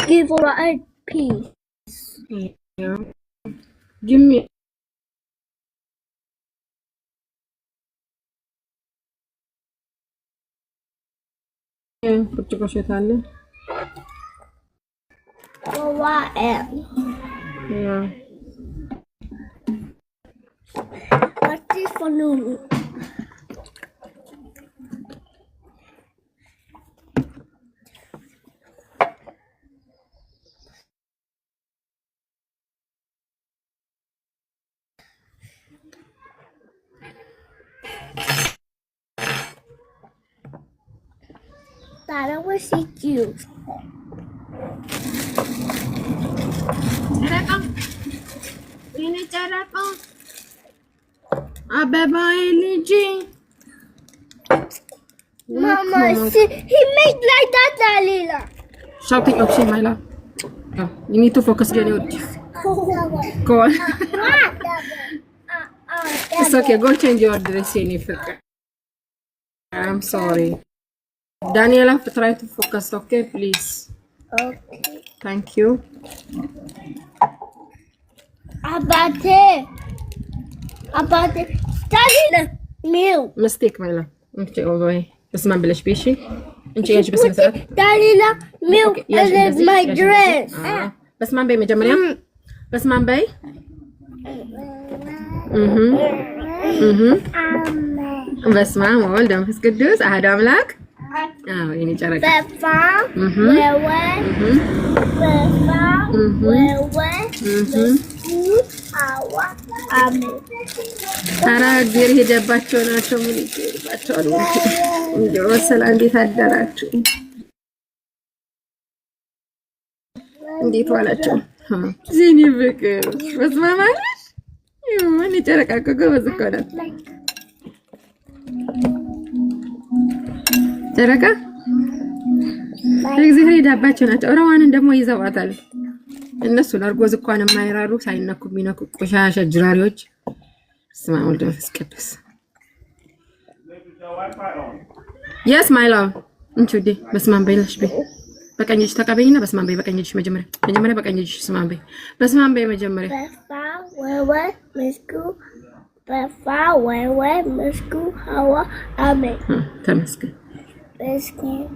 Give her a piece. Yeah. Give me. ብርጭቆ ሸታለ Yeah. What's this for Lulu? Dada, what's it you? Ini cara kau. Ababai liji. Mama, see, he made like that, Dalila. Shouting option, my love. Oh, you need to focus on your. Go on. It's okay. Go change your dress, Jennifer. I'm sorry. Daniela, try to focus, okay, please. Okay. Thank you. Abate. Dalila, milk. Mistake, my love. Okay, all the way. بس ما نبلش بيشي. انت ايش بس مثلا. Dalila, milk and my dress. بس ما نبي مجمرين. بس ما نبي. بس ما ولد نفس قدوس أحد أملاك. يعني جرك. Beffa, أنا أقدر هجباتشو ناتشو مني باتشو እንደው ሰላም እንዴት አደራችሁ እንዴት ዋላችሁ ዚኒ ፍቅር መስማማለሽ ይሁን ይጨረቃቀ ጎበዝ እኮ ናት ጨረቃ እግዚአብሔር ይዳባቸው ናቸው ረዋንን ደግሞ ይዘዋታል እነሱ ለርጎዝ እንኳን የማይራሩ ሳይነኩ የሚነኩ ቆሻሻ ጅራሪዎች ስማ ወልደ መንፈስ ቅዱስ Yes, my love. እንቹዲ በስማን በይልሽ በይ በቀኝሽ ተቀበይና በስማን በይ በቀኝሽ መጀመሪያ በቀኝሽ ስማን በይ መጀመሪያ በፋ ወይ መስኩ ሀዋ አሜን ተመስገን መስገን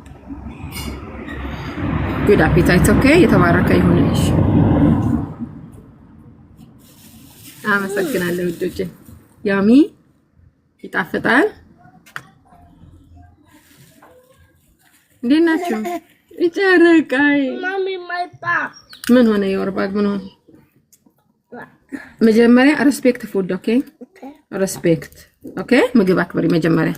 Good appetite, okay? የተባረከ ይሁንልሽ አመሰግናለሁ ውዶቼ ያሚ ይጣፍጣል እንዴት ናችሁ ይጨረቃይ ማሚ ማይጣ ምን ሆነ የወርባግ ምን ሆነ መጀመሪያ ሪስፔክት ፉድ ኦኬ ሪስፔክት ኦኬ ምግብ አክብሪ መጀመሪያ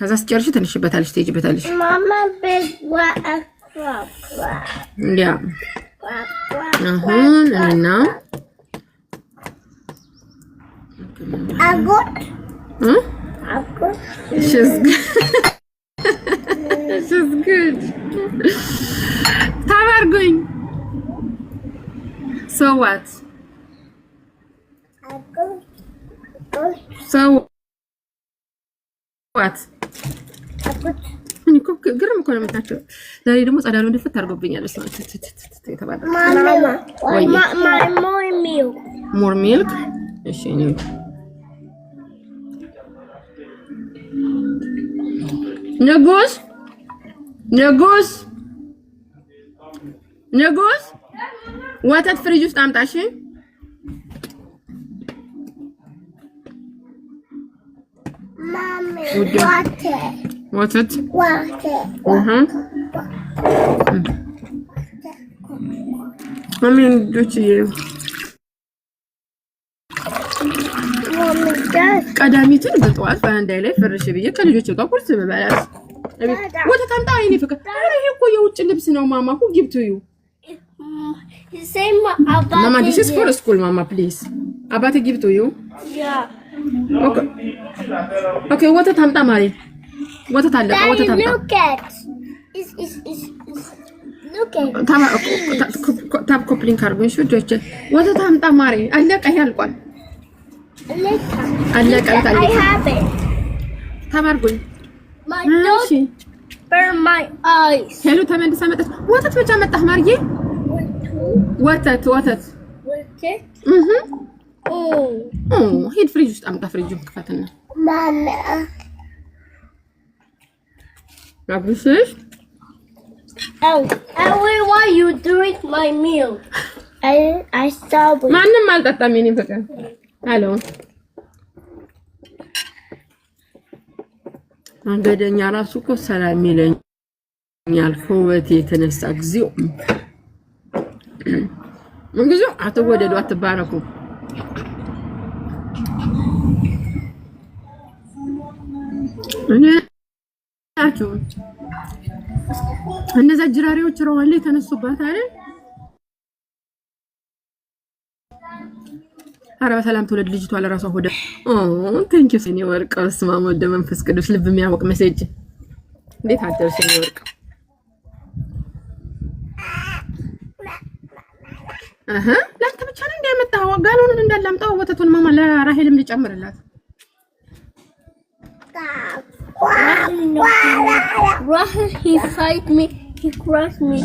ከዛ ስጨርሽ ትንሽበታለሽ ትይጅበታለሽ ማማ ቤት ያ አሁን እና አጎት She's good. How are you going? So what? So what? እኔ እኮ ግርም እኮ ነው የምታቸው ዛሬ ደግሞ ጻዳሉ እንደፈት አድርጎብኛል more milk እሺ ነው ንጉስ ወተት ፍሪጅ ውስጥ አምጣሽ ማሚ ወተት አሜን ዶችዬ ቀዳሚትን በጠዋት በአንዳይ ላይ ፈርሽ ብዬ ከልጆች ጋር ቁርስ በባላስ ወተት አምጣ አይኔ ፍቅር አረ ይሄ እኮ የውጭ ልብስ ነው ማማ who give to you Mama this is for school mama please abate give to you yeah okay ወተት አምጣ ማሪ ወተት አለ ወተት አምጣ look at ታብ ኮፕሊንግ አርጎኝ ሽዶች ወተት አምጣ ማሪ አለቀ ያልቋል አለቀ ታብ አርጎኝ my dog burn my eyes. ሄሉ ተመልሳ መጣች። ወተት ብቻ መጣህ ማርዬ? ወተት ሂድ ፍሪጅ ውስጥ አምጣ። ፍሪጁን ክፈትና ማማ አብሽሽ I want you drink my milk. I stop. ማንም አልጠጣም የኔ ፍቅር። አሎ አንገደኛ ራሱ እኮ ሰላም ይለኛል ከውበቴ የተነሳ ጊዜው እንግዲህ አትወደዱ አትባረኩ። አችሁ እነዛ ጅራሪዎች ረዋል ላይ ተነሱባት አይደል? አረ በሰላም ተወለድ ልጅቷ ለራሷ ሆደ ቴንክ ዩ ሲኒ ወርቅ ስማ ወደ መንፈስ ቅዱስ ልብ የሚያሞቅ ሜሴጅ እንዴት አደርሽ ሲኒ ወርቅ ለአንተ ብቻ ነው እንደመጣው ጋሎንን እንዳላምጣው ወተቱን ማማ ለራሄልም ልጨምርላት Rahel, he fight me, he cross me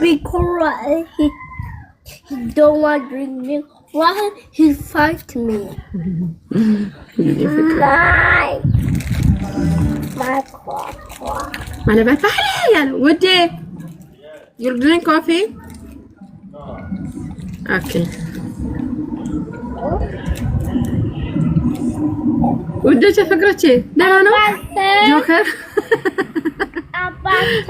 because he don't want to drink milk. Rahel, he fight me. Mana batalia would you drink coffee? Okay. ወደች ፍቅሮቼ ደህና ነው ጆከር አባቴ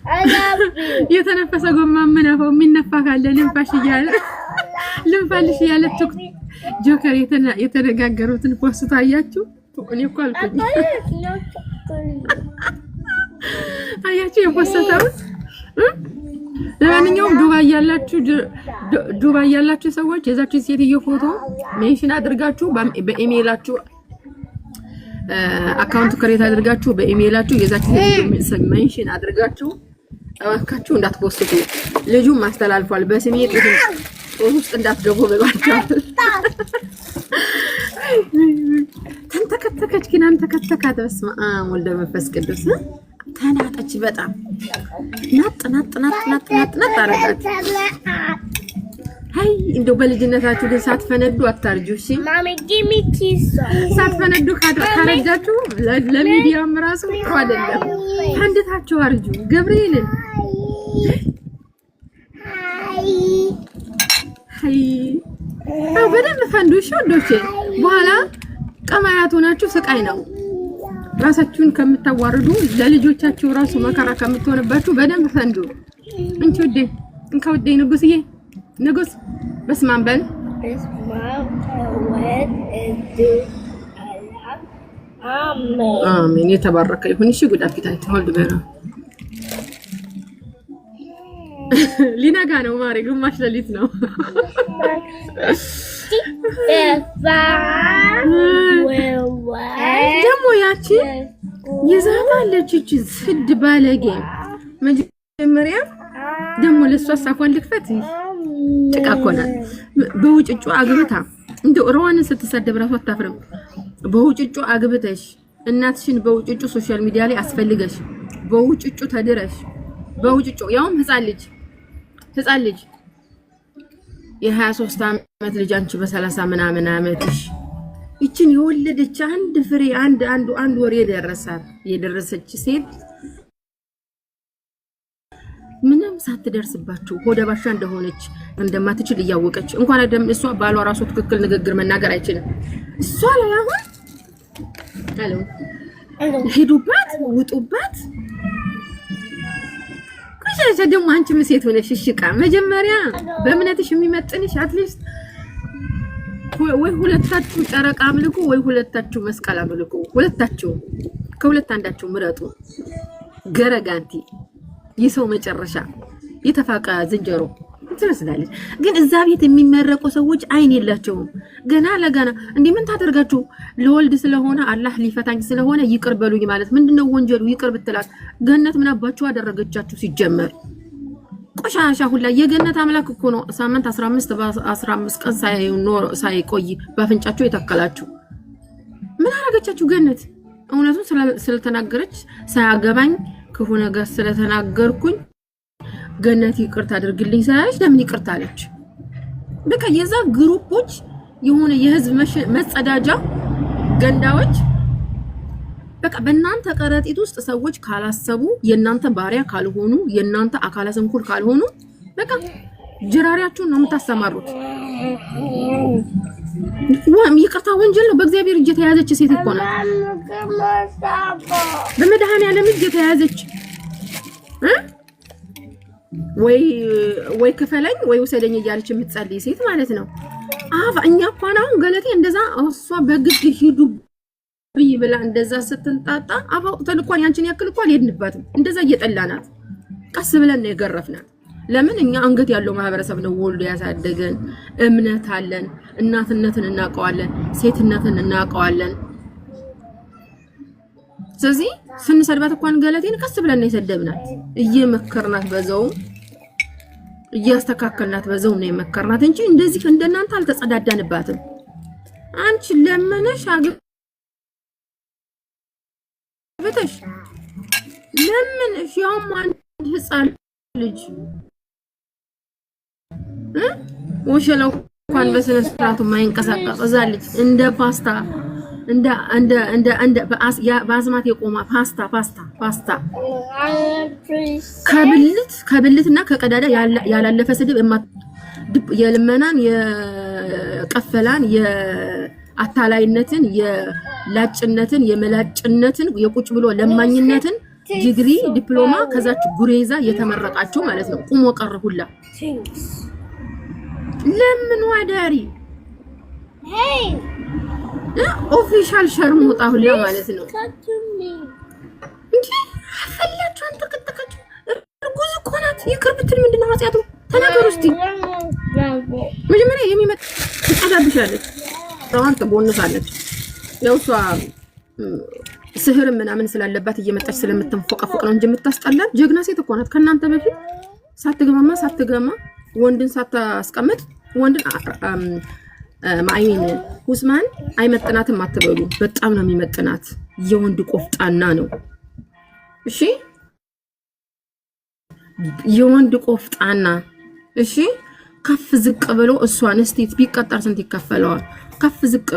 I love you. የተነፈሰ ጎማ ምን አፈው የሚነፋ ካለ ልንፋልሽ እያለ ጆከር የተነጋገሩትን ፖስት አያችሁ? እኔ እኮ አልኩኝ አያችሁ የፖስተው ለማንኛውም ዱባይ ያላችሁ ሰዎች የዛች ሴትዮ ፎቶ ሜንሽን አድርጋችሁ በኢሜይላችሁ አካውንት ክሬት አድርጋችሁ በኢሜይላችሁ የዛች ሴትዮ ሜንሽን አድርጋችሁ እባካችሁ እንዳትፖስቱ። ልጁም ማስተላልፏል በስሜ ጥሩ ውስጥ እንዳትገቡ ብሏቸዋል። ተንተከተከች ግን አንተከተካት። በስመ አብ ወልደ መንፈስ ቅዱስ ተናጠች በጣም ናጥ አረጋት። አይ እንደው በልጅነታችሁ ግን ሳትፈነዱ አታርጁ። እሺ Mommy, give me kiss. ሳትፈነዱ ካረጃችሁ ለሚዲያም ራሱ ጥሩ አይደለም። ፈንድታችሁ አርጁ። ገብርኤልን አይ አው በደንብ ፈንዱ። እሺ ወዶቼ በኋላ ቀማያት ሆናችሁ ስቃይ ነው። ራሳችሁን ከምታዋርዱ ለልጆቻችሁ ራሱ መከራ ከምትሆንባችሁ በደንብ ፈንዱ። እንቺ ወዴ እንካውዴ ንጉስዬ ንጉስ በስማን በል አሜን የተባረከ ይሁን። እሺ ጉድ አፒታይት ሆልድ በራ ሊነጋ ነው ማሪ ግማሽ ለሊት ነው። ደግሞ ያቺ ይዛታለች እቺ ስድ ባለጌ መጀመሪያ ደግሞ ለሷ ሳፋን ልክፈት ጥቃቆና በውጭጩ አግብታ እንደው ሮዋንን ስትሰደብ ራሱ አታፍርም። በውጭጩ አግብተሽ እናትሽን በውጭጩ ሶሻል ሚዲያ ላይ አስፈልገሽ በውጭጩ ተድረሽ በውጭጩ ያውም ህፃን ልጅ የ23 አመት ልጅ አንቺ በ30 ምናምን አመትሽ እቺን የወለደች አንድ ፍሬ አንድ ወር የደረሰች ሴት ምንም ሳትደርስባችሁ ሆደ ባሻ እንደሆነች እንደማትችል እያወቀች እንኳን አይደለም እሷ ባሏ ራሱ ትክክል ንግግር መናገር አይችልም። እሷ ላይ አሁን ሄዱባት ውጡባት ከዛ ደግሞ አንቺ ሴት ሆነሽ ሽቃ መጀመሪያ በእምነትሽ የሚመጥንሽ አትሊስት ወይ ሁለታችሁ ጨረቃ አምልኩ ወይ ሁለታችሁ መስቀል አምልኩ። ሁለታችሁ ከሁለት አንዳችሁ ምረጡ። ገረጋንቲ የሰው መጨረሻ የተፋቀ ዝንጀሮ ትመስላለች። ግን እዛ ቤት የሚመረቁ ሰዎች አይን የላቸውም። ገና ለገና እንዴ ምን ታደርጋችሁ? ለወልድ ስለሆነ አላህ ሊፈታኝ ስለሆነ ይቅር በሉኝ ማለት ምንድነው ወንጀሉ? ይቅር ብትላት ገነት ምን አባችሁ አደረገቻችሁ? ሲጀመር ቆሻሻ ሁላ የገነት አምላክ እኮ ነው። ሳምንት 15 ቀን ሳይቆይ ባፍንጫችሁ የተከላችሁ ምን አደረገቻችሁ? ገነት እውነቱን ስለተናገረች ሳያገባኝ ክፉ ነገር ስለተናገርኩኝ ገነት ይቅርታ አድርግልኝ ሳይሽ ለምን ይቅርታ አለች? በቃ የዛ ግሩፖች የሆነ የህዝብ መጸዳጃ ገንዳዎች በቃ በእናንተ ቀረጢት ውስጥ ሰዎች ካላሰቡ የእናንተ ባሪያ ካልሆኑ የእናንተ አካለ ስንኩል ካልሆኑ በቃ ጅራሪያችሁን ነው የምታሰማሩት። ይቅርታ ወንጀል ነው። በእግዚአብሔር እጅ የተያዘች ሴት እኮ ነው። በመድኃኒዓለም እጅ የተያዘች ወይ ክፈለኝ ወይ ውሰደኝ እያለች የምትጸልይ ሴት ማለት ነው። እኛ እኮ አሁን ገለቴ እንደዛ እሷ በግድ ሂዱ ብላ እንደዛ ስትንጣጣ አባውተን እኮ ያንቺን ያክል እኮ አልሄድንባትም። እንደዛ እየጠላናት ቀስ ብለን ነው የገረፍናት። ለምን እኛ አንገት ያለው ማህበረሰብ ነው ወልዶ ያሳደገን። እምነት አለን፣ እናትነትን እናውቀዋለን፣ ሴትነትን እናውቀዋለን። ስለዚህ ስንሰድባት እንኳን ገለቴን ቀስ ብለን ነው የሰደብናት። እየመከርናት በዛው እያስተካከልናት በዛው ነው የመከርናት እንጂ እንደዚህ እንደናንተ አልተጸዳዳንባትም። አንቺ ለምነሽ አግብተሽ ለምነሽ ያው ማን ህፃን ልጅ ወሸለው እንኳን በስነ ስርዓቱ ማይንቀሳቀስ እዛልች እንደ ፓስታ እንደ በአዝማት የቆማ ፓስታ ከብልትና ከቀዳዳ ያላለፈ ስድብ የልመናን የቀፈላን የአታላይነትን የላጭነትን የመላጭነትን የቁጭ ብሎ ለማኝነትን ዲግሪ ዲፕሎማ ከዛች ጉሬዛ የተመረቃችሁ ማለት ነው። ቁሞ ቀር ሁላ ለምን ዋዳሪ ኦፊሻል ሸርሙጣ ሁላ ማለት ነው። እንዴ አፈላችሁ አንተ ከተከችሁ እርጉዝ እኮ ናት። ይቅር ብትል ምንድነው ኃጢያቱ? ተናገሩ እስቲ። መጀመሪያ የሚመጣ ትቀዳብሻለች። አሁን ተቦነሳለች። ያው እሷ ስህር ምናምን ስላለባት እየመጣች ስለምትንፎቀፎቅ ነው እንጂ የምታስጠላት ጀግና ሴት እኮ ናት። ከናንተ በፊት ሳትገማ ወንድን ሳታስቀምጥ ወንድን ማይሚን ሁስማን አይመጥናትም አትበሉ። በጣም ነው የሚመጥናት። የወንድ ቆፍጣና ነው። እሺ የወንድ ቆፍጣና እሺ። ከፍ ዝቅ ብሎ እሷን እስቲ ቢቀጠር ስንት ይከፈለዋል? ከፍ ዝቅ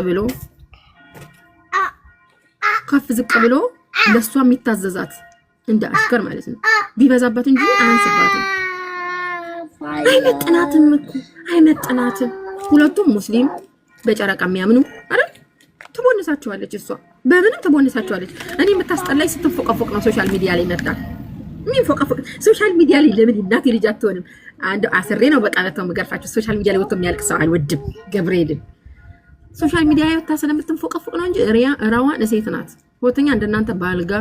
ብሎ ለሷ የሚታዘዛት እንደ አሽከር ማለት ነው። ቢበዛባት እንጂ አያንስባትም። አይመጥናትም። ሁለቱም ሙስሊም በጨረቃ የሚያምኑ አይደል? ትቦነሳቸዋለች። እሷ በምንም ትቦነሳቸዋለች። እኔ የምታስጠላኝ ስትፎቀፎቅ ነው። ሶሻል ሚዲያ ላይ መጣ ምን ፎቀፎቅ ሶሻል ሚዲያ ላይ ለምን እናቴ ልጅ አትሆንም? አንድ አስሬ ነው በቃ ለተው መገርፋችሁ። ሶሻል ሚዲያ ላይ ወጥቶ የሚያልቅ ሰው አልወድም። ገብርኤልን ሶሻል ሚዲያ ላይ ወጥታ ስለምትፎቀፎቅ ነው እንጂ ራዋን ሴት ናት። ሁለተኛ እንደናንተ ባልጋ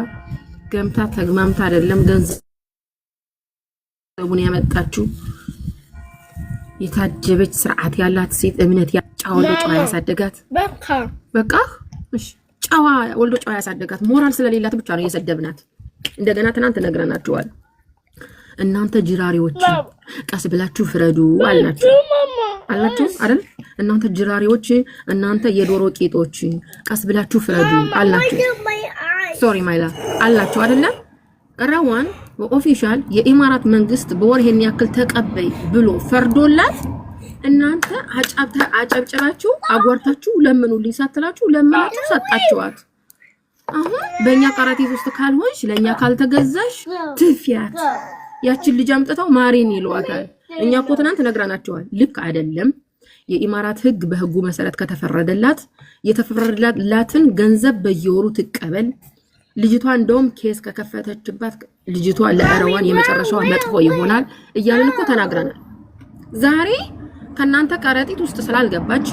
ገምታ ተግማምታ አይደለም ገንዘቡን ያመጣችሁ የታጀበች ስርዓት ያላት ሴት እምነት ያጫወለ ጨዋ ያሳደጋት በቃ እሺ፣ ጨዋ ወልዶ ጨዋ ያሳደጋት ሞራል ስለሌላት ብቻ ነው የሰደብናት። እንደገና ትናንት ነግረናችኋል። እናንተ ጅራሪዎች ቀስ ብላችሁ ፍረዱ አላችሁ አይደል? እናንተ ጅራሪዎች፣ እናንተ የዶሮ ቄጦች ቀስ ብላችሁ ፍረዱ አላችሁ። ሶሪ ማይላ አላችሁ አይደል? ራዋን በኦፊሻል የኢማራት መንግስት በወር ይሄን ያክል ተቀበይ ብሎ ፈርዶላት እናንተ አጨብጭባችሁ አጓርታችሁ ለምኑልኝ ሳትላችሁ ለምናችሁ ሰጣችኋት። አሁን በእኛ ቀራቲት ውስጥ ካልሆንሽ ለእኛ ካልተገዛሽ ትፊያት። ያችን ልጅ አምጥተው ማሪን ይሏታል። እኛ እኮ ትናንት ነግራናቸዋል። ልክ አይደለም። የኢማራት ህግ በህጉ መሰረት ከተፈረደላት የተፈረደላትን ገንዘብ በየወሩ ትቀበል። ልጅቷ እንደውም ኬስ ከከፈተችባት ልጅቷ ለአረዋን የመጨረሻዋ መጥፎ ይሆናል እያልን እኮ ተናግረናል። ዛሬ ከናንተ ቀረጢት ውስጥ ስላልገባች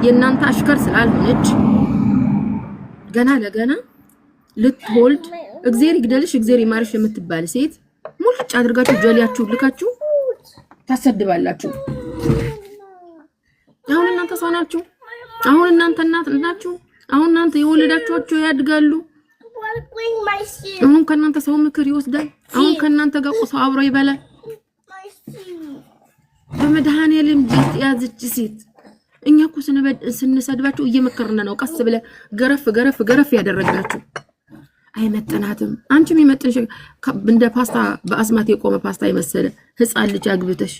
የናንተ አሽከር ስላልሆነች ገና ለገና ልትወልድ እግዚአብሔር ይግደልሽ እግዚአብሔር ይማርሽ የምትባል ሴት ሙልጭ አድርጋችሁ ጀሊያችሁ ልካችሁ ታሰድባላችሁ። አሁን እናንተ ሰው ናችሁ። አሁን እናንተ እናት ናችሁ። አሁን እናንተ የወለዳችኋቸው ያድጋሉ። አሁን ከናንተ ሰው ምክር ይወስዳል። አሁን ከናንተ ጋር ቆሶ አብሮ ይበላል። በመድኃኒዓለም ጅት ያዝች ሴት እኛ እኮ ስንሰድባችሁ እየመከርን ነው። ቀስ ብለ ገረፍ ያደረጋችሁ አይመጥናትም። አንቺ የሚመጥንሽ እንደ ፓስታ በአስማት የቆመ ፓስታ የመሰለ ህፃን ልጅ አግብተሽ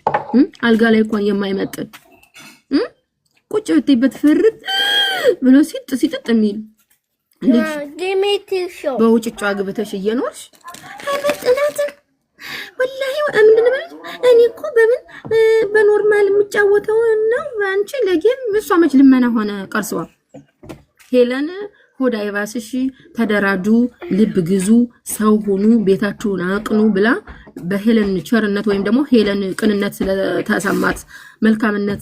አልጋ ላይ እንኳን የማይመጥን ቁጭ ብትይበት ፍርጥ ብሎ ሲጥጥ የሚል ልጅ በውጭጫ አግብተሽ እየኖርሽ አይመጥናትም። ወላሂ ምንድን ነው እኔ እኮ በኖርማል የምጫወተው ነው አንቺ ለጌም እሷ መች ልመና ሆነ ቀርሷ ሄለን ሆዳ ይባስሽ ተደራጁ ልብ ግዙ ሰው ሁኑ ቤታችሁን አቅኑ ብላ በሄለን ቸርነት ወይም ደግሞ ሄለን ቅንነት ስለተሰማት መልካምነት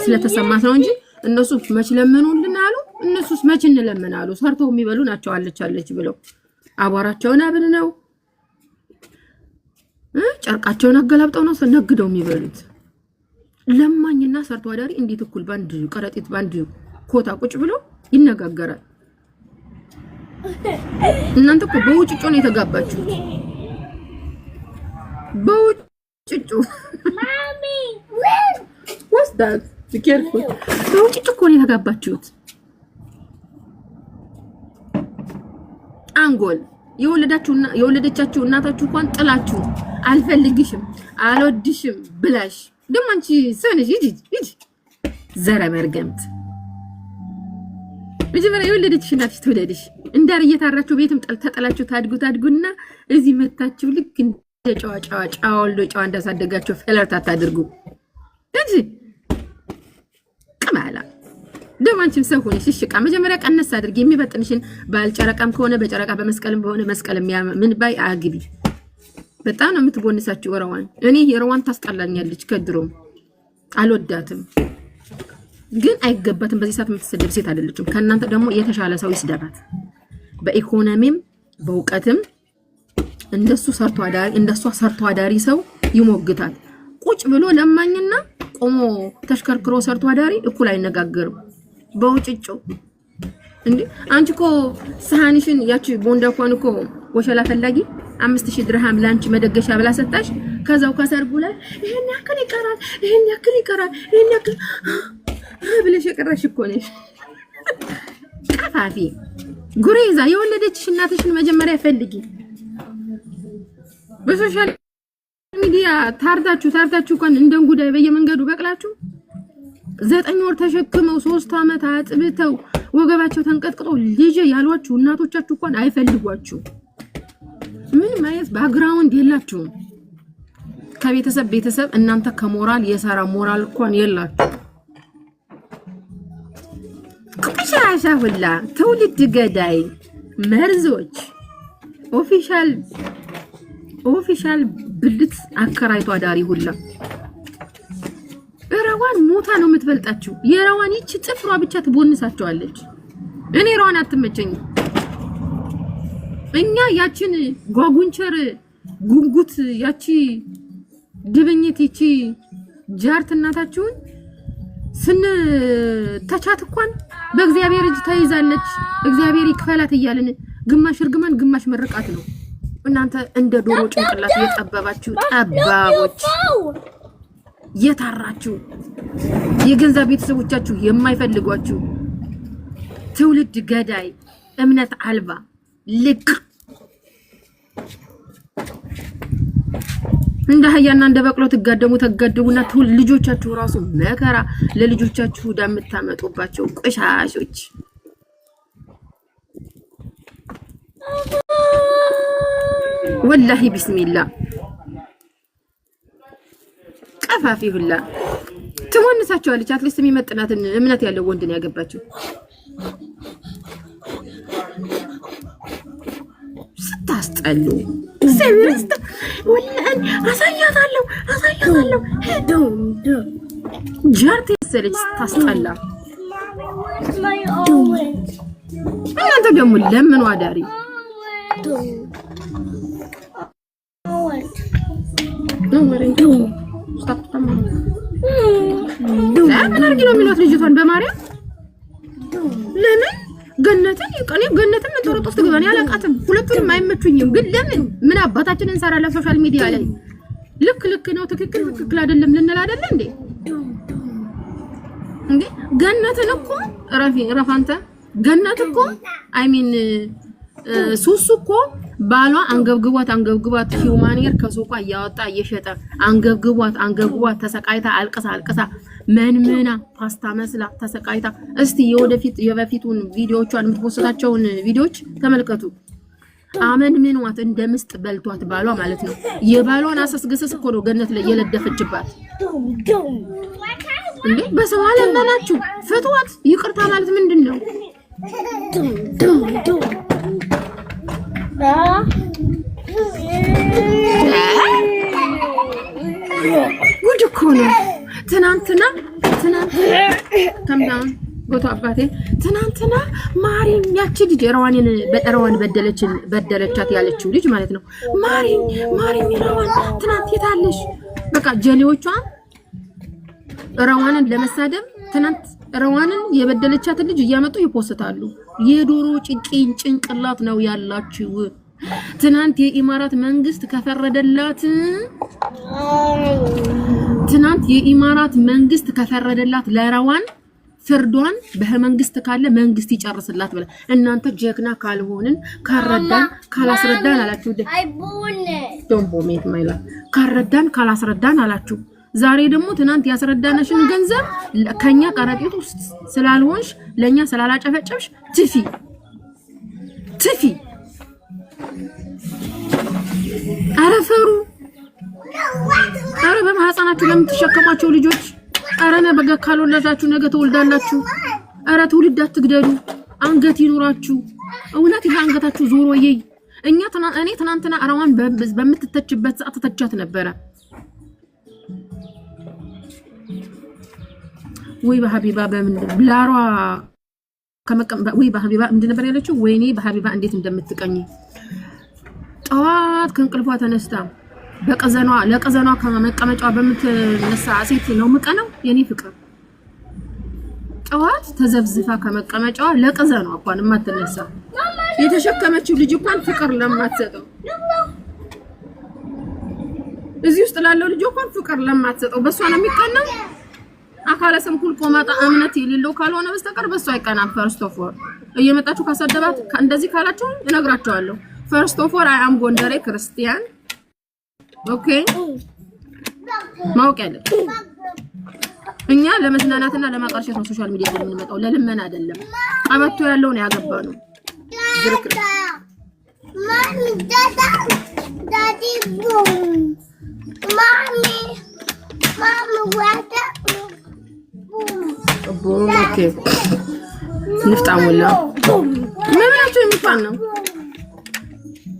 ስለተሰማት ነው እንጂ እነሱ መች ለምኑልን አሉ። እነሱስ መች እንለምን አሉ። ሰርተው የሚበሉ ናቸው አለች ብለው አቧራቸውን አብን ነው ጨርቃቸውን አገላብጠው ነው ነግደው የሚበሉት። ለማኝና ሰርቶ አዳሪ እንዴት እኩል ባንድ ቀረጢት ባንድ ኮታ ቁጭ ብሎ ይነጋገራል? እናንተ እኮ በውጭጮ ነው የተጋባችሁት። በውጭጮ ማሚ what's that be careful በውጭጮ እኮ ነው የተጋባችሁት። አንጎል የወለደቻችሁ እናታችሁ እንኳን ጥላችሁ አልፈልግሽም አልወድሽም ብላሽ ደም አንቺ ሰነሽ ይጂ ዘረ መርገምት መጀመሪያ የወለደችሽ እናትሽ ትወለድሽ እንዳር እየታራችሁ ቤትም ተጠላችሁ ታድጉና እዚህ መታችሁ ልክ እንደ ጨዋ ወልዶ ጨዋ እንዳሳደጋችሁ ፈለርታ ታድርጉ እንጂ ቀማላ ደማንቺም ሰው ሆነሽ ሽሽቃ መጀመሪያ ቀነስ አድርጊ። የሚበጥንሽን ባልጨረቃም ከሆነ በጨረቃ በመስቀልም በሆነ መስቀልም ምን ባይ አግቢ። በጣም ነው የምትቦንሳችሁ ወራዋን። እኔ የራዋን ታስጣላኛለች ከድሮም አልወዳትም፣ ግን አይገባትም። በዚህ ሰዓት የምትሰደብ ሴት አይደለችም። ከናንተ ደግሞ የተሻለ ሰው ይስደባት። በኢኮኖሚም በእውቀትም እንደሱ ሰርቶ አዳሪ ሰው ይሞግታል። ቁጭ ብሎ ለማኝና ቆሞ ተሽከርክሮ ሰርቶ አዳሪ እኩል አይነጋገርም። በውጭጮ እንዴ አንቺ እኮ ሰሃንሽን ያቺ ቦንዳ እንኳን እኮ ወሸላ ፈላጊ 5000 ድርሃም ላንቺ መደገሻ ብላ ሰጣሽ። ከዛው ከሰርጉ ላይ ይሄን ያክል ይቀራል ብለሽ የቀረሽ እኮ ነሽ። ቀፋፊ ጉሬዛ የወለደችሽ እናትሽን መጀመሪያ ፈልጊ። በሶሻል ሚዲያ ታርታችሁ እንኳን እንደንጉዳይ በየመንገዱ በቅላችሁ 9 ወር ተሸክመው 3 አመት አጥብተው ወገባቸው ተንቀጥቅጦ ልጅ ያሏችሁ እናቶቻችሁ እንኳን አይፈልጓችሁ። ምን ማለት ባክግራውንድ የላችሁም። ከቤተሰብ እናንተ ከሞራል የሰራ ሞራል እንኳን የላችሁ። ቆሻሻ ሁላ ትውልድ ገዳይ መርዞች ኦፊሻል ብልት አከራይቷ ዳሪ ሁላ ረዋን ሞታ ነው የምትበልጣችሁ። የረዋን ይቺ ጥፍሯ ብቻ ትቦንሳቸዋለች። እኔ ረዋን አትመቸኝም። እኛ ያችን ጓጉንቸር ጉንጉት ያቺ ድብኝት ይቺ ጃርት እናታችሁን ተቻት እንኳን በእግዚአብሔር እጅ ተይዛለች። እግዚአብሔር ይክፈላት እያልን ግማሽ እርግማን ግማሽ መርቃት ነው። እናንተ እንደ ዶሮ ጭንቅላት የጠበባችሁ ጠባቦች የታራችሁ የገንዘብ ቤተሰቦቻችሁ የማይፈልጓችሁ ትውልድ ገዳይ እምነት አልባ ልክ እንደ አህያና እንደ በቅሎ ተጋደሙና ልጆቻችሁ ራሱ መከራ ለልጆቻችሁ ዳምታመጡባቸው ቆሻሾች ወላሂ ቢስሚላህ ቀፋፊ ሁላ ትወንሳቸዋለች። አትሊስት የሚመጥናትን እምነት ያለው ወንድ ነው ያገባችው። ስታስጠሉ ሰብርስታ ወላሂ አሳያታለሁ ጃርት የሰለች ታስጠላ። እናንተ ደግሞ ለምን ዋዳሪ ለምን አርጊ ነው የሚሏት ልጅቷን በማርያም ለምን ገነትን ተሮጦስ ትገባን ያላቃተም ሁለቱንም አይመቹኝም። ግን ለምን ምን አባታችን እንሰራለን ሶሻል ሚዲያ ላይ ልክ ነው ትክክል አይደለም ልንል አይደለ እንዴ ገነትን እኮ ረፋንተ ገነት እኮ አይ ሚን ሱሱ እኮ ባሏ አንገብግቧት ሂውማኒየር ከሱቋ እያወጣ እየሸጠ አንገብግቧት ተሰቃይታ አልቅሳ መንመና ፓስታ መስላ ተሰቃይታ እስቲ የበፊቱን ቪዲዮቿን የምትፖስታቸውን ቪዲዮዎች ተመልከቱ። አመን ምንዋት እንደምስጥ በልቷት ባሏ ማለት ነው። የባሏን አሰስገሰስ እኮ ነው ገነት ላይ የለደፈችባት እንዴ! በሰው ዓለም ናችሁ ፍትዋት። ይቅርታ ማለት ምንድነው? ጉድ እኮ ነው። ትናንትና ከምዳን ጎቶ አባቴ ትናንትና ማሪም ያቺ ልጅ ረዋንን በጠራዋን በደለቻት ያለችው ልጅ ማለት ነው። ማሪም ረዋን ትናንት የታለሽ? በቃ ጀሌዎቿ ረዋንን ለመሳደብ ትናንት ረዋንን የበደለቻት ልጅ እያመጡ ይፖስታሉ። የዶሮ ጭንቅላት ነው ያላችሁ። ትናንት የኢማራት መንግስት ከፈረደላት ለረዋን ፍርዷን በመንግስት ካለ መንግስት ይጨርስላት ብለ እናንተ ጀግና ካልሆንን ካላስረዳን አላችሁ። ካላስረዳን አላችሁ። ዛሬ ደግሞ ትናንት ያስረዳናሽን ገንዘብ ከኛ ቀረጢት ውስጥ ስላልሆንሽ ለኛ ስላላጨፈጨብሽ ትፊ አረፈሩ። አረ በማህፀናችሁ ለምትሸከማቸው ልጆች አረ ነገ ካልወለዳችሁ ነገ ተወልዳላችሁ። አረ ትውልድ አትግደሉ፣ አንገት ይኖራችሁ። እውነት ይሄ አንገታችሁ ዞሮ እኔ ትናንትና አራዋን በምትተችበት ሰዓት ተተቻት ነበረ። ወይ በሐቢባ በምን ብላሯ ወይ በሐቢባ ምንድን ነበር ያለችው? ወይኔ በሐቢባ እንዴት እንደምትቀኝ ጠዋት ከእንቅልፏ ተነስታ ለቀዘኗ ከመቀመጫዋ በምትነሳ ሴት ነው ምቀነው የኔ ፍቅር። ጠዋት ተዘብዝፋ ከመቀመጫዋ ለቀዘኗ እንኳን የማትነሳ የተሸከመችው ልጅ እንኳን ፍቅር ለማትሰጠው እዚህ ውስጥ ላለው ልጅ እንኳን ፍቅር ለማትሰጠው በሷ ነው የሚቀናው። አካለ ስንኩል ቆማጣ እምነት የሌለው ካልሆነ በስተቀር በሷ አይቀናም። ፈርስት ኦፍ ኦል እየመጣችሁ ካሰደባት እንደዚህ ካላችሁ እነግራችኋለሁ። ፈርስት ኦፍ ኦል አይ አም ጎንደሬ ክርስቲያን ኦኬ ማውቅ ያለ እኛ ለመዝናናትና ለማቀርሸት ነው ሶሻል ሚዲያ ላይ የምንመጣው፣ ለልመና አይደለም። ቀበቶ ያለው ነው ያገባ ነው። ዝርክር ማሚ ዳዲ ማሚ ዋታ ኦኬ ንፍጣም ወላ ምናችሁ የሚባል ነው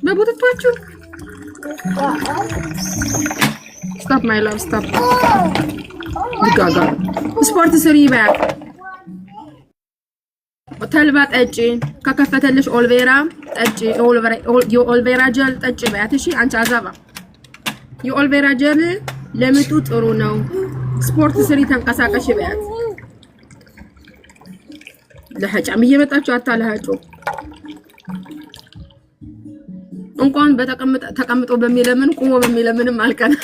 በቡትቷችሁ። ስታፕ ማይ ላቭ ስታፕ ጋጋ ስፖርት ስሪ ባክ ተልባ ጠጪ ከከፈተልሽ ኦልቬራ ጠጪ። የኦልቬራ ጀል ጠጪ ባያት። እሺ አንቺ አዛባ የኦልቬራ ጀል ለምጡ ጥሩ ነው። ስፖርት ስሪ ተንቀሳቀሽ ባያት። ለሐጫም እየመጣችሁ አታለሃጩ። እንኳን ተቀምጦ በሚለምን ቆሞ በሚለምንም አልቀና።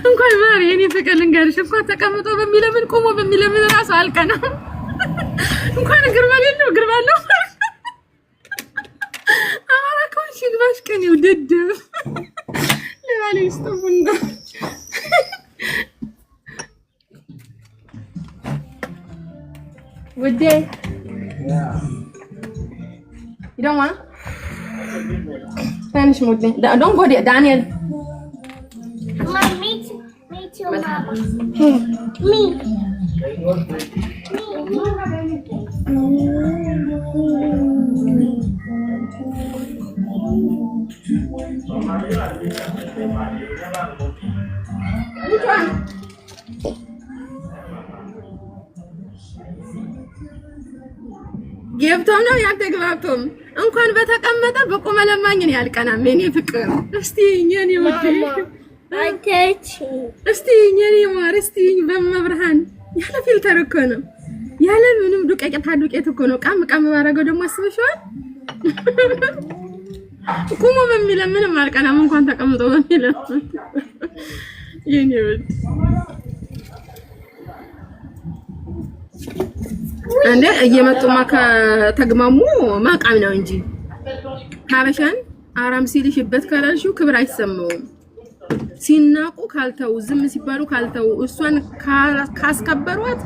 እንኳን ማሪ የኔ ፍቅር ልንገርሽ፣ እንኳን ተቀምጦ በሚለምን ቆሞ በሚለምን ራሱ አልቀና። እንኳን ግርማ አለው አማራኮን ሽግባሽ ከኔ ውድድ ለማለት ይስተውና ውዴ You don't want Spanish mood. Don't go there, Daniel. Mom, me too, Mama. Me. Which one? ገብቶም ነው ያተግባብቶም እንኳን በተቀመጠ በቆመ ለማኝን ያልቀናም የኔ ፍቅር። እስቲ የኔ ወዴ አይተች እስቲ የኔ ማር እስቲ በመብርሃን ያለ ፊልተር እኮ ነው ያለ ምንም ዱቄት እኮ ነው። ቃም ባረገው ደግሞ አስበሽዋል። ቆሞ በሚለምንም አልቀናም እንኳን ተቀምጦ በሚለምን የኔ ወዴ እንዴ እየመጡማ ከተግማሙ ማቃም ነው እንጂ ሀበሻን አራም ሲልሽበት ካላልሽው ክብር አይሰማውም። ሲናቁ ካልተው ዝም ሲባሉ ካልተው እሷን ካስከበሯት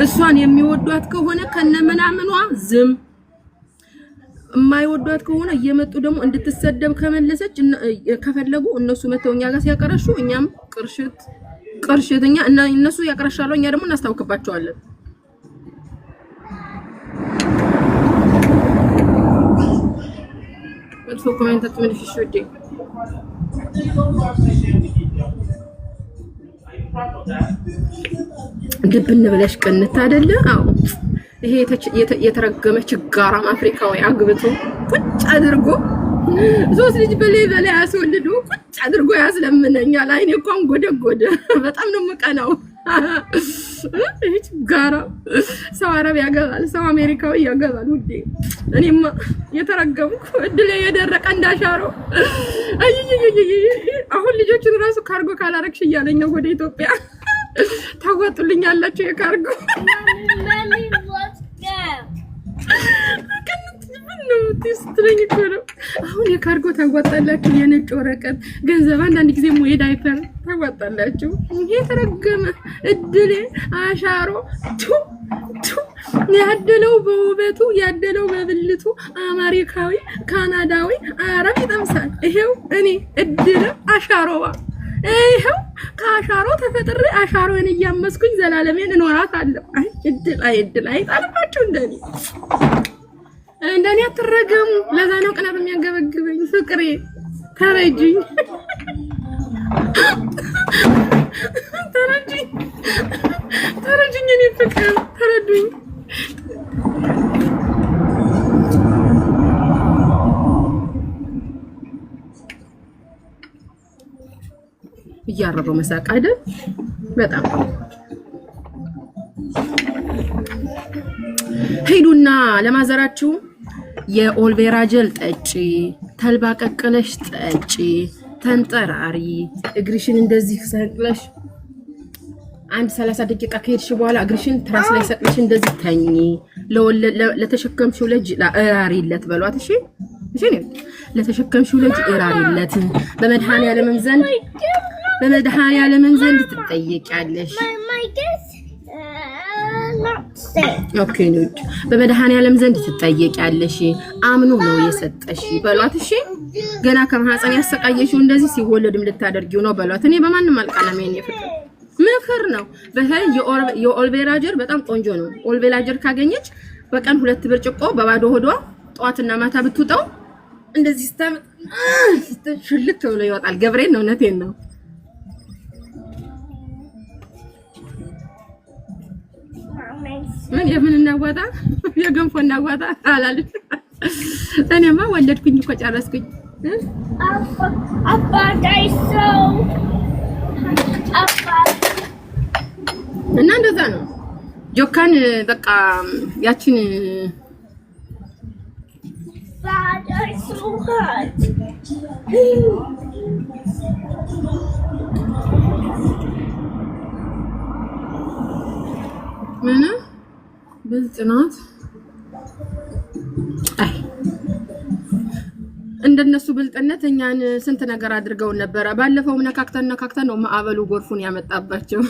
እሷን የሚወዷት ከሆነ ከነመናምኗ ዝም የማይወዷት ከሆነ እየመጡ ደግሞ እንድትሰደብ ከመለሰች ከፈለጉ እነሱ መተውኛ ጋር ሲያቀረሹ እኛም ቅርሽትኛ እነሱ ያቀረሻሉ እኛ ደግሞ እናስታውቅባቸዋለን። ወጥቶ ኮሜንት ምን ይሽውዴ ድብን ብለሽ ቀንታ አይደለ? አዎ ይሄ የተረገመ ችጋራም አፍሪካዊ አግብቶ ቁጭ አድርጎ 3 ልጅ በላይ አስወልዶ ቁጭ አድርጎ ያስለምነኛል። አይኔ እንኳን ጎደጎደ። በጣም ነው መቀናው። ይሄ ችጋራ ሰው አረብ ያገባል፣ ሰው አሜሪካዊ ያገባል። ውዴ እኔማ የተረገምኩ እድሌ የደረቀ እንዳሻሮ። አሁን ልጆችን ራሱ ካርጎ ካላረክሽ እያለኝ ነው ወደ ኢትዮጵያ ታዋጡልኛላችሁ የካርጎ አሁን የካርጎ ታዋጣላችሁ የነጭ ወረቀት ገንዘብ አንዳንድ ጊዜ ሞዬ ዳይፐር ታዋጣላችሁ። ይሄ ተረገመ እድሌ አሻሮ ያደለው በውበቱ ያደለው በብልቱ አሜሪካዊ ካናዳዊ አረብ ይጠምሳል። ይሄው እኔ እድሌ አሻሮዋ ይሄው ከአሻሮ ተፈጥሬ አሻሮን እያመስኩኝ ዘላለሜን እኖራታለሁ። አይ እድል አይጣልባችሁ እንደኔ አትረገሙ። ለዛ ነው ቅናት የሚያንገበግበኝ። ፍቅሬ ተረጅኝ እኔ ፍቅር ተረዱኝ። እያረበው መሳቅ አይደል? በጣም ሄዱና ለማዘራችሁ የኦልቬራ ጀል ጠጪ፣ ተልባ ቀቅለሽ ጠጪ፣ ተንጠራሪ፣ እግርሽን እንደዚህ ሰቅለሽ 30 ደቂቃ ከሄድሽ በኋላ እግርሽን ትራስ ላይ ሰቅለሽ እንደዚህ ተኚ። ለተሸከምሽው ልጅ እራሪለት በሏት። እሺ ነው ለተሸከምሽው ልጅ እራሪለት። በመድኃኒዓለም ዘንድ ትጠየቂያለሽ። ኦኬ ኑድ በመድኃኒዓለም ዘንድ ትጠየቂያለሽ። አምኖ ነው የሰጠሽ በሏት። እሺ ገና ከማህፀን ያሰቃየሽው እንደዚህ ሲወለድም ልታደርጊው ነው በሏት። እኔ በማንም አልቀናም። የኔ ፍቅር ምክር ነው። በተለይ የኦልቬራ ጀር በጣም ቆንጆ ነው። ኦልቬራ ጀር ካገኘች በቀን 2 ብርጭቆ በባዶ ሆዷ ጧትና ማታ ብትውጠው እንደዚህ ሽልክ ብሎ ይወጣል። ገብሬን ነው እውነቴን ነው። ምን የምንናወጣ የገንፎ እናዋጣ አላለች። እኔማ ወለድኩኝ እኮ ጨረስኩኝ። እና እንደዛ ነው ጆካን በቃ ያችን ምን ብልጥናት አይ እንደነሱ ብልጥነት እኛን ስንት ነገር አድርገው ነበር። ባለፈው ነካክተን ነው ማዕበሉ ጎርፉን ያመጣባቸው።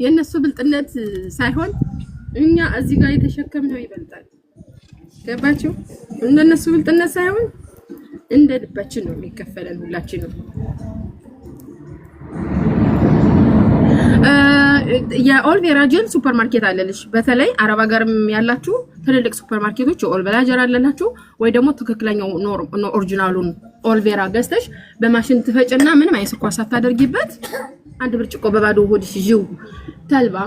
የነሱ ብልጥነት ሳይሆን እኛ እዚህ ጋር የተሸከምነው ይበልጣል። ገባችሁ? እንደነሱ ብልጥነት ሳይሆን እንደ ልባችን ነው የሚከፈለን ሁላችንም። የኦልቬራ ጀል ሱፐርማርኬት አለልሽ። በተለይ አረብ ሀገርም ያላችሁ ትልልቅ ሱፐርማርኬቶች የኦልቬራ ጀል አለላችሁ። ወይ ደግሞ ትክክለኛው ኦሪጂናሉን ኦልቬራ ገዝተሽ በማሽን ትፈጭና ምንም አይነት ስኳር ሳታደርጊበት 1 ብርጭቆ በባዶ ሆድሽ ጅው ተልባ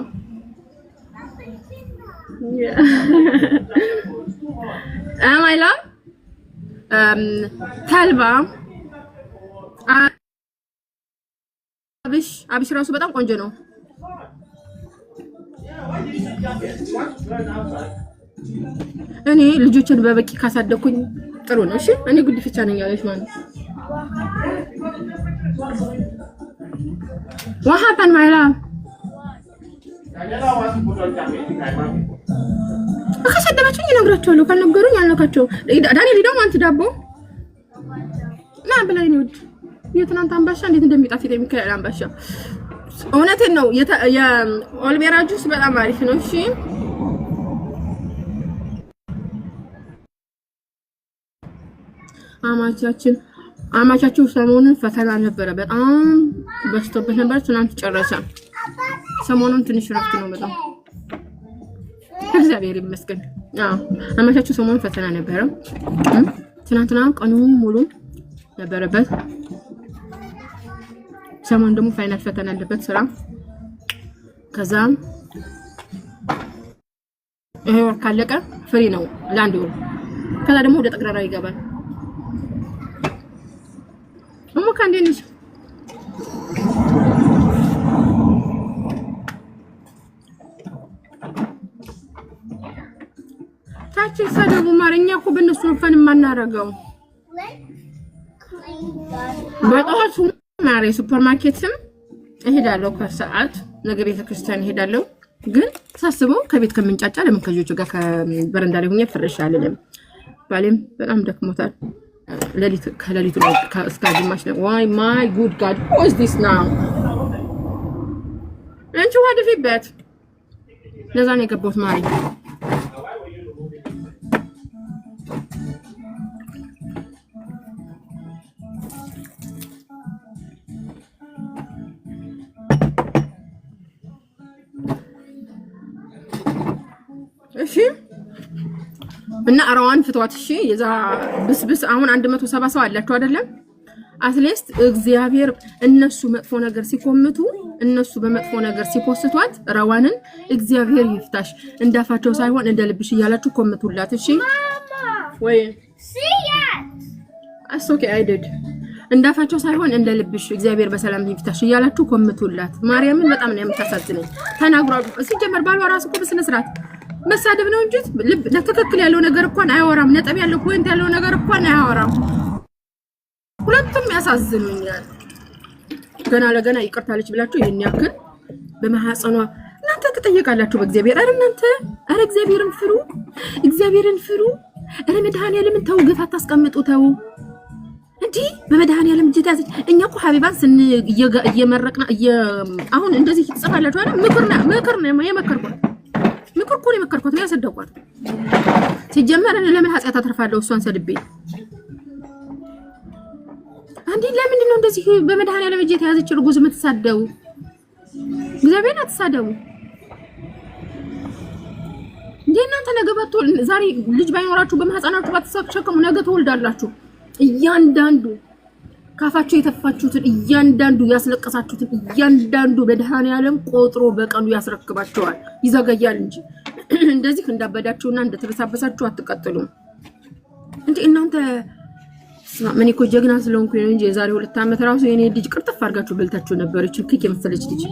አማይላ ተልባ አብሽ ራሱ በጣም ቆንጆ ነው። እኔ ልጆችን በበቂ ካሳደኩኝ ጥሩ ነው። እሺ እኔ ጉድፍቻ ነኝ ያለሽ ማለት ነው። What happened my love? ከሰደባችሁ ይነግራችኋለሁ ካልነገሩኝ አልነካቸው ዳንኤል ሊዳው አንተ ዳቦ ና ብላኝ ነው የትናንት አምባሻ እንዴት እንደሚጣፍጥ የሚከላል አምባሻ እውነቴን ነው የኦልቤራ ጁስ በጣም አሪፍ ነው እሺ አማቻችሁ ሰሞኑን ፈተና ነበረ በጣም በስቶበት ነበር ትናንት ጨረሰ ሰሞኑን ትንሽ ረፍት ነው በጣም እግዚአብሔር ይመስገን አማቻችሁ ሰሞኑን ፈተና ነበረ ትናንትና ቀኑን ሙሉ ነበረበት ሰሞኑን ደግሞ ፋይናል ፈተና አለበት ስራ ከዛ ይሄ ወር ካለቀ ፍሪ ነው ላንድ ወር ከዛ ደግሞ ወደ ጠቅራራ ይገባል ካንዴንሽ ታች ሰደቡ ማረኛ እኮ በእነሱ ፈን ማናረጋው በጣም ማሬ ሱፐርማርኬትም እሄዳለሁ ከሰዓት ነገ ቤተክርስቲያን እሄዳለሁ ግን ሳስበው ከቤት ከመንጫጫ ለምን ከጆጆ ጋር ከበረንዳ ላይ ሆኜ ፍርሽ አልልም ባሌም በጣም ደክሞታል ለሊት ከለሊቱ እስከ ግማሽ ነው why my good god who is this now አንቺ ወደ ፊት ለዛ ነው የገባሁት ማሪ እሺ እና አራዋን ፍቷት እሺ የዛ ብስብስ አሁን 170 ሰው አላችሁ አይደለም አትሊስት እግዚአብሔር እነሱ መጥፎ ነገር ሲኮምቱ እነሱ በመጥፎ ነገር ሲፖስቷት ራዋንን እግዚአብሔር ይፍታሽ እንዳፋቸው ሳይሆን እንደ ልብሽ ይያላችሁ ኮምቱላት እሺ ወይ አሶኬ አይደድ እንዳፋቸው ሳይሆን እንደ ልብሽ እግዚአብሔር በሰላም ይፍታሽ ይያላችሁ ኮምቱላት ማርያምን በጣም ነው የምታሳዝነው ተናግሯል ሲጀመር ባሏ ራሱ እኮ በስነ ስርዓት መሳደብ ነው እንጂ ለተከክል ያለው ነገር እንኳን አያወራም ነጥብ ያለው ፖይንት ያለው ነገር እንኳን አያወራም ሁለቱም ያሳዝኑኛል ገና ለገና ይቅርታለች ብላችሁ ይሄን ያክል በመሐጸኗ እናንተ ተጠየቃላችሁ በእግዚአብሔር አረ እናንተ አረ እግዚአብሔርን ፍሩ አረ መድኃኒዓለም ተው ግፍ አታስቀምጡ ተው እንዴ በመድኃኒዓለም እጅ ታዘች እኛ እኮ ሐቢባን እየመረቅና አሁን እንደዚህ ትጽፋላችሁ አይደል ምክር ነው የመከርኩት ምክርኩን የመከርኩት ነው ያሰደቋት ሲጀመር ለምን ኃጢአት አተርፋለሁ እሷን ሰድቤ አንዴ ለምን ነው እንደዚህ በመድኃኒዓለም እጅ የተያዘች ርጉዝ የምትሳደው እግዚአብሔርን አትሳደቡ እንደናንተ ነገ ባትወል ዛሬ ልጅ ባይኖራችሁ በማህፀናችሁ ባትሰከሙ ነገ ትወልዳላችሁ እያንዳንዱ ካፋችሁ የተፋችሁትን እያንዳንዱ ያስለቀሳችሁትን እያንዳንዱ በመድኃኒዓለም ቆጥሮ በቀኑ ያስረክባችኋል ይዘጋያል እንጂ እንደዚህ እንዳበዳችሁና እንደተበሳበሳችሁ አትቀጥሉም እንዴ እናንተ ምን እኮ ጀግና ስለሆንኩኝ ነው እንጂ የዛሬ 2 አመት ራሱ የኔ ልጅ ቅርጥፍ አድርጋችሁ በልታችሁ ነበርች ክክ የመሰለች ልጅ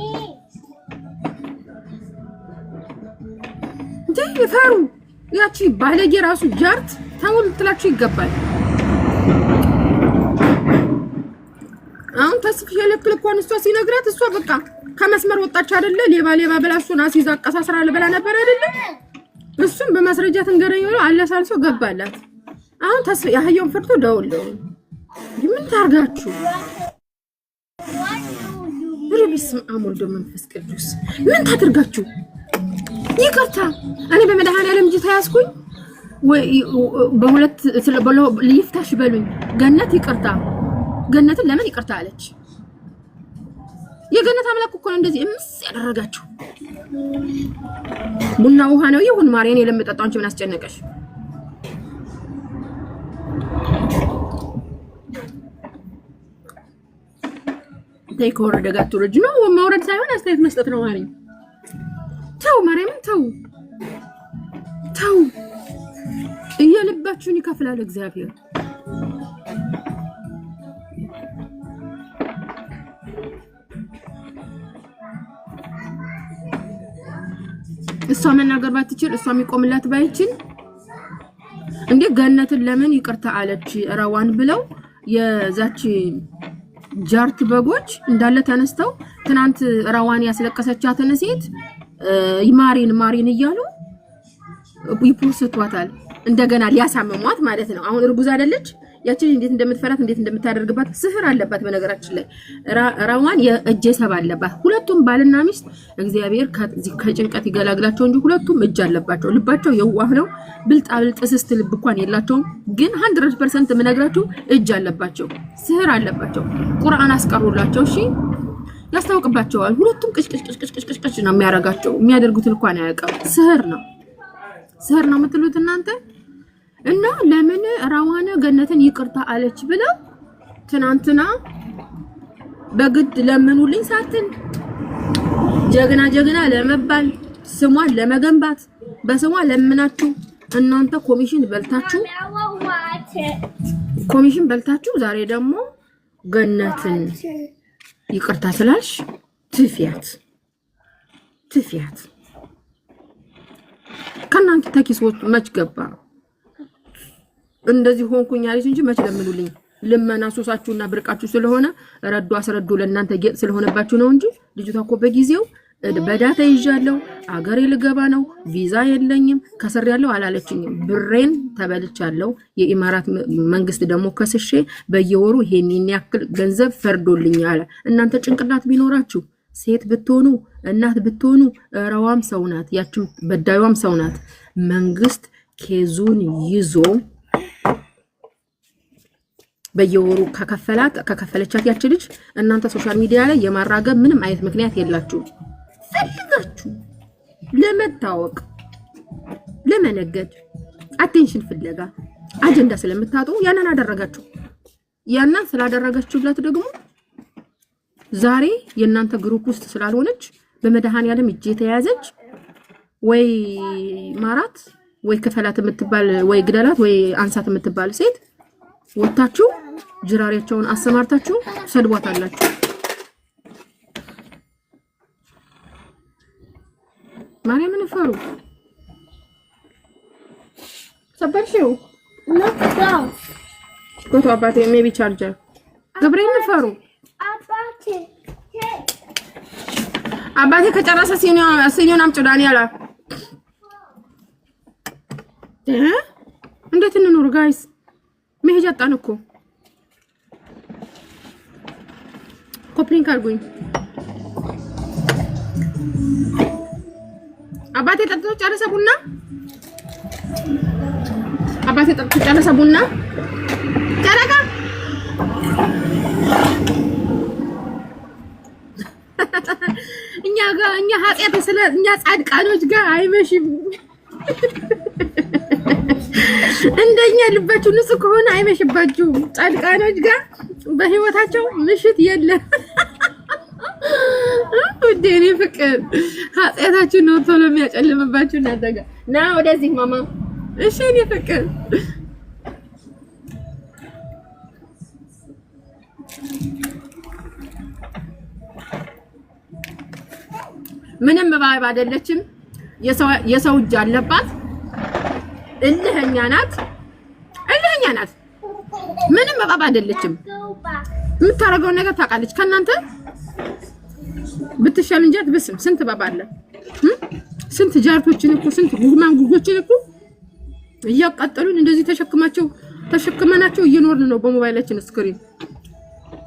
እንዴ ይፈሩ ያቺ ባለጌ ራሱ ጃርት ታውል ትላችሁ ይገባል አሁን ተስፋ የለክል እንኳን እሷ ሲነግራት እሷ በቃ ከመስመር ወጣች አይደለ ሌባ ብላሱና አሲዛ አቀሳስራ ለበላ ነበር አይደለ እሱም በማስረጃ ተንገረኝ ነው አለሳልሶ ገባላት አሁን ተስፋ ያህየውን ፍርቶ ደውለው ምን ታርጋችሁ ረብስም አሞልዶ መንፈስ ቅዱስ ምን ታድርጋችሁ ይቅርታ እኔ በመድኃኒዓለም እጅ ተያዝኩኝ ወይ በሁለት ሊፍታሽ በሉኝ ገነት ይቅርታ ገነትን ለምን ይቅርታ አለች የገነት አምላክ እኮ ነው እንደዚህ እምስ ያደረጋችሁ ቡና ውሃ ነው ይሁን ማርያም የለምጠጣው አንቺ ምን አስጨነቀሽ ታይኮ ወረደ ጋር ትወርጅ ነው ማውረድ ሳይሆን አስተያየት መስጠት ነው ማርያም ተው ማርያም ተው እየልባችሁን ይከፍላል እግዚአብሔር እሷ መናገር ባትችል እሷ የሚቆምላት ባይችል እንዴ ገነትን ለምን ይቅርታ አለች ራዋን ብለው የዛች ጃርት በጎች እንዳለ ተነስተው ትናንት ራዋን ያስለቀሰቻትን ሴት ማሪን እያሉ ይፖስቷታል እንደገና ሊያሳምሟት ማለት ነው። አሁን እርጉዝ አይደለች ያችን እንዴት እንደምትፈራት እንዴት እንደምታደርግባት ስህር አለባት። በነገራችን ላይ ራዋን የእጅ ሰብ አለባት። ሁለቱም ባልና ሚስት እግዚአብሔር ከጭንቀት ይገላግላቸው እንጂ ሁለቱም እጅ አለባቸው። ልባቸው የዋህ ነው። ብልጣብልጥ ስስት ልብ እንኳን የላቸውም። ግን 100% የምነግራችሁ እጅ አለባቸው፣ ስህር አለባቸው። ቁርአን አስቀሩላቸው። እሺ ያስታውቅባቸዋል። ሁለቱም ቅጭቅጭ ነው የሚያረጋቸው። የሚያደርጉትን እንኳን አያውቅም። ስህር ነው የምትሉት እናንተ። እና ለምን ራዋነ ገነትን ይቅርታ አለች ብለው ትናንትና በግድ ለምኑልኝ ሳትን ጀግና ለመባል ስሟን ለመገንባት በስሟ ለምናችሁ እናንተ ኮሚሽን በልታችሁ ዛሬ ደግሞ ገነትን ይቅርታ ስላልሽ ትፊያት ከናንተ ተኪሶች መች ገባ? እንደዚህ ሆንኩኝ አለች እንጂ መች ለምኑልኝ። ልመና ሱሳችሁና ብርቃችሁ ስለሆነ ረዱ አስረዱ ለእናንተ ጌጥ ስለሆነባችሁ ነው እንጂ ልጅቷ እኮ በጊዜው በዳታ ይዣለሁ፣ አገሬ ልገባ ነው፣ ቪዛ የለኝም፣ ከስር ያለው አላለችኝም። ብሬን ተበልቻለሁ። የኢማራት መንግስት ደግሞ ከስሼ በየወሩ ይሄን ያክል ገንዘብ ፈርዶልኛል። እናንተ ጭንቅላት ቢኖራችሁ ሴት ብትሆኑ እናት ብትሆኑ ራዋም ሰው ናት፣ ያችም በዳዩም ሰው ናት። መንግስት ኬዙን ይዞ በየወሩ ከከፈለቻት ያች ልጅ እናንተ ሶሻል ሚዲያ ላይ የማራገብ ምንም አይነት ምክንያት የላችሁ። ፈልጋችሁ ለመታወቅ ለመነገድ አቴንሽን ፍለጋ አጀንዳ ስለምታጡ ያንን አደረጋችሁ። ያንን ስላደረጋችሁላት ደግሞ ዛሬ የእናንተ ግሩፕ ውስጥ ስላልሆነች በመድኃኒዓለም እጅ የተያዘች ወይ ማራት ወይ ክፈላት የምትባል ወይ ግደላት ወይ አንሳት የምትባል ሴት ወጣችሁ ጅራሪያቸውን አሰማርታችሁ ሰድቧታላችሁ። ማርያምን ፈሩ ሰበርሽው ጎቶ አባቴ ሜቢ ቻርጀር ገብሬን ፈሩ አባቴ ከጨረሰ ሲኒዮን አምጪው ዳንኤላ እንዴት እንኑር ጋይስ? መሄጃ አጣን እኮ። ኮፕሊንግ አድርጉኝ። አባቴ ጠጥቶ ጨረሰ ቡና። ጨረቃ እኛ ኃጢአት ስለ እኛ ጻድቃኖች ጋር አይመሽም። እንደኛ ልባችሁ ንጹህ ከሆነ አይመሽባችሁም። ጻድቃኖች ጋር በህይወታቸው ምሽት የለም። ወዴኔ ፍቅር ኃጢአታችሁ ነው ቶሎ የሚያጨልምባችሁ እናንተ ጋር ና ወደዚህ ማማ። እሺ እኔ ፍቅር ምንም ባይባ አይደለችም። የሰው እጅ አለባት። እልህኛ ናት። ምንም ባባ አይደለችም። የምታረገው ነገር ታውቃለች። ከናንተ ብትሻል እንጂ አትብስም። ስንት ባባ አለ። ስንት ጃርቶችን እኮ ስንት ጉማን ጉጆችን እኮ እያቃጠሉን እንደዚህ ተሸክመናቸው እየኖርን ነው በሞባይላችን ስክሪን።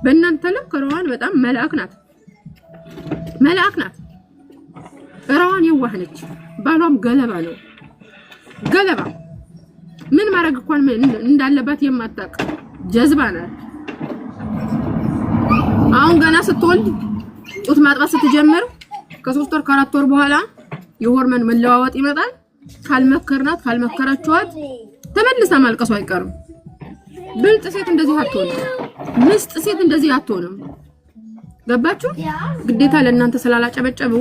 በእናንተ ልክ ራዋን በጣም መልአክ ናት። ራዋን የዋህ ነች። ባሏም ገለባ ነው። ገለባ ምን ማድረግ እንኳን እንዳለባት የማታውቅ ጀዝባ ናት። አሁን ገና ስትወልድ ጡት ማጥባት ስትጀምር ከ3 ወር ከ4 ወር በኋላ የሆርሞን መለዋወጥ ይመጣል። ካልመከራችኋት ተመልሳ ማልቀሱ አይቀርም። ብልጥ ሴት እንደዚህ አትሆንም። ምስጥ ሴት እንደዚህ አትሆንም። ገባችሁ? ግዴታ ለእናንተ ስላላጨበጨቡ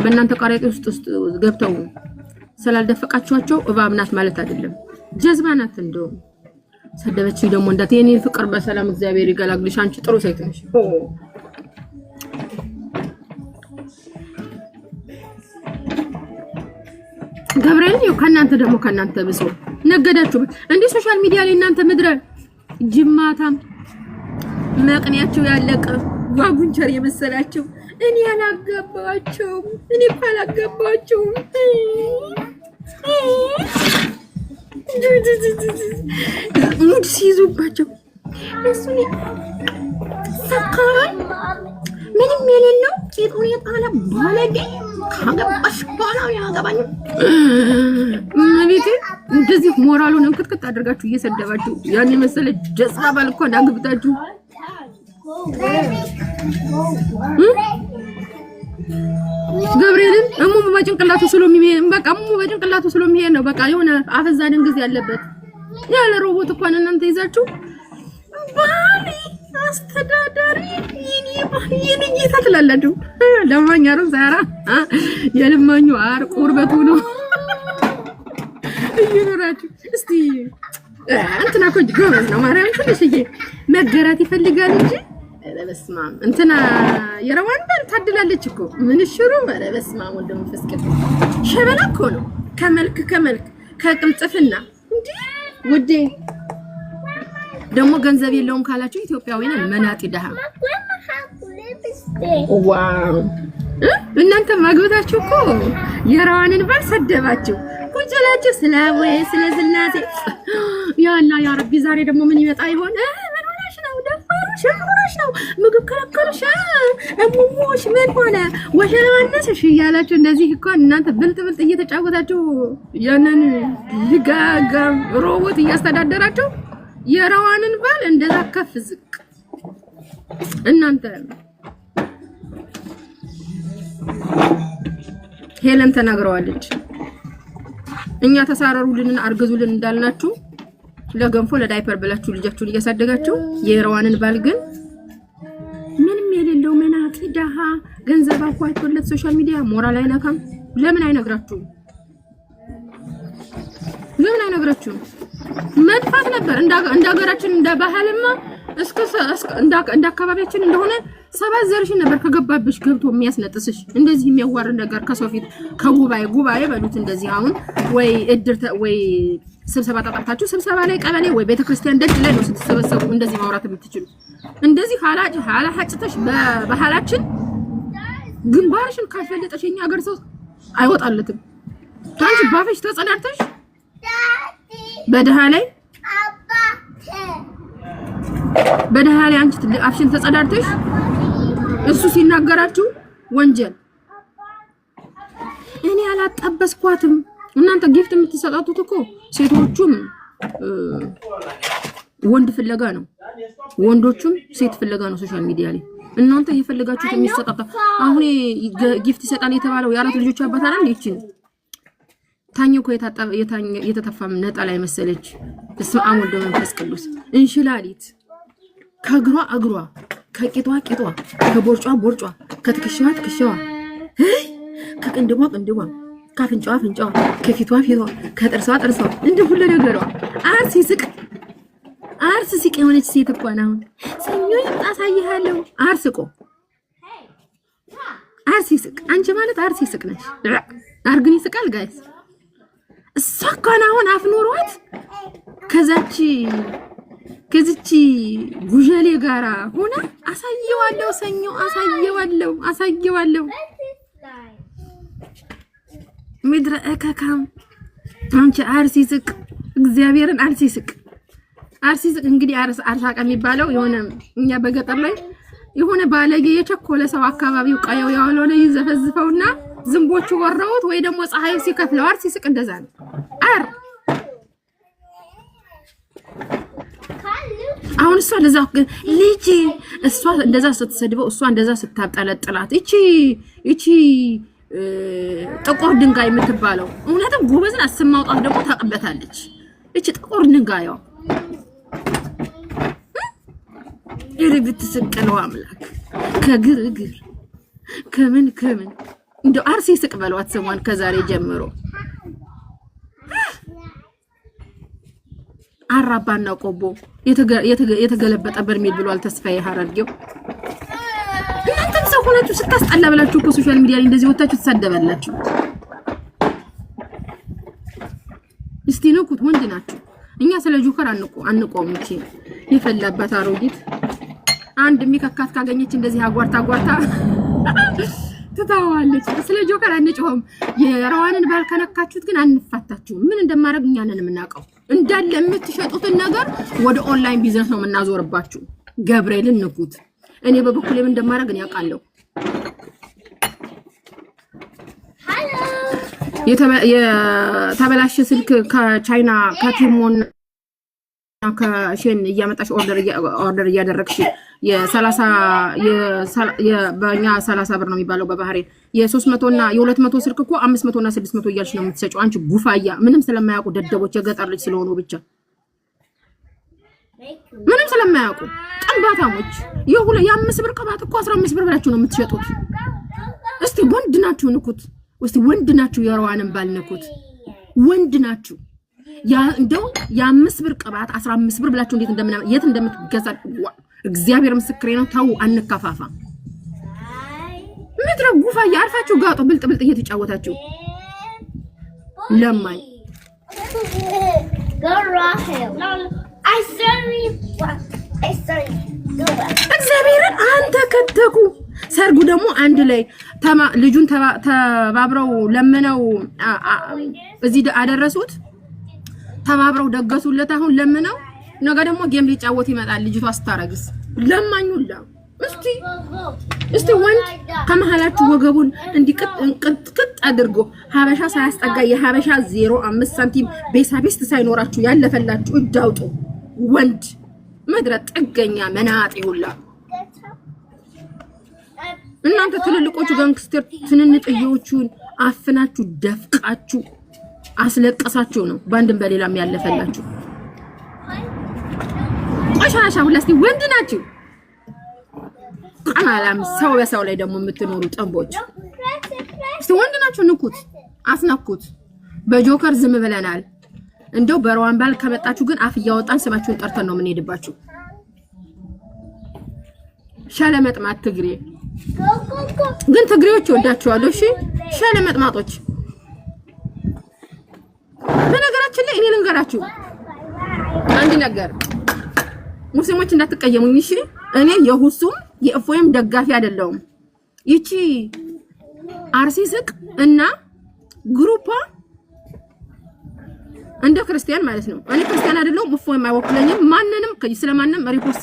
በእናንተ ቃሪያ ውስጥ ገብተው ስላልደፈቃችኋቸው እባብ ናት ማለት አይደለም። ጀዝባ ናት። እንደው ሰደበችኝ ደግሞ እንዳት የኔን ፍቅር በሰላም እግዚአብሔር ይገላግልሽ። አንቺ ጥሩ ሴት ነሽ። ገብርኤል ነው ከናንተ ብሶ ነገዳችሁ እንዴ ሶሻል ሚዲያ ላይ እናንተ ምድረ ጅማታም መቅንያቸው ያለቀ ጓጉንቸር የመሰላቸው እኔ አላገባቸውም። ሙድ ሲይዙባቸው እሱን ሰካራም ምንም የሌለው ቂጡን የጣለ ባለጌ ካገባሽ በኋላ ያገባኝ ቤቴ እንደዚህ ሞራሉን እንክትክት አድርጋችሁ እየሰደባችሁ ያን የመሰለ ጀስባ ባል እኮ እንዳግብታችሁ ገብርኤልን እሙሙ በጭንቅላቱ ስለሚሄድ በቃ እሙሙ በጭንቅላቱ ስለሚሄድ ነው። በቃ የሆነ አፈዛ ድንግዝ ያለበት ያለ ሮቦት እኮ እናንተ ይዛችሁ ባሪ አስተዳዳሪ ይኔ ይታትላላችሁ ለማኛ ነው ዛራ የልማኙ አር ቁርበቱ ነው ይኖራችሁ። እስቲ እንትና ኮጅ ጎበዝ ነው ማርያም ትንሽዬ መገራት ይፈልጋል እንጂ በስማም እንትና የረዋንዳን ታድላለች እኮ ምን ሽሩ በስማም ወንድም ፍስከት ሸበላ እኮ ነው ከመልክ ከቅልጥፍና እንዴ ውዴ ደግሞ ገንዘብ የለውም ካላችሁ ኢትዮጵያውያን መናጢ ደሃ ዋው እናንተ ማግበታችሁ እኮ የራዋንን ባል ሰደባችሁ ቁጭላችሁ ስላወይ ስለዝናቴ ያላ ያ ረቢ ዛሬ ደግሞ ምን ይመጣ ይሆን? ምን ሆነሽ ነው? ደፋርሽ ነው ምግብ ከለከለሽ እሙሙሽ ምን ሆነ ወሸራነሽ እያላችሁ እንደዚህ እኮ እናንተ ብልጥ እየተጫወታችሁ ያንን ልጋጋ ሮቦት እያስተዳደራችሁ የራዋንን ባል እንደዛ ከፍ ዝቅ እናንተ ሄለን ተናግረዋለች። እኛ ተሳረሩልን አርገዙልን እንዳልናችሁ ለገንፎ ለዳይፐር ብላችሁ ልጃችሁን እያሳደጋችሁ የራዋንን ባል ግን ምንም የሌለው መናቂ ደሃ ገንዘብ አቋይቶለት ሶሻል ሚዲያ ሞራል አይነካም። ለምን አይነግራችሁ? መጥፋት ነበር እንደ ሀገራችን እንደ ባህልማ እስከ እንደ አካባቢያችን እንደሆነ ሰባት ዘርሽን ነበር ከገባብሽ ገብቶ የሚያስነጥስሽ እንደዚህ የሚያዋርድ ነገር ከሰው ፊት ከጉባኤ በሉት እንደዚህ አሁን ወይ እድር ወይ ስብሰባ ተጣጣችሁ ስብሰባ ላይ ቀበሌ ወይ ቤተክርስቲያን ደጅ ላይ ነው ስትሰበሰቡ እንደዚህ ማውራት የምትችሉ እንደዚህ ሀላጭተሽ በባህላችን ግንባርሽን ካልፈለጠሽ የኛ ሀገር ሰው አይወጣለትም። ታንቺ ባፈሽ ተጸዳድተሽ በደሃ ላይ አንቺ አፍሽን ተጸዳድተሽ እሱ ሲናገራችሁ ወንጀል እኔ አላጣበስኳትም። እናንተ ጊፍት የምትሰጣጡት እኮ ሴቶቹም ወንድ ፍለጋ ነው፣ ወንዶቹም ሴት ፍለጋ ነው። ሶሻል ሚዲያ ላይ እናንተ እየፈለጋችሁት የሚሰጣጣ አሁን ጊፍት ይሰጣል የተባለው የአራት ልጆች አባት አይደል? ይቺን ታኘው እኮ የተተፋም ነጣላ መሰለች። በስመ አብ ወወልድ ወመንፈስ ቅዱስ እንሽላሊት ከእግሯ ከቂጧ ከቦርጯ ከትከሻዋ ከቅንድቧ ካፍንጫዋ ከፊቷ ከጥርሷ እንደ ሁሉ ነገሯ አርስ ሲቅ የሆነች ሴት እኮ ነው። ሰኞ ይጣሳይሃለሁ አርስ ሲቅ አንቺ ማለት አርስ ሲቅ ነሽ። አርግኒ ስቃል ጋይስ እሷ እኮ ነው አሁን አፍኖሯት ከዚች ጉጀሌ ጋራ ሆነ አሳየዋለሁ። ሰኞ አሳየዋለሁ ምድረ እከካም አንቺ አርሲ ስቅ እግዚአብሔርን አርሲ ስቅ እንግዲህ አርሳቃ የሚባለው የሆነ እኛ በገጠር ላይ የሆነ ባለጌ የቸኮለ ሰው አካባቢው ቀየው ያለው ላይ ይዘፈዝፈውና ዝንቦቹ ወረውት ወይ ደግሞ ፀሐዩ ሲከፍለው አርሲ ስቅ እንደዛ ነው። አሁን እሷ ለዛ ልጅ እሷ እንደዛ ስትሰድበው እሷ እንደዛ ስታጠለጥላት እቺ ጥቁር ድንጋይ የምትባለው እውነትም ጎበዝን አስማውጣት ደግሞ ታቀበታለች። እቺ ጥቁር ድንጋይዋ ይርግት ስቅለው አምላክ ከግርግር ከምን እንደ አርሲ ስቅ በሏት ሰሞን ከዛሬ ጀምሮ አራባና ቆቦ የተገለበጠ በርሜል ብሏል ተስፋዬ ሐረርጌው። እናንተም ሰው ሆናችሁ ስታስጠላ ብላችሁ እኮ ሶሻል ሚዲያ ላይ እንደዚህ ወጣችሁ ተሳደባላችሁ። እስቲ ንኩት፣ ወንድ ናችሁ። እኛ ስለ ጆከር አንቆም። እቺ የፈላባት አሮጊት አንድ የሚከካት ካገኘች እንደዚህ አጓርታ ትታዋለች። ስለ ጆከር አንጮህም። የረዋንን ባል ከነካችሁት ግን አንፋታችሁም። ምን እንደማደርግ እኛ ነን የምናውቀው። እንዳለ የምትሸጡትን ነገር ወደ ኦንላይን ቢዝነስ ነው የምናዞርባችሁ። ገብርኤልን ንኩት። እኔ በበኩሌ ምን እንደማደርግ እኔ አውቃለሁ። የተበላሸ ስልክ ከቻይና ከቲሞን ከሼን እያመጣሽ ኦርደር እያደረግሽ የ30 በእኛ 30 ብር ነው የሚባለው በባህሬን የ300 እና የ200 ስልክ እኮ 500 እና 600 እያልሽ ነው የምትሰጪው። አንቺ ጉፋያ ምንም ስለማያውቁ ደደቦች የገጠር ልጅ ስለሆኑ ብቻ ምንም ስለማያውቁ ጠንባታሞች የ5 ብር ቅባት እኮ 15 ብር ብላችሁ ነው የምትሸጡት። እስቲ ወንድ ናችሁ ንኩት። እስቲ ወንድ ናችሁ የረዋንን ባልነኩት። ወንድ ናችሁ እንደው የ5 ብር ቅባት 15 ብር ብላችሁ እንዴት የት እንደምትገዛ እግዚአብሔር ምስክሬ ነው። ታው አንከፋፋ። ምድረ ጉፋ ያርፋችሁ ጋጡ ብልጥ እየተጫወታችሁ ለማይ እግዚአብሔርን አንተ ከተኩ። ሰርጉ ደግሞ አንድ ላይ ልጁን ተባብረው ለምነው እዚህ አደረሱት። ተባብረው ደገሱለት። አሁን ለምነው ነገ ደግሞ ጌም ሊጫወት ይመጣል። ልጅቷ ስታረግስ ለማኙላ እስቲ ወንድ ከመሃላችሁ ወገቡን እንዲቅጥ አድርጎ ሀበሻ ሳያስጠጋ የሀበሻ 0.5 ሳንቲም ቤሳቤስት ሳይኖራችሁ ያለፈላችሁ እዳውጡ ወንድ መድረ ጥገኛ መናጤ ሁላ እናንተ ትልልቆቹ ጋንግስተር ትንንጥዮቹን አፍናችሁ ደፍቃችሁ አስለቀሳችሁ ነው ባንድም በሌላም ያለፈላችሁ ቆሻሻ ሁላስቲ ወንድ ናችሁ። ቀናላም ሰው በሰው ላይ ደግሞ የምትኖሩ ጠንቦች እስቲ ወንድ ናችሁ። ንኩት፣ አስነኩት። በጆከር ዝም ብለናል። እንደው በረዋን ባል ከመጣችሁ ግን አፍ እያወጣን ስማችሁን ጠርተን ነው የምንሄድባችሁ። ሻለመጥማት ትግሬ ግን ትግሬዎች ወዳችኋለሁ። እሺ ሻለመጥማጦች በነገራችን ላይ እኔ ልንገራችሁ አንድ ነገር ሙስሊሞች እንዳትቀየሙኝ እሺ። እኔ የሁሱም የእፎይም ደጋፊ አይደለሁም። ይቺ አርሲ ስቅ እና ግሩፓ እንደ ክርስቲያን ማለት ነው። እኔ ክርስቲያን አይደለሁም። እፎይም አይወክለኝም። ማንንም ስለማንንም ሪፖርት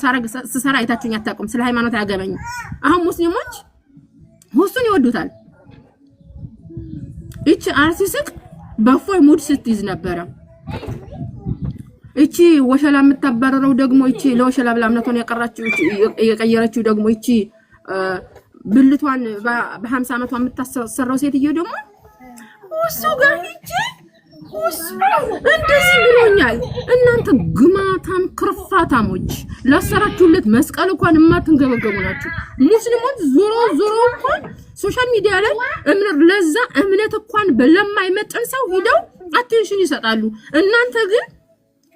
ስሰራ አይታችሁኝ አታውቁም። ስለ ሃይማኖት አያገባኝም። አሁን ሙስሊሞች ሁሱን ይወዱታል። ይቺ አርሲ ስቅ በእፎይ ሙድ ስትይዝ ነበረ። እቺ ወሸላ የምታባረረው ደግሞ እቺ ለወሸላ ብላ እምነቷን የቀየረችው ደግሞ እቺ ብልቷን በ50 ዓመቷ የምታሰራው ሴትዮ ደግሞ ወሱ ጋር እቺ ወሱ እንደዚህ ብሎኛል። እናንተ ግማታም ክርፋታሞች ለሰራችሁለት መስቀል እንኳን የማትንገበገቡ ናችሁ። ሙስሊሞች ዞሮ እንኳን ሶሻል ሚዲያ ላይ ለዛ እምነት እንኳን ለማይመጥን ሰው ሄደው አቴንሽን ይሰጣሉ። እናንተ ግን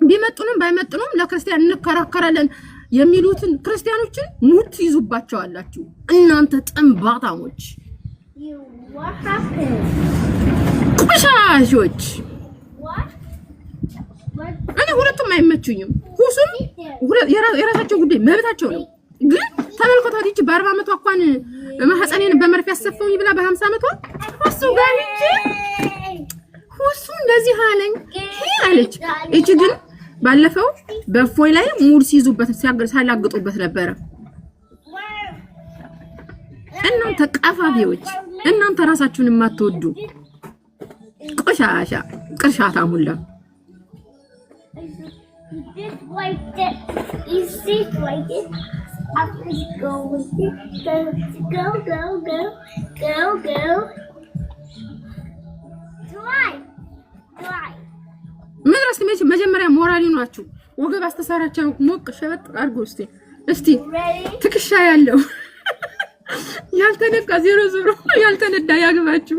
ቢመጥኑም ባይመጥኑም ለክርስቲያን እንከራከራለን የሚሉትን ክርስቲያኖችን ሙት ይዙባቸዋላችሁ። እናንተ ጥንባታሞች ቆሻሾች። እኔ ሁለቱም አይመቹኝም። ሁሱም የራሳቸው ጉዳይ መብታቸው ነው። ግን ተመልከቷት ይቺ በ40 ዓመቷ እንኳን ማህፀኔን በመርፌ ያሰፈውኝ ብላ በ50 ዓመቷ ሁሱ ጋር ይቺ ሁሱ እንደዚህ አለኝ አለች። እቺ ግን ባለፈው በእፎይ ላይ ሙድ ሲይዙበት ሲያላግጡበት ነበረ። እናንተ ቀፋፊዎች፣ እናንተ ራሳችሁን የማትወዱ ቆሻሻ ቅርሻታ ሙላ ምድረስ መጀመሪያ ሞራሊ ናችሁ። ወገብ አስተሳራቸው ሞቅ ሸበጥ አድርጎ እስቲ ትክሻ ያለው ያልተነካ 00 ያልተነዳ ያግባችሁ።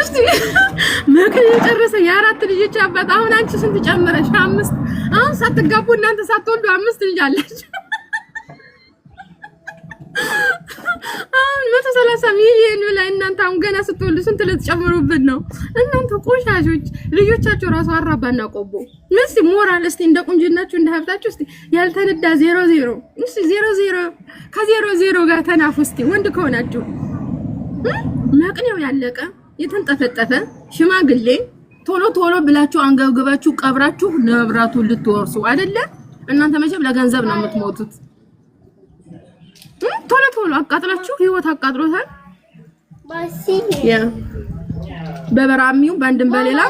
እስቲ መከረ የጨረሰ የ4 ልጆች አባት አሁን አንቺ ስንት ጨመረሽ? 5። አሁን ሳትጋቡ እናንተ ሳትወልዱ 5 ልጅ አላችሁ። አሁን 130 ሚሊዮን ላይ እናንተ አሁን ገና ስትወልዱ ስንት ልትጨምሩብን ነው? እናንተ ቆሻሾች ልጆቻችሁ ራሱ አራባና ቆቦ። እስቲ ሞራል እስቲ እንደ ቁንጅናችሁ እንደ ሀብታችሁ እስቲ ያልተነዳ 00 እስቲ 00 ከ00 ጋር ተናፉ እስቲ ወንድ ከሆናችሁ መቅኔው ያለቀ የተንጠፈጠፈ ሽማግሌ ቶሎ ቶሎ ብላችሁ አንገብግባችሁ ቀብራችሁ ንብረቱን ልትወርሱ አይደለ? እናንተ መቼም ለገንዘብ ነው የምትሞቱት። ቶሎ ቶሎ አቃጥላችሁ ህይወት አቃጥሎታል። ያ በበራሚው ባንድም በሌላ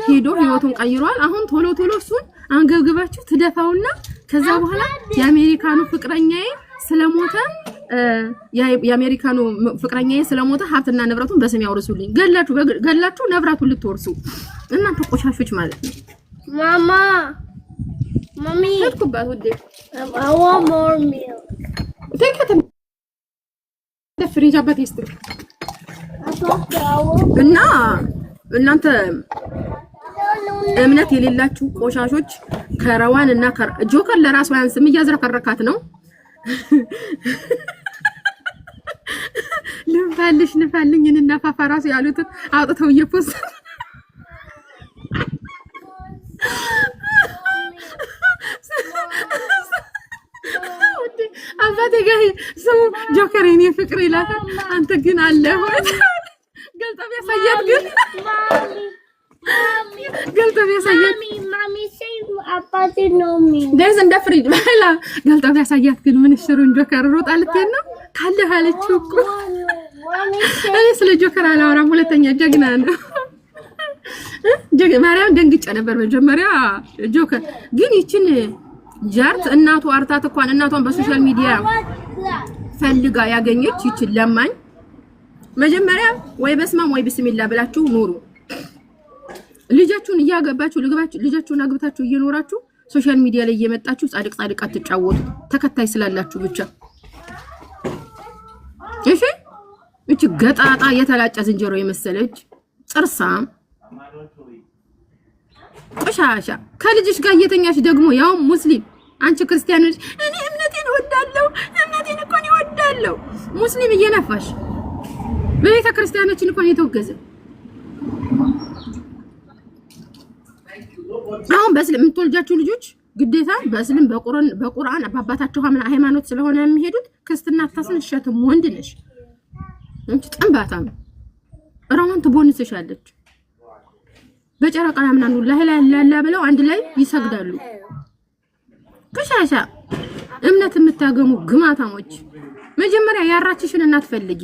ሄዶ ህይወቱን ቀይሯል። አሁን ቶሎ ቶሎ እሱን አንገብግባችሁ ትደፋውና ከዛ በኋላ የአሜሪካኑ ፍቅረኛዬ ስለሞተ የአሜሪካኑ ፍቅረኛዬ ስለሞተ ሀብትና ንብረቱን በስም ያወርሱልኝ ገላችሁ ንብረቱን ልትወርሱ እናንተ ቆሻሾች ማለት ነው። ማሚ ተጥኩባት ወዴ I want more milk. Take it the fridge አባቴ እስቲ እና እናንተ እምነት የሌላችሁ ቆሻሾች ከረዋን እና ጆከር ለራሱ ያንስም እያዝረከረካት ነው። ልንፋልኝን እና ፋፋራሱ ያሉት አውጥተው እየፖስት አባቴ ጋር ሰው ጆከር የኔ ፍቅር ይላል። አንተ ግን አለ ወይ ገልጠው ያሳያት ግን ገልጠው ያሳያት ማሚ ሰይ አባቴ ነው ሚ ደስ እንደ ፍሪድ ባላ ገልጠው ያሳያት ግን ምን ሽሩን ጆከር ሮጣልት ነው ካለ አለችው እኮ እኔ ስለ ጆከር አላወራም። ሁለተኛ ጀግና ነው ማርያም ደንግጬ ነበር መጀመሪያ ጆከር ግን ይችን ጃርት እናቱ አርታት እንኳን እናቷን በሶሻል ሚዲያ ፈልጋ ያገኘች ይችን ለማኝ መጀመሪያ ወይ በስማም ወይ ቢስሚላ ብላችሁ ኑሩ። ልጃችሁን እያገባችሁ ልጃችሁን አግብታችሁ እየኖራችሁ ሶሻል ሚዲያ ላይ እየመጣችሁ ጻድቅ አትጫወቱ ተከታይ ስላላችሁ ብቻ። እሺ እቺ ገጣጣ የተላጨ ዝንጀሮ የመሰለች ጥርሳም ቆሻሻ ከልጅሽ ጋር እየተኛሽ ደግሞ ያው ሙስሊም አንቺ ክርስቲያኖች እኔ እምነቴን እኮ ነው እወዳለሁ ሙስሊም እየነፋሽ በቤተ ክርስቲያኖችን እኮ ነው የተወገዘ። አሁን በእስልም የምትወልጃችሁ ልጆች ግዴታ በእስልም በቁርአን አባታቸው ሃይማኖት ስለሆነ የሚሄዱት ክርስትና ታስነሻትም ወንድ ነሽ እንጂ ጠንባታም ራማን ትቦንስሻለች። በጨረቃ ያምናሉ ላላ ብለው አንድ ላይ ይሰግዳሉ። ከሻሻ እምነት የምታገሙ ግማታሞች መጀመሪያ ያራችሽን እናት ፈልጊ።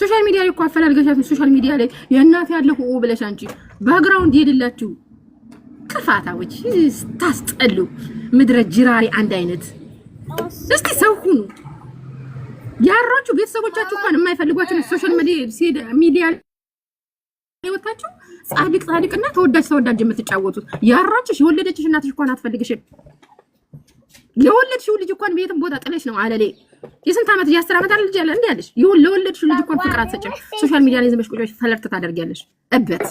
ሶሻል ሚዲያ ላይ እኮ አፈላልገሻት ሶሻል ሚዲያ ላይ የእናት ያለው ብለሽ አንቺ ባክግራውንድ ይሄድላችሁ ክፋታዎች ታስጠሉ ምድረ ጅራሪ አንድ አይነት። እስቲ ሰው ሁኑ ያራችሁ ቤተሰቦቻችሁ እንኳን የማይፈልጓችሁ ሶሻል ሚዲያ ወጣችሁ ጻድቅና ተወዳጅ የምትጫወቱት ያራችሽ የወለደችሽ እናትሽ እንኳን አትፈልግሽም። የወለድሽው ልጅ እንኳን ቤትም ቦታ ጥለሽ ነው አለሌ የስንት ዓመት የ10 ዓመት ልጅ ያለ እንዴ ያለሽ የወለድሽው ልጅ እንኳን ፍቅር አትሰጭም። ሶሻል ሚዲያ ላይ ዝምብለሽ ቁጭ ፈለርት ታደርጊያለሽ። እበት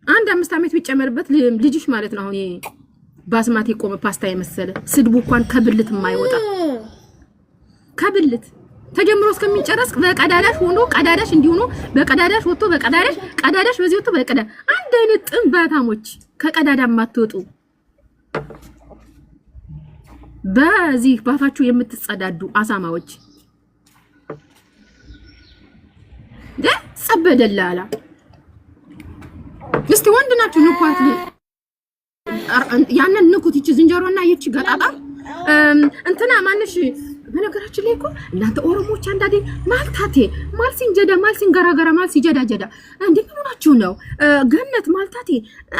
አንድ 5 ዓመት ቢጨመርበት ልጅሽ ማለት ነው። አሁን ባስማት የቆመ ፓስታ የመሰለ ስድቡ እንኳን ከብልት የማይወጣ ከብልት ተጀምሮ እስከሚጨረስ በቀዳዳሽ ሆኖ ቀዳዳሽ እንዲሆኑ በቀዳዳሽ ወጥቶ ቀዳዳሽ በዚህ ወጥቶ አንድ አይነት ጥንባታሞች ከቀዳዳ ማትወጡ በዚህ ባፋችሁ የምትጸዳዱ አሳማዎች ሰበደላላ እስቲ ወንድ ናችሁ ንኳት ያንን ንኩት። ይቺ ዝንጀሮና ይቺ ገጣጣ እንትና ማንሽ በነገራችን ላይ እኮ እናንተ ኦሮሞዎች አንዳንዴ ማልታቴ ማልሲንጀዳ ማልሲንገራገራ ማልሲጀዳጀዳ እንዴ ምን ሆናችሁ ነው? ገነት ማልታቴ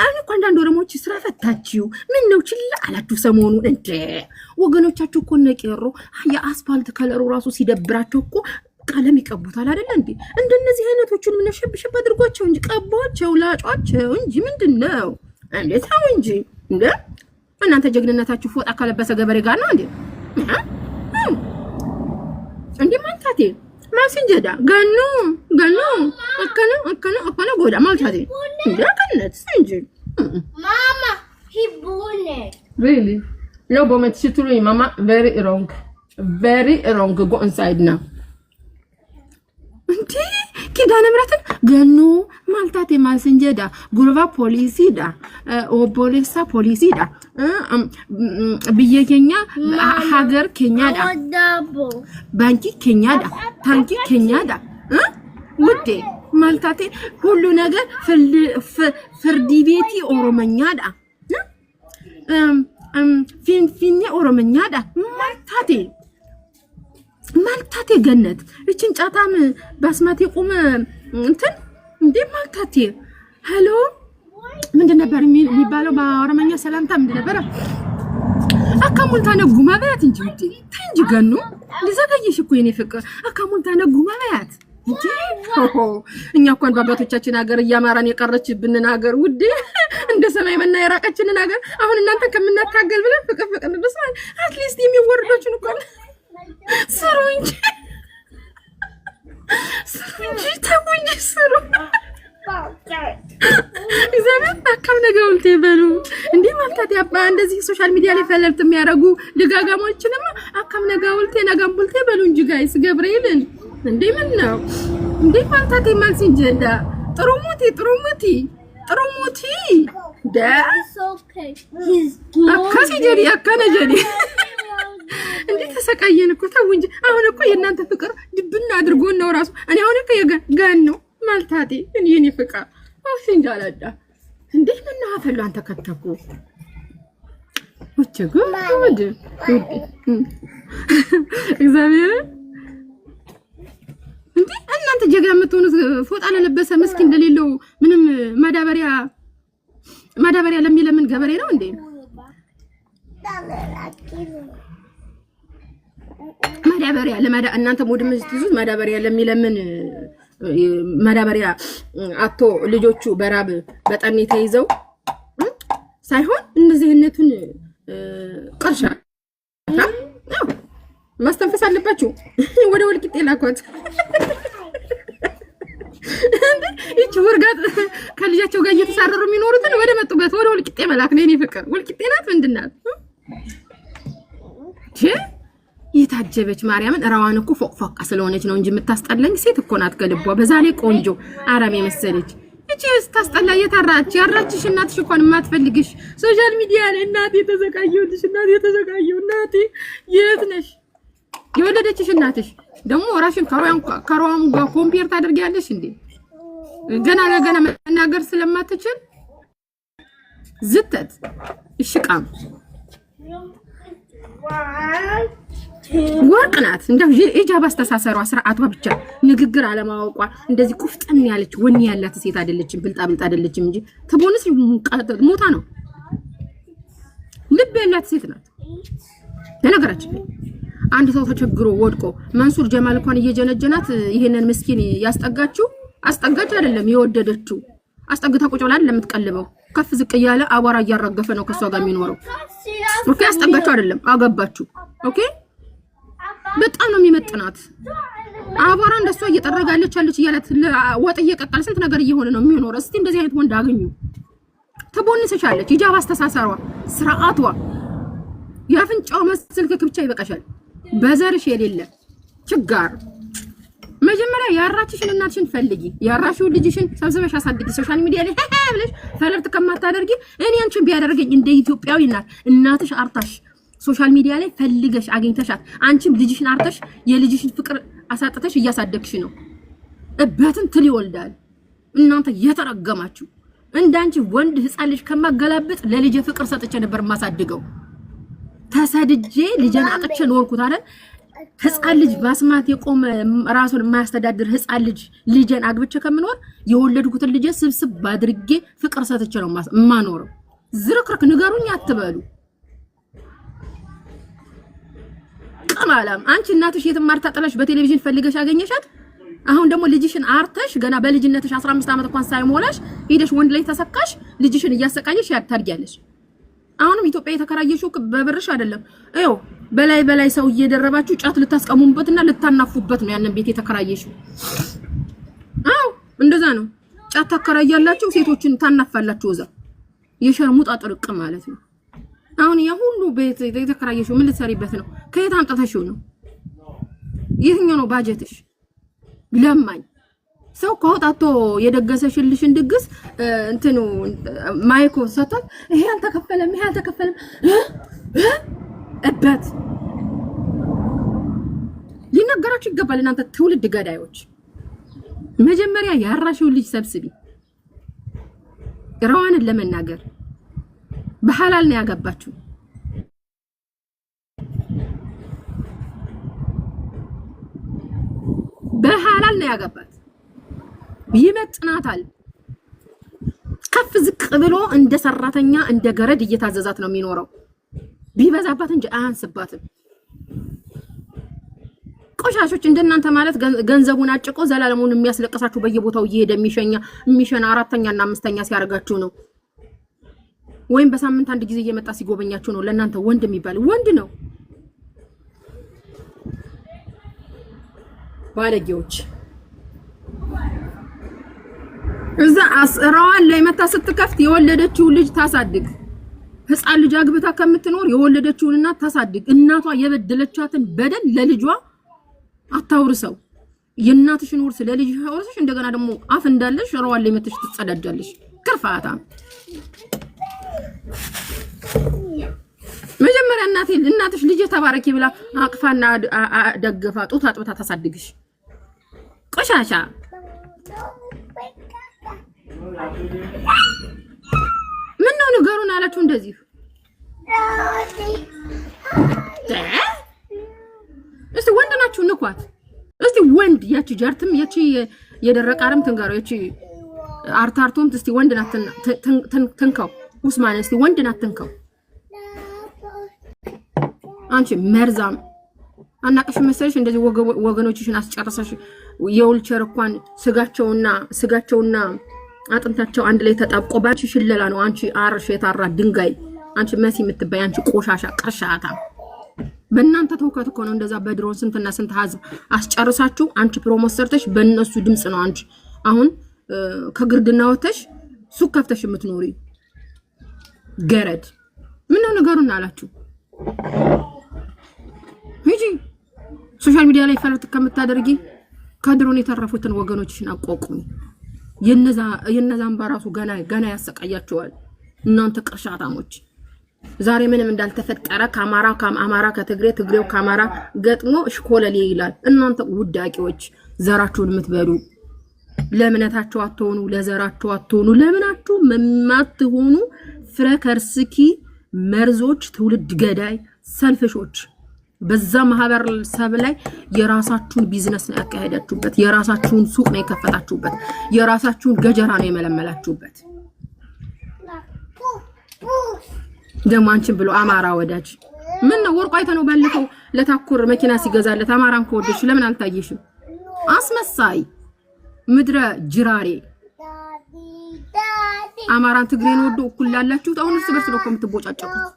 እኔ እኮ አንዳንድ ኦሮሞዎች ስራ ፈታችሁ ምን ነው ችላ አላችሁ ሰሞኑን? እንዴ ወገኖቻችሁ እኮ ነቄሮ የአስፋልት ከለሩ ራሱ ሲደብራቸው እኮ ቀለም ይቀቡታል አይደል እንዴ? እንደነዚህ አይነቶቹን ምን ሸብሸብ አድርጓቸው እንጂ ቀባቸው ላጫቸው እንጂ ምንድነው እንዴ? ታው እንጂ እንዴ እናንተ ጀግንነታችሁ ፎጣ ካለበሰ ገበሬ ጋር ነው እንዴ? እንዴ ማልታቴ ማልሲንጀዳ ገኑ አከነ ጎዳ ማልታቴ እንዴ ከነት እንጂ ማማ ሂ ቦኔ really No, but my children, mama, very wrong. Very wrong. Go inside now. እንዴ ኪዳነ ምሕረትን ገኑ ማልታቴ ማልሰንጀዳ ጉርባ ፖሊሲዳ ኦቦሌሳ ፖሊሲዳ ብየከኛ ሀገር ኬኛዳ ባንኪ ኬኛዳ ታንኪ ኬኛዳ ውዴ ማልታቴ ሁሉ ነገር ፍርድ ቤቲ ኦሮመኛዳ ፊንፊኔ ኦሮመኛዳ ማልታቴ ገነት እቺን ጫታም ባስማቴ ቁም እንትን እንዴ ማልታቴ ሄሎ ምንድን ነበር የሚባለው በኦሮመኛ ሰላምታ ምንድን ነበር አካሙንታ ነጉማ በያት እንጂ ውዴ እንጂ ገኑ ልዘገየሽ እኮ የኔ ፍቅር አካሙንታ ነጉማ በያት እንጂ እኛ እንኳን በአባቶቻችን ሀገር እያማራን የቀረችብንን ሀገር ውዴ እንደ ሰማይ መና የራቀችንን ሀገር አሁን እናንተ ከምናታገል ብለን ፍቅር ደስ አትሊስት የሚወርዶችን እንኳን ሰሩኝ ታውኝ ሰሩ እግዚአብሔር አካም ነገር ወልቴ በሉ እንዴ ማልታቴ አባ እንደዚህ ሶሻል ሚዲያ ላይ ፈልርት የሚያረጉ ልጋጋሞችንማ አካም ነገር ወልቴ ነጋም ወልቴ በሉ እንጂ ጋይስ ገብርኤልን እንዴ ምን ነው እንዴ ማልታቴ ማልሲን ጀዳ ጥሩሙቲ ዳ አካሲ ጀዲ አካነ ጀዲ እንዴ ተሰቃየን እኮ ተው እንጂ አሁን እኮ የእናንተ ፍቅር ድብና አድርጎ ነው ራሱ እኔ አሁን እኮ የጋን ነው ማልታቴ እኔ ፍቅር አውስ እንጃላዳ እንዴ ምን አፈሉ አንተ ከተኩ ወቸጉ ወደ እግዚአብሔር እንዴ እናንተ ጀግና የምትሆኑት ፎጣ ለለበሰ ምስኪን እንደሌለው ምንም ማዳበሪያ ለሚለምን ገበሬ ነው እንዴ ማዳበሪያ እናንተ ሞድ ምትይዙት ማዳበሪያ ለሚለምን ማዳበሪያ አቶ ልጆቹ በራብ በጠኔ ተይዘው ሳይሆን እንደዚህነቱን ቅርሻ ማስተንፈስ አለባችሁ ወደ ወልቂጤ ላኳት እቺ ወርጋት ከልጃቸው ጋር እየተሳረሩ የሚኖሩትን ወደ መጡበት ወደ ወልቂጤ መላክ ነው የኔ ፍቅር ወልቂጤ ናት ምንድናት የታጀበች ማርያምን ራዋን እኮ ፎቅፎቃ ስለሆነች ነው እንጂ የምታስጠላኝ ሴት እኮ ናት ከልቧ በዛ ላይ ቆንጆ አራም የመሰለች እቺ ስታስጠላ ያራችሽ እናትሽ እንኳን የማትፈልግሽ ሶሻል ሚዲያ ላይ እናቴ ተዘጋየሁልሽ እናቴ የት ነሽ የወለደችሽ እናትሽ ደግሞ ራሽን ከሯም ጋር ኮምፒውተር ታደርጊያለሽ እንዴ ገና ለገና መናገር ስለማትችል ዝተት እሽቃም ወርቅናት እንደው ኢጃባ አስተሳሰሯ ስርዓቷ ብቻ ንግግር አለማወቋ እንደዚህ ቁፍጥን ያለች ወኔ ያላት ሴት አይደለችም ብልጣ አይደለችም እንጂ ተቦንስ ሞታ ነው ልብ ያላት ሴት ናት ለነገራችን አንድ ሰው ተቸግሮ ወድቆ መንሱር ጀማል እንኳን እየጀነጀናት ይሄንን ምስኪን ያስጠጋችሁ አስጠጋች አይደለም የወደደችው አስጠግታ ቁጭ ብላ ለምትቀልበው ከፍ ዝቅ ያለ አቧራ እያረገፈ ነው ከሷ ጋር የሚኖረው ኦኬ አስጠጋችሁ አይደለም አገባችሁ ኦኬ በጣም ነው የሚመጥናት አቧራ እንደሷ እየጠረጋለች አለች ይያላት ወጥ እየቀቀለ ስንት ነገር እየሆነ ነው የሚኖረው እስቲ እንደዚህ አይነት ወንድ አገኙ ተቦንሰሻለች ኢጃባ አስተሳሰሯ ስርዓቷ ያፍንጫው መስልክ ብቻ ይበቃሻል በዘርሽ የሌለ ችጋር መጀመሪያ ያራችሽን እናትሽን ፈልጊ ያራሽው ልጅሽን ሰብስበሽ አሳድጊ ሶሻል ሚዲያ ላይ ብለሽ ፈለርት ከማታደርጊ እኔ አንቺን ቢያደርገኝ እንደ ኢትዮጵያዊ እናትሽ አርታሽ ሶሻል ሚዲያ ላይ ፈልገሽ አግኝተሻት አንቺም ልጅሽን አርተሽ የልጅሽን ፍቅር አሳጥተሽ እያሳደግሽ ነው እበትን ትል ይወልዳል እናንተ የተረገማችሁ እንዳንቺ ወንድ ህፃን ልጅ ከማገላበጥ ለልጅ ፍቅር ሰጥቼ ነበር ማሳድገው ተሰድጄ ልጅን አጥቼ ኖርኩት አይደል ህፃን ልጅ ባስማት የቆመ ራሱን የማያስተዳድር ህፃን ልጅን አግብቼ ከምኖር የወለድኩትን ልጅ ስብስብ አድርጌ ፍቅር ሰጥቼ ነው ማኖረው ዝርክርክ ንገሩኝ አትበሉ ቀማላም አንቺ እናትሽ የትማርታ ጥለሽ በቴሌቪዥን ፈልገሽ አገኘሻት አሁን ደግሞ ልጅሽን አርተሽ ገና በልጅነትሽ 15 አመት እንኳን ሳይሞላሽ ሄደሽ ወንድ ላይ ተሰካሽ ልጅሽን እያሰቃየሽ ያታርጊያለሽ አሁንም ኢትዮጵያ የተከራየሽው በብርሽ አይደለም አይው በላይ ሰው እየደረባችሁ ጫት ልታስቀሙበት እና ልታናፉበት ነው ያንን ቤት የተከራየሽው አው እንደዛ ነው ጫት ተከራያላችሁ ሴቶችን ታናፋላችሁ እዛ የሸርሙጣ ጥርቅ ማለት ነው አሁን ያ ሁሉ ቤት የተከራየሽው ምን ልትሰሪበት ነው? ከየት አምጥተሽው ነው? ይሄኛው ነው ባጀትሽ? ለማኝ ሰው ከወጣቶ የደገሰሽልሽን ድግስ እንትኑ ማይኮ ሰጣት። ይሄ አልተከፈለም እበት ሊነገራችሁ ይገባል። እናንተ ትውልድ ገዳዮች መጀመሪያ ያራሽው ልጅ ሰብስቢ። ራዋንን ለመናገር በሐላል ነው ያገባችሁ። በሐላል ነው ያገባት። ይመጥናታል። ከፍ ዝቅ ብሎ እንደ ሰራተኛ እንደ ገረድ እየታዘዛት ነው የሚኖረው። ቢበዛባት እንጂ አያንስባትም። ቆሻሾች እንደናንተ ማለት ገንዘቡን አጭቆ ዘላለሙን የሚያስለቅሳችሁ በየቦታው እየሄደ የሚሸና አራተኛና አምስተኛ ሲያርጋችሁ ነው። ወይም በሳምንት አንድ ጊዜ እየመጣ ሲጎበኛችሁ ነው። ለናንተ ወንድ የሚባል ወንድ ነው። ባለጌዎች እዛ አስራዋን ላይ መታ ስትከፍት የወለደችው ልጅ ታሳድግ። ህፃን ልጅ አግብታ ከምትኖር የወለደችውን እናት ታሳድግ። እናቷ የበደለቻትን በደል ለልጇ አታውርሰው። የእናትሽን ውርስ ለልጅሽ አውርሰሽ እንደገና ደግሞ አፍ እንዳለሽ ራዋን ላይ መተሽ ትጸዳጃለሽ። ክርፋታ መጀመሪያ እናትሽ ልጅ ተባረኪ ብላ አቅፋና ደግፋ ጡት አጥብታ ታሳድግሽ። ቆሻሻ ምን ነው ነገሩን አላችሁ እንደዚህ? እስቲ ወንድ ናችሁ ንኳት። እስቲ ወንድ ያቺ ጃርትም ያቺ የደረቀ አረም ትንጋሩ ያቺ አርታርቶም እስቲ ወንድ ናት ትንካው። ኡስማን እስቲ ወንድ ናት ትንካው። አንቺ መርዛም አናቀሽ መሰለሽ እንደዚህ ወገኖችሽን አስጨርሰሽ የውልቸር እንኳን ስጋቸውና አጥንታቸው አንድ ላይ ተጣብቆ ባንቺ ሽለላ ነው። አንቺ አርሽ የታራ ድንጋይ፣ አንቺ መሲ የምትባይ አንቺ ቆሻሻ ቅርሻታ። በእናንተ ተውከት እኮ ነው እንደዛ በድሮን ስንትና ስንት ህዝብ አስጨርሳችሁ አንቺ ፕሮሞት ሰርተሽ በእነሱ ድምጽ ነው አንቺ አሁን ከግርድና ወተሽ ሱቅ ከፍተሽ የምትኖሪ ገረድ። ምን ነው ነገሩን አላችሁ? ሂጂ ሶሻል ሚዲያ ላይ ፈርት ከምታደርጊ ከድሮን የተረፉትን ወገኖችሽን አቋቁሚ። የነዛን ባራሱ ገና ያሰቃያቸዋል። እናንተ ቅርሻታሞች ዛሬ ምንም እንዳልተፈጠረ ከአማራ ከትግሬው ከአማራ ገጥሞ እሽኮለሌ ይላል። እናንተ ውዳቂዎች ዘራችሁን የምትበሉ ለምነታችሁ አትሆኑ፣ ለዘራችሁ አትሆኑ፣ ለምናችሁ መማትሆኑ ፍረከርስኪ መርዞች፣ ትውልድ ገዳይ ሰልፍሾች በዛ ማህበረሰብ ላይ የራሳችሁን ቢዝነስ ነው ያካሄዳችሁበት፣ የራሳችሁን ሱቅ ነው የከፈታችሁበት፣ የራሳችሁን ገጀራ ነው የመለመላችሁበት። ደግሞ አንቺን ብሎ አማራ ወዳጅ ምን ነው ወርቁ አይተነው ባለፈው ለታኩር መኪና ሲገዛለት አማራን ከወደሽ ለምን አልታየሽም? አስመሳይ ምድረ ጅራሬ አማራን ትግሬን ወዶ እኩል ላላችሁት አሁን እርስ በርስ ነው የምትቦጫጨቁት።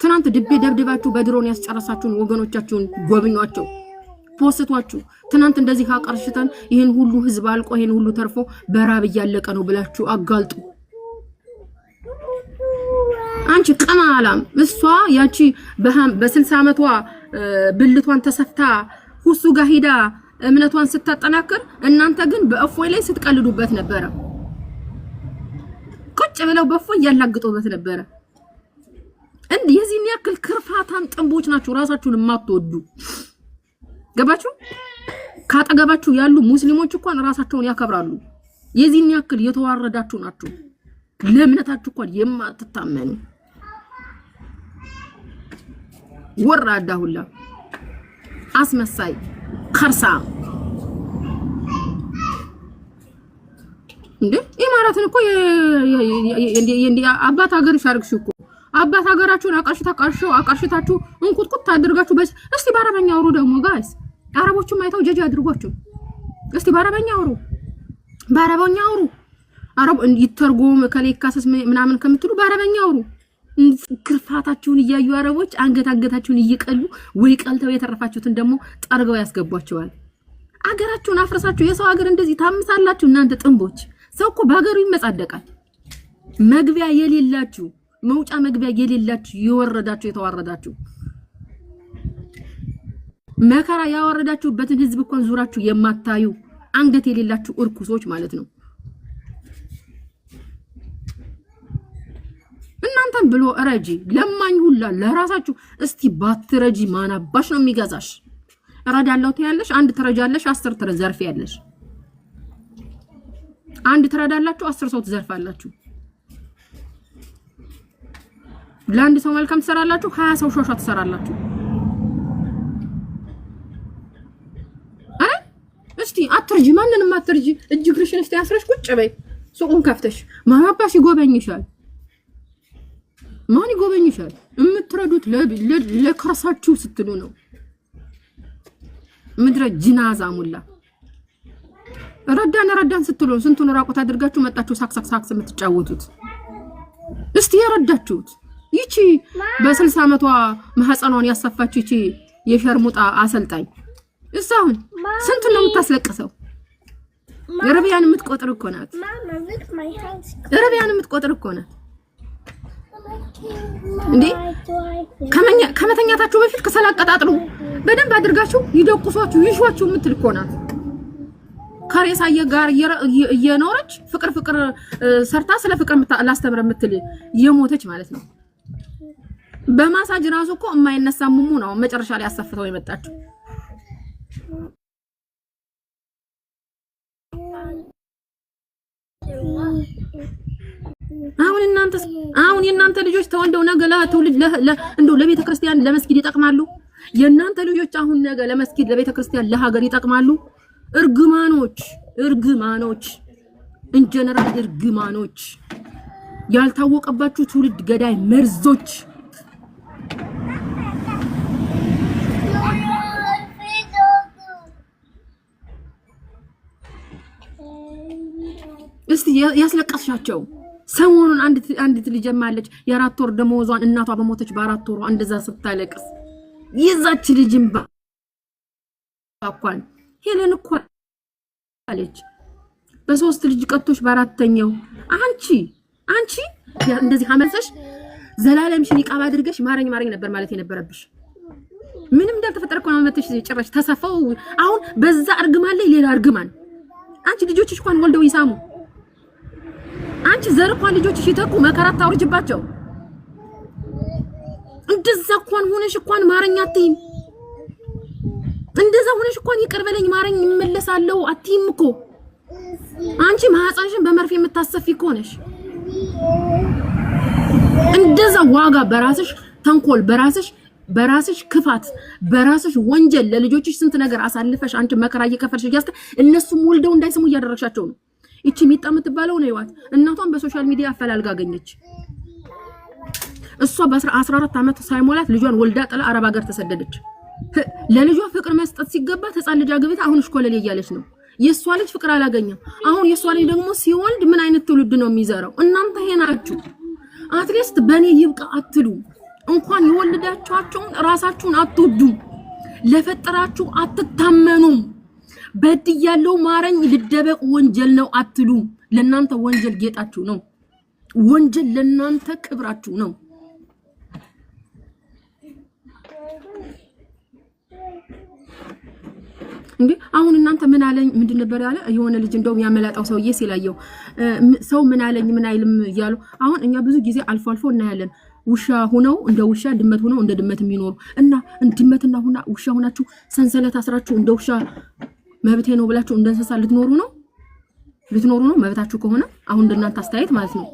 ትናንት ደብድባችሁ በድሮን ያስጨረሳችሁን ወገኖቻችሁን ጎብኟቸው፣ ፖስቷችሁ። ትናንት እንደዚህ አቀርሽተን ይሄን ሁሉ ህዝብ አልቆ ይሄን ሁሉ ተርፎ በራብ እያለቀ ነው ብላችሁ አጋልጡ። አንቺ ቀማላም እሷ ያቺ በ60 ዓመቷ ብልቷን ተሰፍታ ሁሱ ጋር ሄዳ እምነቷን ስታጠናክር እናንተ ግን በእፎይ ላይ ስትቀልዱበት ነበር። ቁጭ ብለው በእፎይ ያላግጡበት ነበር። የዚህን ያክል ክርፋታም ጥንቦች ናችሁ ራሳችሁን የማትወዱ። ገባችሁ? ካጠገባችሁ ያሉ ሙስሊሞች እንኳን ራሳቸውን ያከብራሉ። የዚህን ያክል የተዋረዳችሁ ናችሁ። ለእምነታችሁ እንኳን የማትታመኑ ወራዳ ሁላ አስመሳይ ከርሳ እንዴ! ኢማራትን እኮ አባት ሀገር ሻርክሽ እኮ አባት ሀገራችሁን አቀርሽታችሁ እንቁጥቁጥ ታድርጋችሁ። እስቲ በአረበኛ አውሩ ደግሞ ጋይስ። አረቦቹም አይተው ጀጅ አድርጓችሁ እስቲ በአረበኛ አውሩ፣ በአረበኛ አውሩ። አረብ ይተርጎም ከሌካሰስ ምናምን ከምትሉ በአረበኛ አውሩ። ክርፋታችሁን እያዩ አረቦች አንገታችሁን እየቀሉ ወይ ቀልተው የተረፋችሁትን ደግሞ ጠርገው ያስገቧቸዋል። አገራችሁን አፍርሳችሁ የሰው ሀገር እንደዚህ ታምሳላችሁ እናንተ ጥንቦች። ሰው እኮ በሀገሩ ይመጻደቃል። መግቢያ የሌላችሁ መውጫ መግቢያ የሌላችሁ የወረዳችሁ የተዋረዳችሁ መከራ ያወረዳችሁበትን ህዝብ እንኳን ዙራችሁ የማታዩ አንገት የሌላችሁ እርኩሶች ማለት ነው። እናንተም ብሎ ረጂ ለማኝ ሁላ ለራሳችሁ እስቲ ባትረጂ ማናባሽ ነው የሚገዛሽ? እረዳለሁ ትያለሽ፣ አንድ ትረጃለሽ፣ 10 ትዘርፊያለሽ። አንድ ትረዳላችሁ፣ 10 ሰው ትዘርፋላችሁ። ለአንድ ሰው መልካም ትሰራላችሁ፣ 20 ሰው ሾሻ ትሰራላችሁ። እስቲ አትርጂ፣ ማንንም አትርጂ። እጅግርሽን እስቲ አስረሽ ቁጭ በይ። ሱቁን ከፍተሽ ማባባሽ ይጎበኝሻል። ማን ይጎበኝሻል? የምትረዱት ለከራሳችሁ ስትሉ ነው። ምድረ ጅናዛ ሙላ ረዳን ስትሉ ስንቱን ራቁት አድርጋችሁ መጣችሁ ሳክሳክስ የምትጫወቱት። እስቲ የረዳችሁት ይቺ በ60 ዓመቷ ማህፀኗን ያሰፋችሁ ይቺ የሸርሙጣ አሰልጣኝ እዛውን ስንቱን ነው የምታስለቅሰው? ረቢያን የምትቆጥር እኮ ናት። ረቢያን የምትቆጥር እኮ ናት እንዴ! ከመተኛታችሁ በፊት ከሰላቀጣጥሉ በደንብ አድርጋችሁ ይደቁሷችሁ ይሽዋችሁ የምትል እኮ ናት። ከሬሳዬ ጋር እየኖረች ፍቅር ሰርታ ስለ ፍቅር ላስተምር የምትል የሞተች ማለት ነው። በማሳጅ ራሱ እኮ የማይነሳ ሙሙ ነው መጨረሻ ላይ ያሰፍተው የመጣችው። አሁን የእናንተ ልጆች ተወልደው ነገ ለትውልድ እንደው ለቤተ ክርስቲያን ለመስጊድ ይጠቅማሉ። የእናንተ ልጆች አሁን ነገ ለመስጊድ ለቤተ ክርስቲያን ለሀገር ይጠቅማሉ። እርግማኖች እንጀነራል እርግማኖች፣ ያልታወቀባችሁ ትውልድ ገዳይ መርዞች። እስቲ ያስለቀስሻቸው ሰሞኑን አንዲት ልጅ ማለች የ4 ወር ደሞዟን እናቷ በሞተች በ4 ወሯ እንደዛ ስታለቅስ ይዛች ልጅም ባኳን ሄለን እኮ አለች በ3 ልጅ ቀጥቶሽ በ4ኛው አንቺ እንደዚህ አመልሰሽ ዘላለምሽን ይቃባ አድርገሽ ማረኝ ነበር ማለት የነበረብሽ። ምንም እንዳልተፈጠረ እኮ ማመተሽ ጭራሽ ተሰፋው። አሁን በዛ እርግማን ላይ ሌላ እርግማን። አንቺ ልጆችሽ እንኳን ወልደው ይሳሙ። አንቺ ዘርኳን ልጆችሽ ይተኩ መከራ ታውርጅባቸው። እንደዛ እንኳን ሆነሽ እንኳን ማረኝ አትይም። እንደዛ ሆነሽ እንኳን ይቅር በለኝ ማረኝ ይመለሳለው አትይም እኮ። አንቺ ማህፀንሽን በመርፌ የምታሰፊ እኮ ነሽ። እንደዛ ዋጋ በራስሽ ተንኮል በራስሽ ክፋት በራስሽ ወንጀል ለልጆችሽ ስንት ነገር አሳልፈሽ አንቺ መከራ እየከፈልሽ እነሱም ወልደው እንዳይሰሙ እያደረግሻቸው ነው። እቺ ሚጣ የምትባለው ነው ይዋት እናቷን በሶሻል ሚዲያ አፈላልጋ አገኘች። እሷ በ14 ዓመት ሳይሞላት ልጇን ወልዳ ጥላ አረብ ሀገር ተሰደደች። ለልጇ ፍቅር መስጠት ሲገባ ህፃን ልጅ አግብታ አሁን እሽኮለሌ እያለች ነው። የሷ ልጅ ፍቅር አላገኘም። አሁን የሷ ልጅ ደግሞ ሲወልድ ምን አይነት ትውልድ ነው የሚዘራው? እናንተ ሄናችሁ አትሊስት በኔ ይብቃ አትሉ። እንኳን የወለዳችኋቸውን ራሳችሁን አትወዱም። ለፈጠራችሁ አትታመኑም። በድያለው ማረኝ ልደበቅ ወንጀል ነው አትሉ። ለናንተ ወንጀል ጌጣችሁ ነው። ወንጀል ለናንተ ክብራችሁ ነው። እንዴ አሁን እናንተ ምን አለኝ ምንድን ነበር ያለ የሆነ ልጅ እንደው ያመላጣው ሰውዬ ሲላየው ሰው ምን አለኝ ምን አይልም እያሉ አሁን እኛ ብዙ ጊዜ አልፎ እናያለን። ውሻ ሆነው እንደ ውሻ ድመት ሆነው እንደ ድመት የሚኖሩ እና ድመትና ውሻ ሆናችሁ ሰንሰለት አስራችሁ እንደ ውሻ መብቴ ነው ብላችሁ እንደ እንስሳ ልትኖሩ ነው መብታችሁ ከሆነ አሁን እንደናንተ አስተያየት ማለት ነው።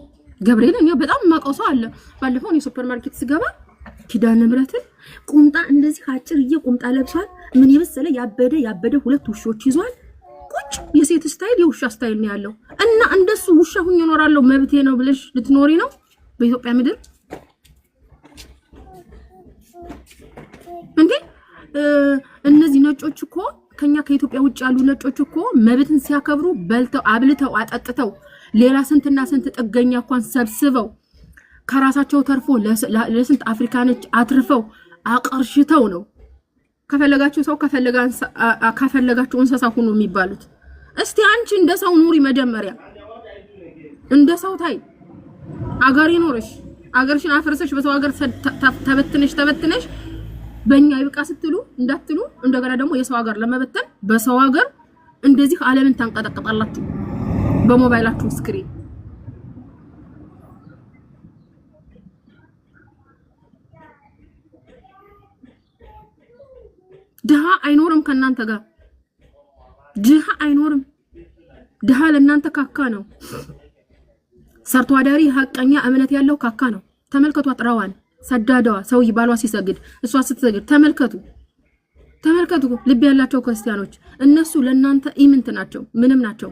ገብርኤል እኛ በጣም ማቀው ሰው አለ። ባለፈው ነው ሱፐርማርኬት ስገባ ኪዳነ ምሕረትን ቁምጣ እንደዚህ አጭርዬ ቁምጣ ለብሷል። ምን ይመስለ ያበደ 2 ውሾች ይዟል። ቁጭ የሴት ስታይል የውሻ ስታይል ነው ያለው። እና እንደሱ ውሻ ሁኝ እኖራለሁ መብቴ ነው ብለሽ ልትኖሪ ነው በኢትዮጵያ ምድር እንዴ? እነዚህ ነጮች እኮ ከኛ ከኢትዮጵያ ውጭ ያሉ ነጮች እኮ መብትን ሲያከብሩ በልተው አብልተው አጠጥተው ሌላ ስንትና ስንት ጥገኛ እንኳን ሰብስበው ከራሳቸው ተርፎ ለስንት አፍሪካኖች አትርፈው አቀርሽተው ነው ከፈለጋችሁ ሰው ከፈለጋችሁ እንስሳ ሁኑ የሚባሉት። እስቲ አንቺ እንደ ሰው ኑሪ መጀመሪያ እንደ ሰው ታይ። አገር ይኖርሽ አገርሽን አፍርሰሽ በሰው ሀገር ተበትነሽ በእኛ ይብቃ ስትሉ እንዳትሉ እንደገና ደግሞ የሰው ሀገር ለመበተን በሰው ሀገር እንደዚህ ዓለምን ታንቀጠቅጣላችሁ በሞባይላችሁ ስክሪን። ድሃ አይኖርም ከናንተ ጋር ድሃ አይኖርም። ድሃ ለናንተ ካካ ነው። ሰርቶ አዳሪ ሐቀኛ እምነት ያለው ካካ ነው። ተመልከቱ አጥራዋን ሰዳዳዋ ሰው ይባሏ ሲሰግድ እሷ ስትሰግድ ተመልከቱ ልብ ያላቸው ክርስቲያኖች እነሱ ለናንተ ኢምንት ናቸው ምንም ናቸው።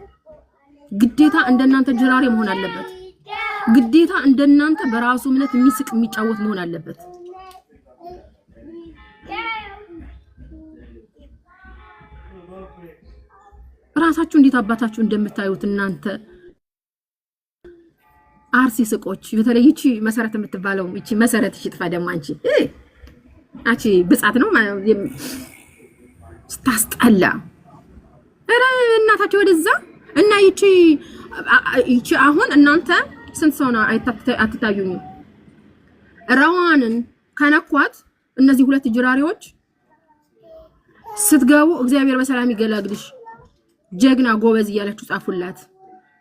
ግዴታ እንደናንተ ጅራሬ መሆን አለበት። ግዴታ እንደናንተ በራሱ እምነት የሚስቅ የሚጫወት መሆን አለበት። ራሳችሁ እንዴት አባታችሁ እንደምታዩት እናንተ አርሲ ስቆች በተለይ እቺ መሰረት የምትባለው እቺ መሰረት ይጥፋ ደግሞ አንቺ ብጻት ነው ስታስጠላ እረ እናታችሁ ወደዛ እና ይቺ አሁን እናንተ ስንት ሰው ነው አትታዩኝ ረዋንን ከነኳት እነዚህ ሁለት ጅራሪዎች ስትገቡ እግዚአብሔር በሰላም ይገላግልሽ ጀግና ጎበዝ እያላችሁ ጻፉላት።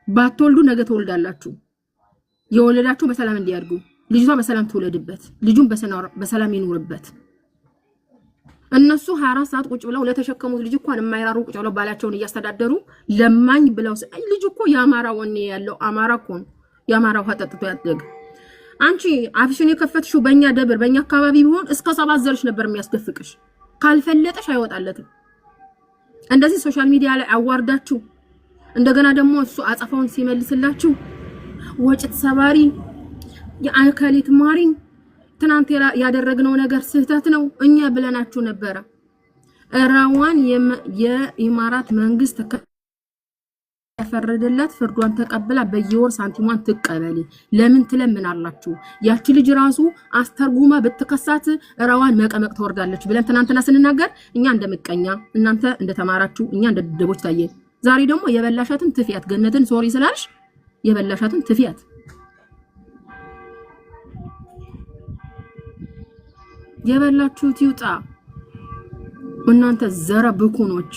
ባትወልዱ ነገ ተወልዳላችሁ። የወለዳችሁ በሰላም እንዲያድጉ ልጅቷ በሰላም ትወለድበት ልጁን በሰላም ይኖርበት። እነሱ 24 ሰዓት ቁጭ ብለው ለተሸከሙት ልጅ እንኳን የማይራሩ ቁጭ ብለው ባላቸውን እያስተዳደሩ ለማኝ ብለው ልጅ እኮ የአማራ ወኔ ያለው አማራ እኮ የአማራው ሀጠጥቶ ያደገ። አንቺ አፍሽን የከፈትሽው በእኛ ደብር በእኛ አካባቢ ቢሆን እስከ 7 ዘርሽ ነበር የሚያስደፍቅሽ። ካልፈለጠሽ አይወጣለትም። እንደዚህ ሶሻል ሚዲያ ላይ አዋርዳችሁ እንደገና ደግሞ እሱ አጸፋውን ሲመልስላችሁ ወጭት ሰባሪ የአከሊት ማሪን ትናንት ያደረግነው ነገር ስህተት ነው እኛ ብለናችሁ ነበር። ራዋን የኢማራት መንግስት ተፈረደላት ፍርዷን ተቀብላ በየወር ሳንቲሟን ትቀበል ለምን ትለምናላችሁ? ያቺ ልጅ ራሱ አስተርጉማ በተከሳት ራዋን መቀመቅ ተወርዳለች ብለን ትናንትና ስንናገር እኛ እንደምቀኛ እናንተ እንደተማራችሁ እኛ እንደደቦች ታየ። ዛሬ ደግሞ የበላሻትን ትፊያት ገነትን ሶሪ ስላልሽ የበላሻትን ትፊያት የበላችሁት ይውጣ። እናንተ ዘረ ብኩኖች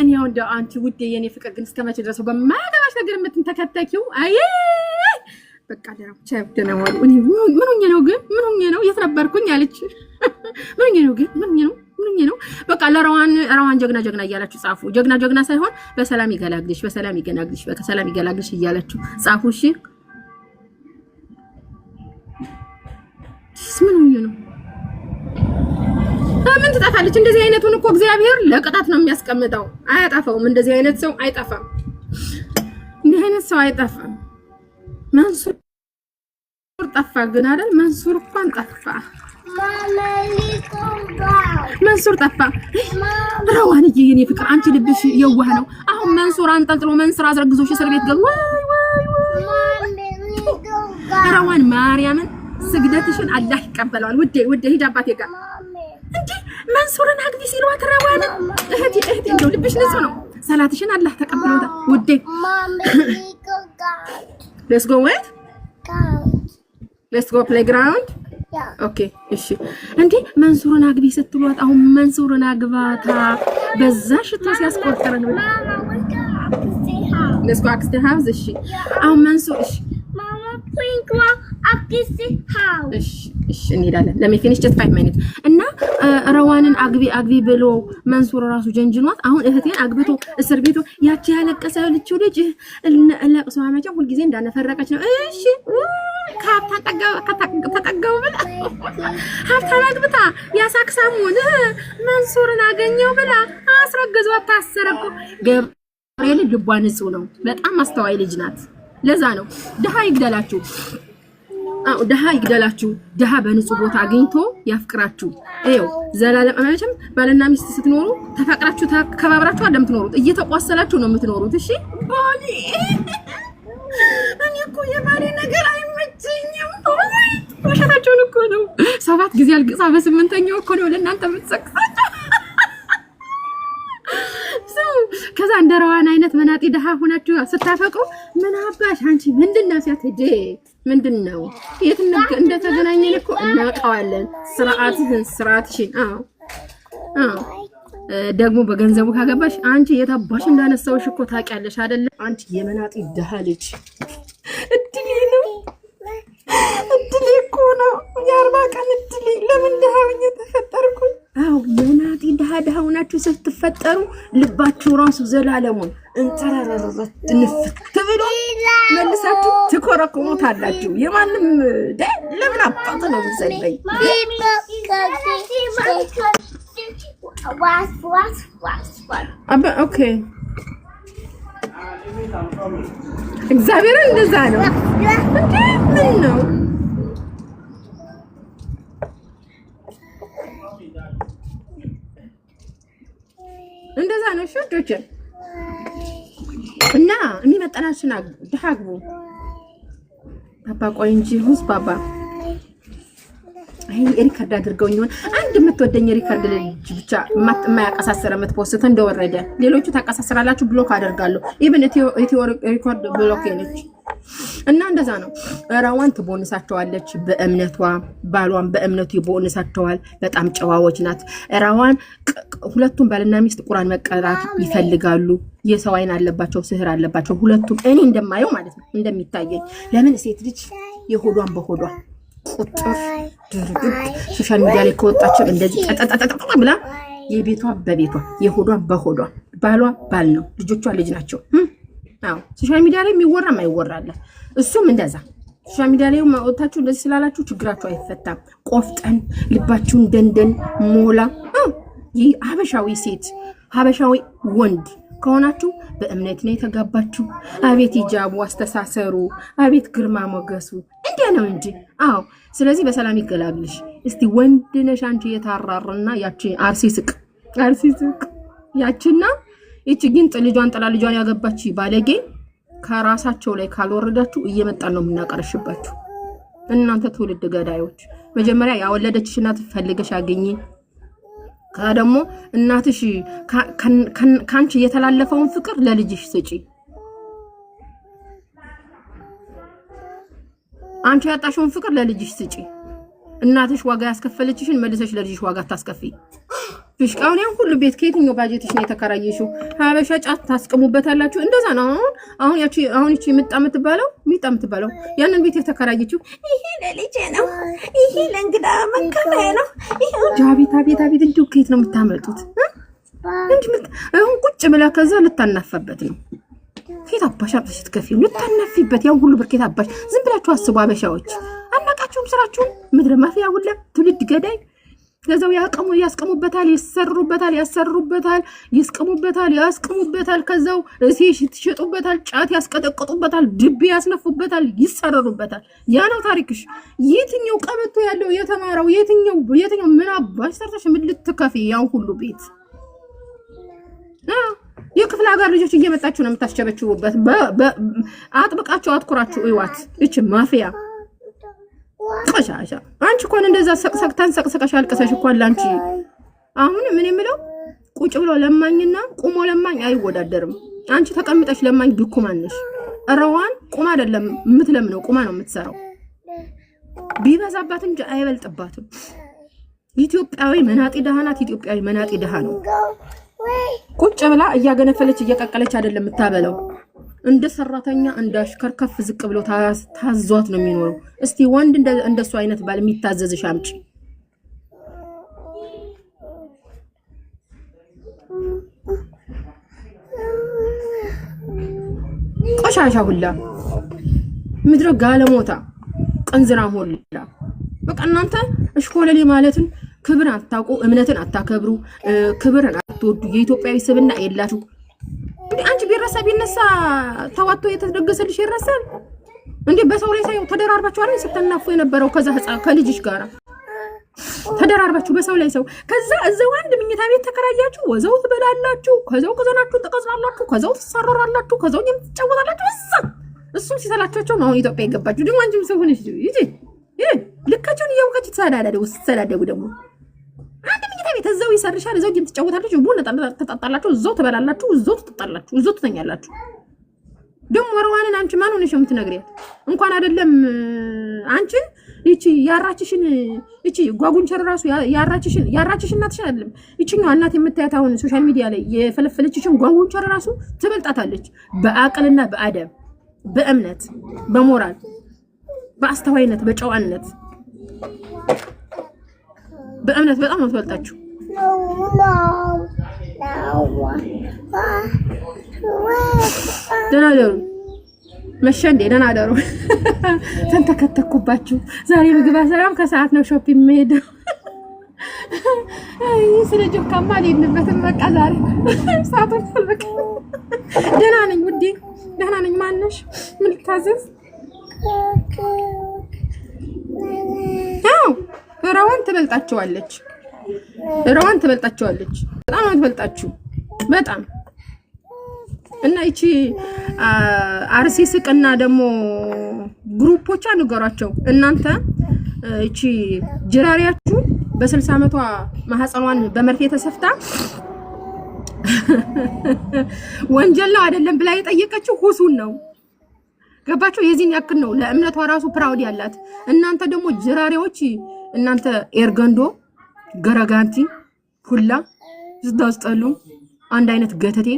እኔ ያው እንደ አንቺ ውዴ የኔ ፍቅር ግን እስከመቼ ድረስ በማያገባሽ ነገር የምትንተከተኪው? አይ በቃ ደረው እኔ ምን ሆኜ ነው ግን ምን ሆኜ ነው የት ነበርኩኝ አለች። ምን ሆኜ ነው ግን ምን ሆኜ ነው በቃ ለራዋን ጀግና እያላችሁ ጻፉ። ጀግና ሳይሆን በሰላም ይገላግልሽ በሰላም ይገላግልሽ እያላችሁ ጻፉ። እሺ ምን ሆኜ ነው ምን ትጠፋለች? እንደዚህ አይነቱን እኮ እግዚአብሔር ለቅጣት ነው የሚያስቀምጠው። አያጠፋውም። እንደዚህ አይነት ሰው አይጠፋም። እንደዚህ አይነት ሰው አይጠፋም። መንሱር ጠፋ ግን አይደል? መንሱር እንኳን ጠፋ። መንሱር ጠፋ። ረዋንዬ የኔ ፍቅር አንቺ ልብሽ የዋህ ነው። አሁን መንሱር አንጠልጥሎ መንሱር አስረግዞሽ እስር ቤት ገቡ። ረዋን ማርያምን ስግደትሽን አላህ ይቀበላል። ውዴ ሂድ አባቴ ጋር እንዴ መንሱርን አግቢ ሲሏት ረዋን እህቴ እንደው ልብሽ ንጹህ ነው። ሰላትሽን አላህ ተቀብሎታል ውዴ። let's go where? let's go playground? ኦኬ እሺ። እንዴ መንሱርን አግቢ ስትሏት አሁን መንሱርን አግባታ በዛ ሽታ ሲያስቆጥረን ነው። let's go ask the house እሺ። አሁን መንሱር እሺ እሺ እንሄዳለን። let me finish just 5 minutes እና ረዋንን አግቢ ብሎ መንሱር ራሱ ጀንጅኗት አሁን እህቴን አግብቶ እስር ቤቱ ያቺ ያለቀሰው ልጅ ለቅሶ አመጫ ሁሉ ጊዜ እንዳነፈረቀች ነው። እሺ ተጠጋው ብላ ሀብታም አግብታ ያሳክሳሙን መንሱርን አገኘው ብላ አስረግዟት ታሰረኩ። ገብርኤል ልቧ ንጹህ ነው። በጣም አስተዋይ ልጅ ናት። ለዛ ነው ደሃ ይግደላችሁ። ደሃ በንጹህ ቦታ አግኝቶ ያፍቅራችሁ። ይኸው ዘላለም አመቸም ባልና ሚስት ስትኖሩ ተፈቅራችሁ ተከባብራችሁ አይደለም ትኖሩት፣ እየተቋሰላችሁ ነው የምትኖሩት። እሺ ባሊ እኔ እኮ የባሌ ነገር አይመቸኝም። ወሸታችሁን እኮ ነው 7 ጊዜ አልቅሳ በ8ኛው እኮ ነው ለእናንተ የምትሰቅሳችሁ። ሰው ከዛ እንደራዋን አይነት መናጢ ደሃ ሆናችሁ ስታፈቅሩ ምን አባሽ አንቺ ምንድነው ሲያትዴ ምንድነው የት እንደተገናኘን እኮ እናውቀዋለን ስርዓትሽን ደግሞ በገንዘቡ ካገባሽ አንቺ የታባሽ እንዳነሳውሽ እኮ ታውቂያለሽ አይደለ አንቺ የመናጢ ደሃ ልጅ እድሌ ነው እድሌ እኮ ነው የ40 ቀን እድሌ ለምን ደሃውኝ ተፈጠርኩ የመናጢ ደሃ ሆናችሁ ስትፈጠሩ ልባችሁ ራሱ ዘላለሙን እንተራራራት ንፍት ብሎ መልሳችሁ ትኮረኮሙታላችሁ የማንም ለምን አጣጥ ነው ዘልበይ አባ ኦኬ እግዚአብሔር እንደዛ ነው ምን ነው እንደዛ ነው ሾዶች እና የሚመጣናችና ደሃግቡ አባ ቆይ እንጂ ሁስ ባባ አይ ሪካርድ አድርገውኝ ይሆን አንድ የምትወደኝ ሪካርድ ልጅ ብቻ የማያቀሳሰረ የምትፖስት እንደወረደ ሌሎቹ ታቀሳሰራላችሁ ብሎክ አደርጋለሁ ኢቭን ኢትዮ ሪካርድ ብሎክ ነች እና እንደዛ ነው ራዋን ትቦንሳቸዋለች በእምነቷ ባሏን በእምነቱ ይቦንሳቸዋል በጣም ጨዋዎች ናት ራዋን ሁለቱም ባልና ሚስት ቁርአን መቀራት ይፈልጋሉ የሰው አይን አለባቸው ስህር አለባቸው ሁለቱም እኔ እንደማየው ማለት ነው እንደሚታየኝ ለምን ሴት ልጅ የሆዷን በሆዷ ቁጥር ድርግት ሶሻል ሚዲያ ላይ ከወጣች እንደዚህ ተጣጣጣጣ ብላ የቤቷ በቤቷ የሆዷ በሆዷ ባሏ ባል ነው ልጆቿ ልጅ ናቸው ሶሻል ሚዲያ ላይ የሚወራ ማይወራለ እሱም እንደዛ ሶሻል ሚዲያ ላይ ወጣችሁ እንደዚህ ስላላችሁ ችግራችሁ አይፈታም ቆፍጠን ልባችሁን ደንደን ሞላ ይህ ሀበሻዊ ሴት ሀበሻዊ ወንድ ከሆናችሁ በእምነት ነው የተጋባችሁ አቤት ሂጃቡ አስተሳሰሩ አቤት ግርማ ሞገሱ እንዴ ነው እንጂ ስለዚህ በሰላም ይገላግልሽ እስቲ ወንድ ነሽ አንቺ የታራረና ያቺ አርሲ ስቅ ያቺና እቺ ግን ልጇን ጥላ ልጇን ያገባች ባለጌ ከራሳቸው ላይ ካልወረዳችሁ እየመጣን ነው የምናቀርሽባችሁ እናንተ ትውልድ ገዳዮች መጀመሪያ ያወለደችሽ እናት ፈልገሽ አገኚ ከደሞ እናትሽ ካንቺ የተላለፈውን ፍቅር ለልጅሽ ስጪ አንቺ ያጣሽውን ፍቅር ለልጅሽ ስጪ እናትሽ ዋጋ ያስከፈለችሽን መልሰሽ ለልጅሽ ዋጋ ታስከፊ ፍሽቃውን ያን ሁሉ ቤት ከየትኛው ባጀትሽ ነው የተከራየሽው ሀበሻ ጫት ታስቀሙበታላችሁ እንደዛ ነው አሁን እቺ ምጣምትባለው ያንን ቤት የተከራየችው ይሄ ለልጄ ነው ይሄ ለእንግዳ መቀበያ ነው ይሄ ቤት እንዴ ከየት ነው የምታመጡት እንዴ አሁን ቁጭ ብላ ከዛ ልታናፈበት ነው ከየት አባሽ አብሽት ከፊው ልታናፊበት ያው ሁሉ ብርኬት አባሽ ዝም ብላችሁ አስቡ አበሻዎች አናቃችሁም ስራችሁን ምድረ ማፊያ ሁሉ ትውልድ ገዳይ ከዛው ያስቀሙበታል ያስቀሙበታል ከዛው እሺ ትሸጡበታል ጫት ያስቀጠቅጡበታል ድብ ያስነፉበታል ይሰረሩበታል ያ ነው ታሪክሽ የትኛው ቀበቶ ያለው የተማረው የትኛው ምን አባሽ ሰርተሽ ምን ልትከፊ ያው ሁሉ ቤት የክፍለ ሀገር ልጆች እየመጣችሁ ነው የምታስቸበችቡበት አጥብቃችሁ አትኩራችሁ እዩዋት እቺ ማፊያ ቆሻሻ አንቺ ኮን እንደዛ ሰቅሰቅታን አልቀሰሽ እኮ ላንቺ አሁን ምን የምለው ቁጭ ብሎ ለማኝና ቁሞ ለማኝ አይወዳደርም አንቺ ተቀምጠሽ ለማኝ ድኩማንሽ ራዋን ቁማ አይደለም የምትለምነው ቁማ ነው የምትሰራው ቢበዛባት እንጂ አይበልጥባትም ኢትዮጵያዊ መናጢ ደሃናት ኢትዮጵያዊ መናጢ ደሃ ነው ቁጭ ብላ እያገነፈለች እየቀቀለች አይደለም የምታበለው እንደ ሰራተኛ እንዳሽከር ከፍ ዝቅ ብሎ ታዟት ነው የሚኖረው እስቲ ወንድ እንደሱ አይነት ባል የሚታዘዝሽ አምጪ ቆሻሻ ሁላ ምድረ ጋለሞታ ቀንዝራ ሁላ በቃ እናንተ እሽኮለሌ ማለትን ክብር አታውቁ እምነትን አታከብሩ ክብርን አትወዱ የኢትዮጵያዊ ስብና የላችሁ እንዴ አንቺ ቢነሳ ተዋቶ የተደገሰልሽ ይረሳል እንዴ በሰው ላይ ሳይው ተደራርባችሁ አይደል ስትናፉ የነበረው ከዛ ህፃን ከልጅሽ ጋር ተደራርባችሁ በሰው ላይ ሰው ከዛ እዛው አንድ ምኝታ ቤት ተከራያችሁ ወዘው ትበላላችሁ ከዛው ከዘናችሁ ተቀዝናላችሁ ከዛው ተሰራራላችሁ ከዛው ትጫወታላችሁ እሱም ሲሰላቻቸው ነው ኢትዮጵያ ይገባችሁ ደግሞ አንቺም ሰው ሆነሽ ይጂ ልካችሁን ያውቃችሁ ተሳዳዳዱ ደግሞ አንድ ምኝታ ቤት እዛው ይሰርሻል እዛው ጌም ትጫወታላችሁ ቡና ተጣጣላችሁ እዛው ተበላላችሁ እዛው ትጣጣላችሁ እዛው ትተኛላችሁ ደሞ ወርዋንን አንቺ ማን ሆነሽ የምትነግሪያት እንኳን አይደለም አንቺን እቺ ያራችሽን እቺ ጓጉንቸር ራሱ ያራችሽን እናትሽ አይደለም እቺኛው እናት የምታያት አሁን ሶሻል ሚዲያ ላይ የፈለፈለችሽን ጓጉንቸር ራሱ ትበልጣታለች በአቅልና በአደብ በእምነት በሞራል በአስተዋይነት በጨዋነት በእምነት በጣም ነው ትበልጣችሁ ደህና ደሩ መሸንዴ ደህና ደሩ ተንተከተኩባችሁ ዛሬ ምግብ አሰራም ከሰዓት ነው ሾፒንግ የምሄደው አይ ስለዚህ ከማል ይንበትን በቃ ዛሬ ሰዓቱን በቃ ደህና ነኝ ውዴ ደህና ነኝ ማነሽ ምን ልታዘዝ አው ራዋን ትበልጣቸዋለች በጣም ትበልጣችሁ በጣም እና እቺ አርሲ ስቅና ደግሞ ግሩፖቿ ንገሯቸው እናንተ እቺ ጅራሪያችሁ በ60 ዓመቷ ማህፀኗን በመርፌ ተሰፍታ ወንጀል ነው አይደለም ብላ የጠየቀችው ሁሱን ነው ገባችሁ የዚህን ያክል ነው ለእምነቷ ራሱ ፕራውድ ያላት እናንተ ደግሞ ጅራሪዎች እናንተ ኤርገንዶ ገረጋንቲ ሁላ ዝዳስጠሉ አንድ አይነት ገተቴ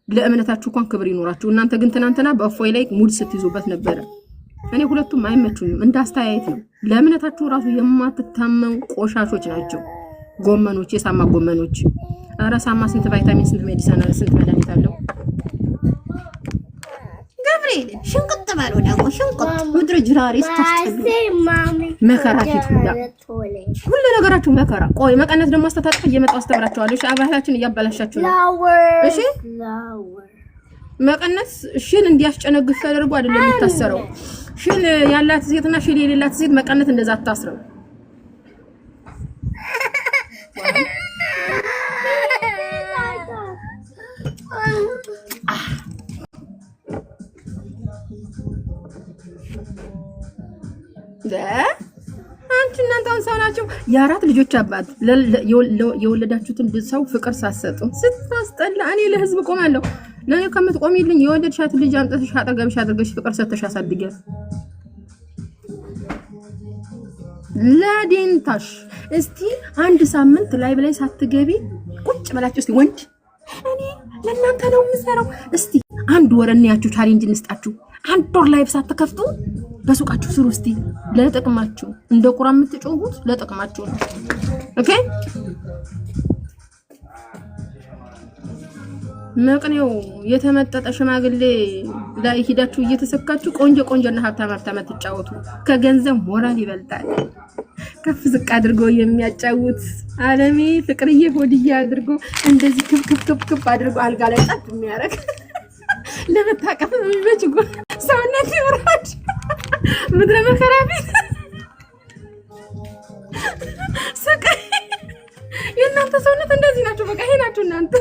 ለእምነታችሁ እንኳን ክብር ይኖራችሁ እናንተ ግን ትናንትና በእፎይ ላይ ሙድ ስትይዙበት ነበር እኔ ሁለቱም አይመቹኝም እንዳስተያየት ነው ለእምነታችሁ ራሱ የማትታመኑ ቆሻሾች ናቸው ጎመኖች የሳማ ጎመኖች ኧረ ሳማ ስንት ቫይታሚን ስንት ሜዲሲን ስንት መድኃኒት አለው ገብርኤል ሽንቅጥ ባለው ደግሞ ሽንቅጥ ምድር ጅራሪስ ታስተሉ መከራቲት ሁሉ ነገራችሁ መከራ ቆይ መቀነት ደግሞ አስተታጥፍ እየመጣው አስተምራችኋለሁ እሺ አባህላችን እያባላሻችሁ ነው እሺ መቀነት ሽል እንዲያስጨነግፍ ተደርጎ አይደለም የሚታሰረው ሽል ያላት ሴትና ሽል የሌላት ሴት መቀነት እንደዛ አታስረው አንቺ እናንተውን ሰው ናችሁ የአራት ልጆች አባት የወለዳችሁትን ሰው ፍቅር ሳሰጡ ስታስጠላ እኔ ለህዝብ ቆማለሁ ለኔ ከምትቆሚልኝ የወለድሻት ልጅ አምጥተሽ አጠገብሽ አድርገሽ ፍቅር ሰተሽ አሳድጊያት ለዲንታሽ እስቲ አንድ ሳምንት ላይ ብላይ ሳትገቢ ቁጭ ብላችሁ እስቲ ወንድ እኔ ለእናንተ ነው የምሰራው እስቲ አንድ ወር እንያችሁ ቻሌንጅ እንስጣችሁ አንድ ወር ላይቭ ሳትከፍቱ በሱቃችሁ ስሩ እስቲ ለጥቅማችሁ እንደ ቁራን የምትጮሁት ለጥቅማችሁ ነው ኦኬ መቅኔው የተመጠጠ ሽማግሌ ላይ ሂዳችሁ እየተሰካችሁ ቆንጆና ሀብታም ትጫወቱ ከገንዘብ ሞራል ይበልጣል ከፍ ዝቅ አድርጎ የሚያጫውት ዓለሜ ፍቅርዬ ሆድዬ አድርጎ እንደዚህ ክፍ አድርጎ አልጋ ላይ ጣት የሚያረግ ለመታቀፍ የሚመች ሰውነት ይወራድ ምድረ መከራቢ ስቃይ የእናንተ ሰውነት እንደዚህ ናችሁ በቃ ይሄ ናችሁ እናንተ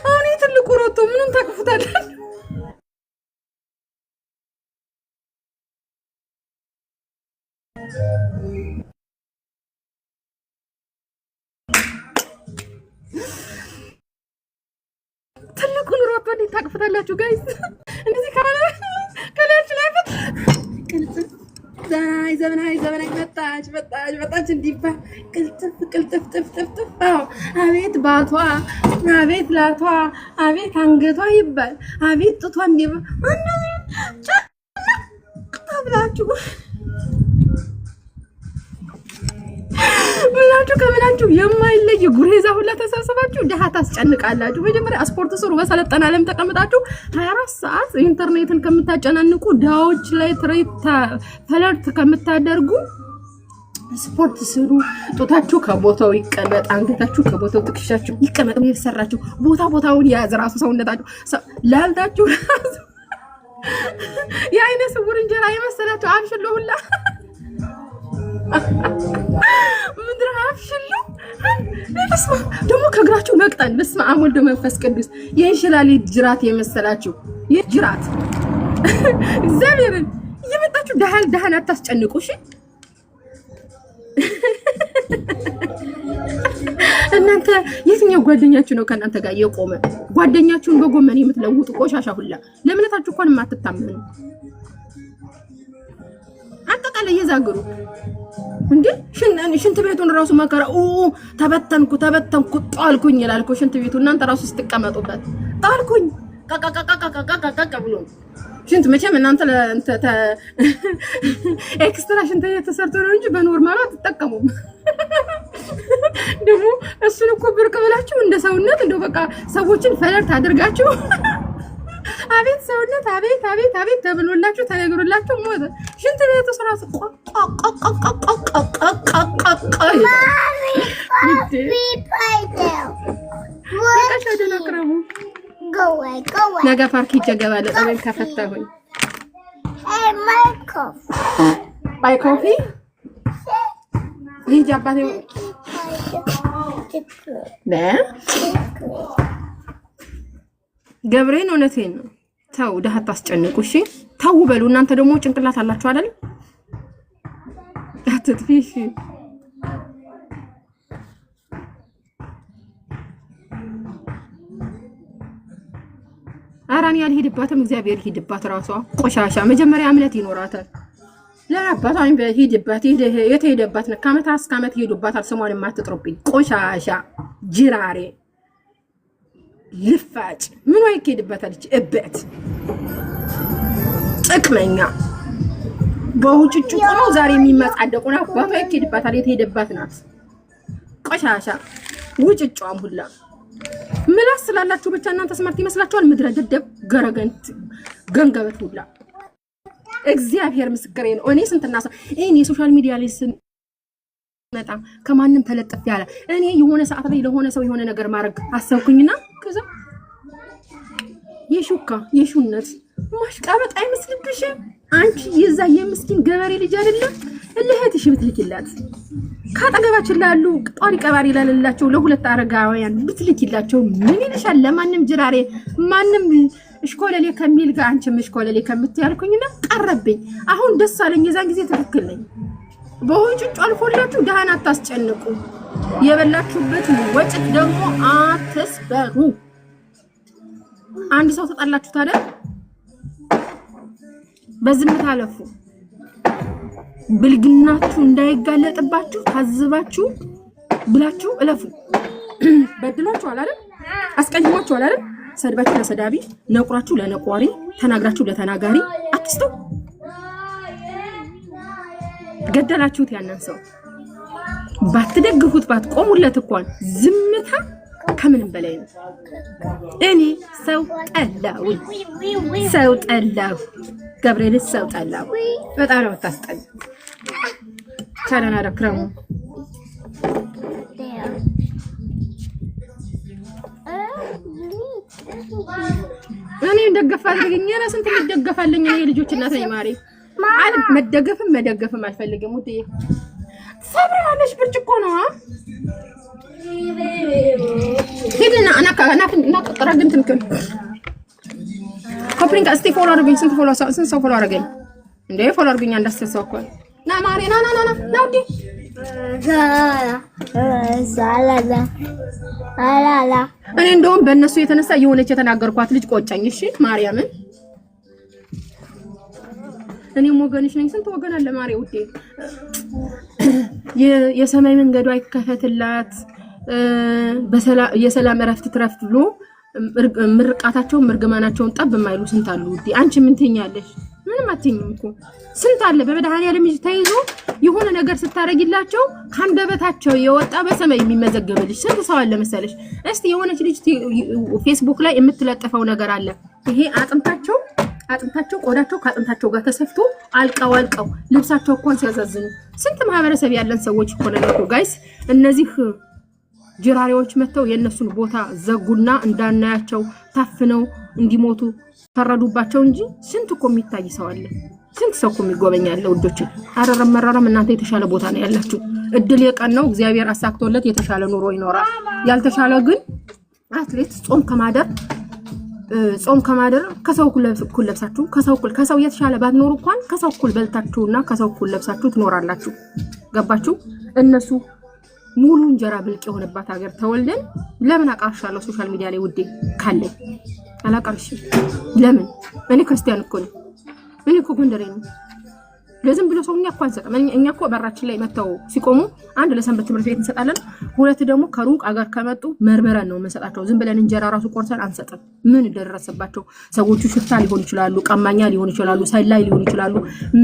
አሁን ትልቁ ሮቶ ምንም ታቅፉታላችሁ ትልቁን ሮቶ እንዴት ታቅፉታላችሁ ጋይስ እንደዚህ ከላች ላይ ዘመናዊ መጣች እንዲባ ቅልጥፍ አቤት ባቷ አቤት ላቷ አቤት አንገቷ ይባል አቤት ጡቷ እንዲባ ታብላችሁ ምናችሁ ከመናችሁ የማይለይ ጉሬዛ ሁላ ተሰብስባችሁ ደሃ ታስጨንቃላችሁ መጀመሪያ ስፖርት ስሩ በሰለጠና ዓለም ተቀምጣችሁ 24 ሰዓት ኢንተርኔትን ከምታጨናንቁ ዳዎች ላይ ትሬት ፈለርት ከምታደርጉ ስፖርት ስሩ ጡታችሁ ከቦታው ይቀመጥ አንገታችሁ ከቦታው ትክሻችሁ ይቀመጥ ይሰራችሁ ቦታውን ያዝ ራሱ ሰውነታችሁ ላልታችሁ ራሱ የአይነ ስውር እንጀራ የመሰላችሁ አብሽሎ ሁላ ምድር አፍሽሉ ለስማ ደግሞ ከግራችሁ መቅጣን በስመ አብ ወልድ መንፈስ ቅዱስ የእንሽላሊ ጅራት የመሰላችሁ የጅራት እግዚአብሔርን እየመጣችሁ ደሃን አታስጨንቁ እሺ እናንተ የትኛው ጓደኛችሁ ነው ከእናንተ ጋር የቆመ? ጓደኛችሁን በጎመን የምትለውጡ ቆሻሻ ሁላ ለምነታችሁ እንኳን የማትታመኑ አጠቃላይ የዛግሩ እንዴ ሽንት ቤቱን ራሱ መከራ ተበተንኩ ጣልኩኝ ይላልኩ ሽንት ቤቱ እናንተ ራሱ ስትቀመጡበት ጣልኩኝ ቃቃቃቃቃቃቃቃ ብሎ ሽንት መቼም እናንተ ኤክስትራ ሽንት ተሰርቶ ነው እንጂ በኖርማሉ አትጠቀሙም። ደግሞ እሱን እኮ ብርቅ ብላችሁ እንደ ሰውነት እንደው በቃ ሰዎችን ፈለርት አድርጋችሁ አቤት ሰውነት አቤት አቤት አቤት ተብሎላችሁ ተነግሮላችሁ ሞተ ሽንት ቤቱ ስራስ ነገ ፓርክ ይጀገባል ጠበል ከፈታሁኝ ባይ ኮፊ ልጅ አባቴ ገብሬን እውነቴን ነው። ተው ደሃ አታስጨንቁ እሺ ተው በሉ እናንተ ደግሞ ጭንቅላት አላችሁ አይደል አትጥፊሽ አራን ያልሄድባትም እግዚአብሔር ሄድባት ራሷ ቆሻሻ መጀመሪያ እምነት ይኖራታል ለራባታን በሄድባት የተሄደባት ነው ከአመት እስከ አመት ሄዱባታል ስሟን ማትጥሩብኝ ቆሻሻ ጅራሬ ልፋጭ ምን ወይ ከሄድባታል እበት ጥቅመኛ በውጭጩ ቆመው ዛሬ የሚመጻደቁና አባቷ ይከሄድባታል የተሄደባት ናት ቆሻሻ ውጭጫም ሁላ ምላስ ስላላችሁ ብቻ እናንተ ስማርት ይመስላችኋል ምድረ ደደብ ገረገንት ገንገበት ሁላ እግዚአብሔር ምስክሬ ነው እኔ ስንትና እኔ ሶሻል ሚዲያ ላይ ስመጣ ከማንም ተለጥፍ ያለ እኔ የሆነ ሰዓት ላይ ለሆነ ሰው የሆነ ነገር ማድረግ አሰብኩኝና ከዛ የሹነት ማሽቃበጥ አይመስልብሽ አንቺ የዛ የምስኪን ገበሬ ልጅ አይደለም ለህትሽ ብትልኪላት ካጠገባችን ላሉ ጧሪ ቀባሪ ላልላቸው ለሁለት አረጋውያን ብትልኪላቸው ምን ይልሻል ለማንም ጅራሬ ማንም እሽኮለሌ ከሚል ጋር አንቺም እሽኮለሌ ከምትያልኩኝና ቀረብኝ አሁን ደስ አለኝ የዛን ጊዜ ትክክል ነኝ በሆንጭ አልፎላችሁ ደሃና አታስጨንቁ የበላችሁበት ወጭት ደግሞ አትስበሩ አንድ ሰው ተጣላችሁ ታዲያ በዝምታ አለፉ ብልግናችሁ እንዳይጋለጥባችሁ ታዝባችሁ ብላችሁ እለፉ በድላችሁ አይደል አስቀይማችሁ አይደል ሰድባችሁ ለሰዳቢ ነቁራችሁ ለነቋሪ ተናግራችሁ ለተናጋሪ አትስተው ገደላችሁት ያንን ሰው ባትደግፉት ባትቆሙለት እንኳን ዝምታ ከምንም በላይ ነው እኔ ሰው ጠላው ገብርኤል ሰው ጠላው በጣም ነው ታስጠላ ካለና ረክረሙ እኔ እንደገፋልኝ እኔ ስንት እንደገፋልኝ እኔ ልጆች እናት ነኝ ማሪ አል መደገፍም አልፈልግም ውዴ ሰብራለሽ ብርጭቆ ነው ሄደና አና ቀረግን ትንከን ኮፕሪንግ እስቲ ፎሎ አድርገኝ ስንት ሰው ፎሎ አድርገኝ እንዴ ፎሎ አድርገኝ እንዳስተሰው እኮ ና ማሪ ና ውዴ አላላ እኔ እንደውም በእነሱ የተነሳ የሆነች የተናገርኳት ልጅ ቆጨኝ እሺ ማርያምን እኔም ወገንሽ ነኝ ስንት ወገን አለ ማሪ ውዴ የሰማይ መንገዱ አይከፈትላት የሰላም እረፍት ትረፍት ብሎ ምርቃታቸውን ምርግማናቸውን ጠብ የማይሉ ስንት አሉ ውዴ አንቺ ምን ትኛለሽ ምንም አትኝም እኮ ስንት አለ በመድኃኒዓለም ተይዞ የሆነ ነገር ስታረጊላቸው ካንደበታቸው የወጣ በሰማይ የሚመዘገብልሽ ስንት ሰው አለ መሰለሽ እስቲ የሆነች ልጅ ፌስቡክ ላይ የምትለጠፈው ነገር አለ ይሄ አጥንታቸው ቆዳቸው ካጥንታቸው ጋር ተሰፍቶ አልቀው ልብሳቸው እንኳን ሲያዛዝኑ ስንት ማህበረሰብ ያለን ሰዎች እኮ ነው ጋይስ እነዚህ ጅራሪዎች መተው የነሱን ቦታ ዘጉና እንዳናያቸው ታፍነው እንዲሞቱ ፈረዱባቸው እንጂ ስንት እኮ የሚታይ ሰው አለ ስንት ሰው እኮ የሚጎበኛል ወዶች አረረም እናንተ የተሻለ ቦታ ነው ያላችሁ እድል የቀን ነው እግዚአብሔር አሳክቶለት የተሻለ ኑሮ ይኖራል ያልተሻለ ግን አትሌት ጾም ከማደር ከሰው እኩል ለብሳችሁ ከሰው የተሻለ ባትኖሩ እንኳን ከሰው እኩል በልታችሁና ከሰው እኩል ለብሳችሁ ትኖራላችሁ ገባችሁ እነሱ ሙሉ እንጀራ ብልቅ የሆነባት ሀገር ተወልደን ለምን አቃርሻለሁ ሶሻል ሚዲያ ላይ ውዴ ካለ አላቃርሽም ለምን እኔ ክርስቲያን እኮ ነኝ እኔ እኮ ጎንደሬ ነኝ ለዝም ብሎ ሰውኛ እኮ አንሰጥም እኛ እኮ በራችን ላይ መተው ሲቆሙ አንድ ለሰንበት ትምህርት ቤት እንሰጣለን ሁለት ደግሞ ከሩቅ አገር ከመጡ መርመራን ነው መስጣቸው ዝም ብለን እንጀራ ራሱ ቆርሰን አንሰጥም ምን ደረሰባቸው ሰዎቹ ሽፍታ ሊሆን ይችላሉ ቀማኛ ሊሆን ይችላሉ ሰላይ ሊሆን ይችላሉ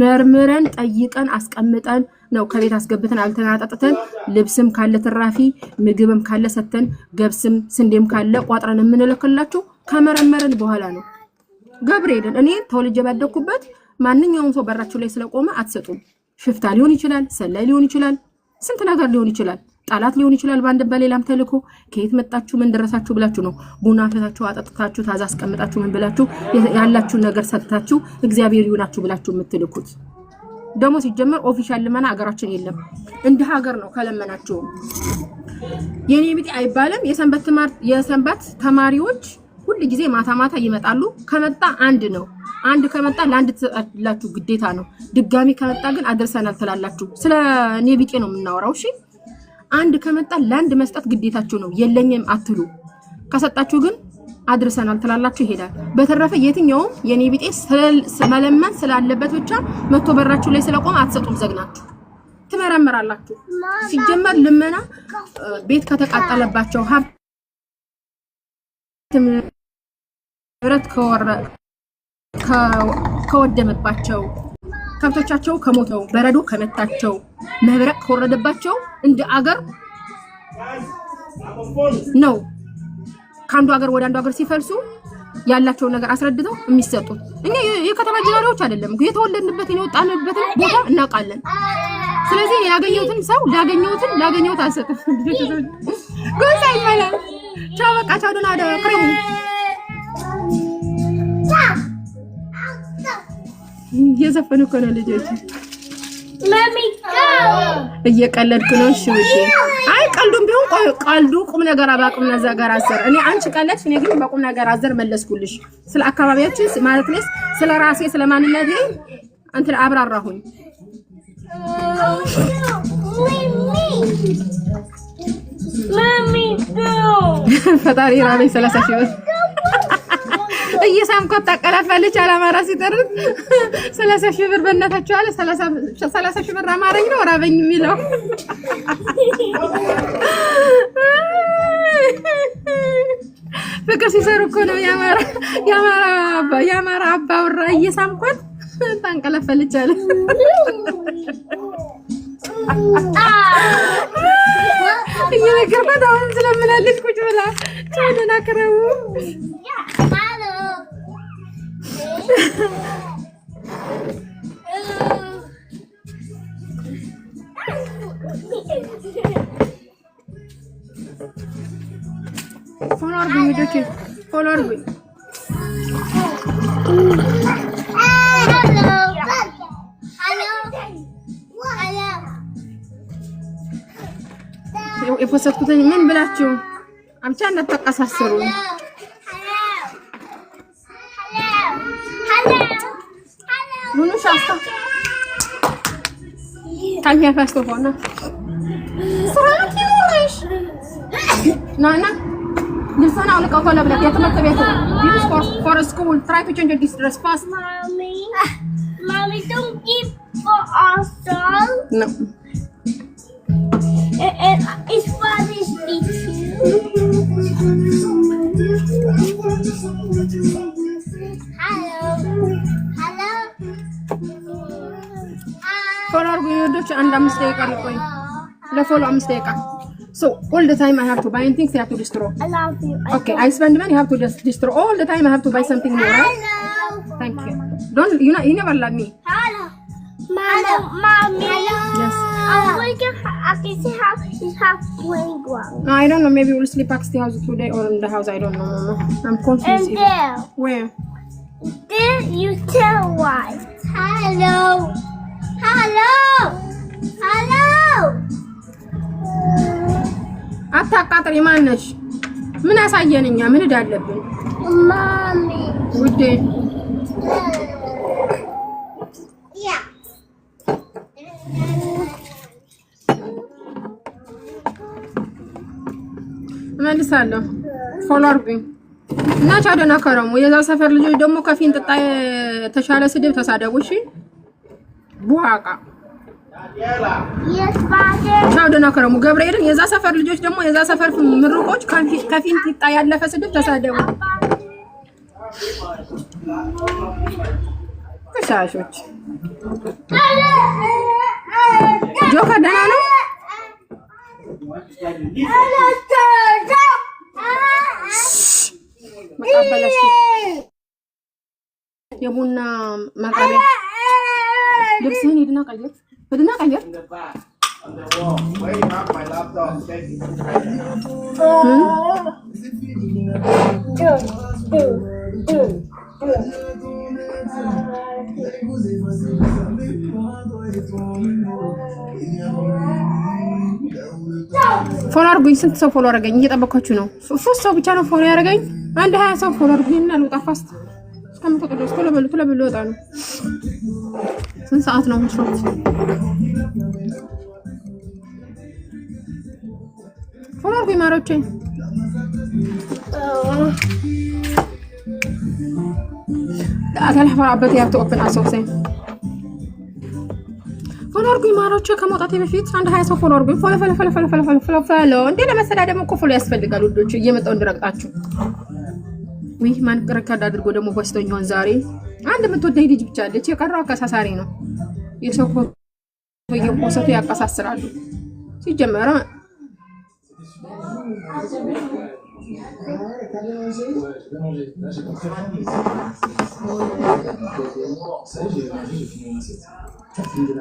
መርመራን ጠይቀን አስቀምጠን ነው ከቤት አስገብተን አልተናጣጣተን ልብስም ካለ ትራፊ ምግብም ካለ ሰተን ገብስም ስንዴም ካለ ቋጥረን የምንልክላችሁ ከመረመረን በኋላ ነው ገብርኤልን እኔ ተወልጄ ባደኩበት ማንኛውም ሰው በራችሁ ላይ ስለቆመ አትሰጡም ሽፍታ ሊሆን ይችላል ሰላይ ሊሆን ይችላል ስንት ነገር ሊሆን ይችላል ጣላት ሊሆን ይችላል ባንድ በሌላም ተልኮ ከየት መጣችሁ ምን ደረሳችሁ ብላችሁ ነው ቡና ፈታችሁ አጠጥታችሁ ታዛ አስቀምጣችሁ ምን ብላችሁ ያላችሁ ነገር ሰጥታችሁ እግዚአብሔር ይሁናችሁ ብላችሁ የምትልኩት ደሞ ሲጀመር ኦፊሻል ለማና አገራችን የለም እንደ ሀገር ነው ከለመናችሁ የኔ ቢጤ አይባልም የሰንበት ተማሪዎች ሁሉ ጊዜ ማታ ማታ ይመጣሉ ከመጣ አንድ ነው አንድ ከመጣ ለአንድ ተላላችሁ ግዴታ ነው ድጋሚ ከመጣ ግን አድርሰናል ተላላችሁ ስለ ኔቢጤ ነው የምናወራው እሺ አንድ ከመጣ ለአንድ መስጠት ግዴታችሁ ነው የለኝም አትሉ ከሰጣችሁ ግን አድርሰናል ተላላችሁ ይሄዳል በተረፈ የትኛውም የኔቢጤ መለመን ስላለበት ብቻ መቶ በራችሁ ላይ ስለቆም አትሰጡም ዘግናችሁ ትመረምራላችሁ ሲጀመር ልመና ቤት ከተቃጠለባቸው ሀብት ምረት ከወደመባቸው ከብቶቻቸው ከሞተው በረዶ ከመታቸው መብረቅ ከወረደባቸው እንደ አገር ነው ካንዱ አገር ወደ አንዱ አገር ሲፈልሱ ያላቸው ነገር አስረድተው የሚሰጡት እኛ የከተማ ጅራሮች አይደለም የተወለድንበት የወጣንበት ቦታ እናቃለን ስለዚህ ያገኘውትን ሰው ላገኘውት አሰጥፍ ጎሳ ይመላል ቻው በቃ ቻው ደህና ክረሙ የዘፈኑ እኮ ነው ልጆች እየቀለድኩ ነው እሺ ውጪ አይ ቀልዱም ቢሆን ቀልዱ ቁም ነገር አባቁም ነገር አዘር እኔ አንቺ ቀለድሽ እኔ ግን በቁም ነገር አዘር መለስኩልሽ ስለ አካባቢያችን ማለት ነው ስለ ራሴ ስለ ማንነቴ አንተ አብራራሁኝ ማሚ ፈጣሪ ራበኝ 30 ሺህ ብር እየሳምኩት ታቀላፋለች አላማራ ሲጠርት 30 ሺህ ብር በእናታችሁ አለ 30 ሺህ ብር አማረኝ ነው ራበኝ የሚለው ፍቅር ሲሰሩ እኮ ነው ያማራ አባውራ እየሳምኩት ታንቀላፋለች አለ እየነገርኳት አሁን ስለምናለች ቁጭ ብላ ታደና ከረው follow me የፖሰትኩኝ ምን ብላችሁ አምቻ እንደተቀሳሰሩ ኑኑ ሻስታ ታኛ ፈስተሆነ ሰራቲ ወይስ ናና ልሰና አልቀው ተለብለ የትምህርት ቤት ዩስ for school try to change this dress fast mommy don't give for us no it's for this hello follow you do and I'm stay ቆይ ለፎሎ 5 ደቂቃ so all the time I have to buy things I have to destroy I love you okay I spend money I have to just destroy all the time I have to buy something new right thank you don't you never love me hello mommy hello yes I can see how you have playground. No, I don't know. Maybe we'll sleep at the house today or in the house. I don't know, Mama. I'm confused. And there. Where? There you tell why. Hello. Hello. Hello. አታቃጥሪ ማነሽ? ምን አሳየንኛ? ምን እዳለብን? Mommy. ውዴ Yeah. መልሳለሁ ፎሎወር ቢኝ እና ቻደና ከረሙ የዛ ሰፈር ልጆች ደግሞ ከፊን ጥጣ ተሻለ ስድብ ተሳደቡ እሺ ቡሃቃ ቻደና ከረሙ ገብርኤልን የዛ ሰፈር ልጆች ደግሞ የዛ ሰፈር ምሩቆች ከፊን ጥጣ ያለፈ ስድብ ተሳደቡ ከሻሾች ጆካ ደህና ነው የቡና ማቅረቢያ ልብስህን ሂድና ቀይር ፎሎ አድርጉኝ ስንት ሰው ፎሎ አደረገኝ እየጠበቃችሁ ነው 3 ሰው ብቻ ነው ፎሎ ያደረገኝ አንድ 20 ሰው ፎሎ አድርጉኝና ልውጣ ፋስት እስከምትወጡ ቶሎ በሉ ወጣ ነው ስንት ሰዓት ነው መስራት ፎሎ አድርጉኝ ማሮቼ አታልፈራ አበት ያርተ ኦፕን አሶሴን ፎሎ አድርጉኝ ማሮቼ ከመውጣቴ በፊት አንድ 20 ሰው ፎሎ አድርጉኝ ፎሎ እንዴ ለመሰዳደም እኮ ፎሎ ያስፈልጋል ውዶች እየመጣው እንድረግጣችሁ ወይ ማን ቅርካዳ አድርጎ ደግሞ ፖስተኛውን ዛሬ አንድ የምትወደኝ ልጅ ብቻ አለች የቀረው አቀሳሳሪ ነው የሰው ፎቶ ያቀሳስራሉ ሲጀመረ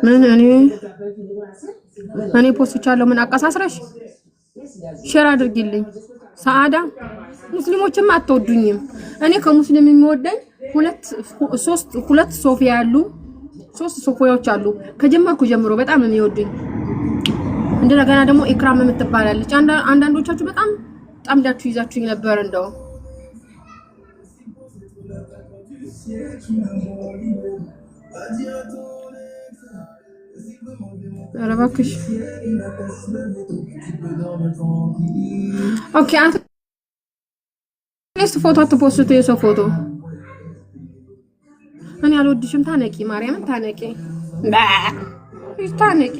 ምን እኔ ፖስቻለሁ ምን አቀሳስረሽ ሼር አድርጊልኝ ሰዓዳ ሙስሊሞችም አትወዱኝም እኔ ከሙስሊም የሚወደኝ ሁለት ሶፊያ ያሉ 3 ሶፊያዎች አሉ ከጀመርኩ ጀምሮ በጣም የሚወዱኝ እንደገና ደግሞ ኢክራም የምትባላለች አንዳንዶቻችሁ በጣም ጣምዳችሁ ይዛችሁኝ ነበር እንደው አረባክሽ ኦኬ አንተ ፎቶ አትፖስቱ የሰው ፎቶ እኔ አልወድሽም ታነቂ ማርያምን ታነቂ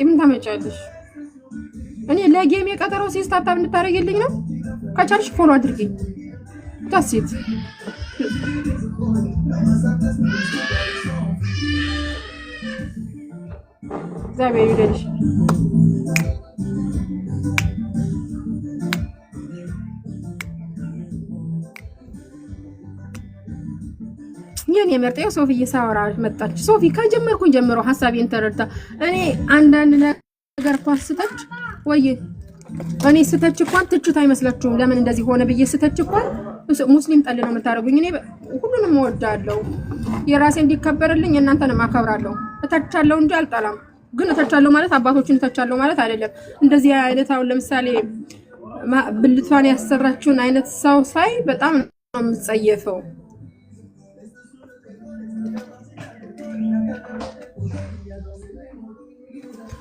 ምን ታመጫለሽ እኔ ለጌም የቀጠሮ ሲስታታ እንድታረጋግልኝ ነው ከቻልሽ ፎሎ አድርጊኝ ታሲት ዛቤ ይደልሽ የኔ መርጠው ሶፊ እየሳወራ መጣች ሶፊ ከጀመርኩኝ ጀምሮ ሐሳቤን ተረድታ እኔ አንዳንድ ነገር ኳስተች ወይ እኔ ስተች እንኳን ትችት አይመስላችሁም ለምን እንደዚህ ሆነ ብዬ ስተች እንኳን ሙስሊም ጠል ነው የምታረጉኝ እኔ ሁሉንም እወዳለሁ የራሴ እንዲከበርልኝ እናንተንም አከብራለሁ እተቻለሁ እንጂ አልጠላም ግን እተቻለሁ ማለት አባቶችን እተቻለሁ ማለት አይደለም እንደዚህ አይነት አሁን ለምሳሌ ብልቷን ያሰራችሁን አይነት ሰው ሳይ በጣም ነው የምጸየፈው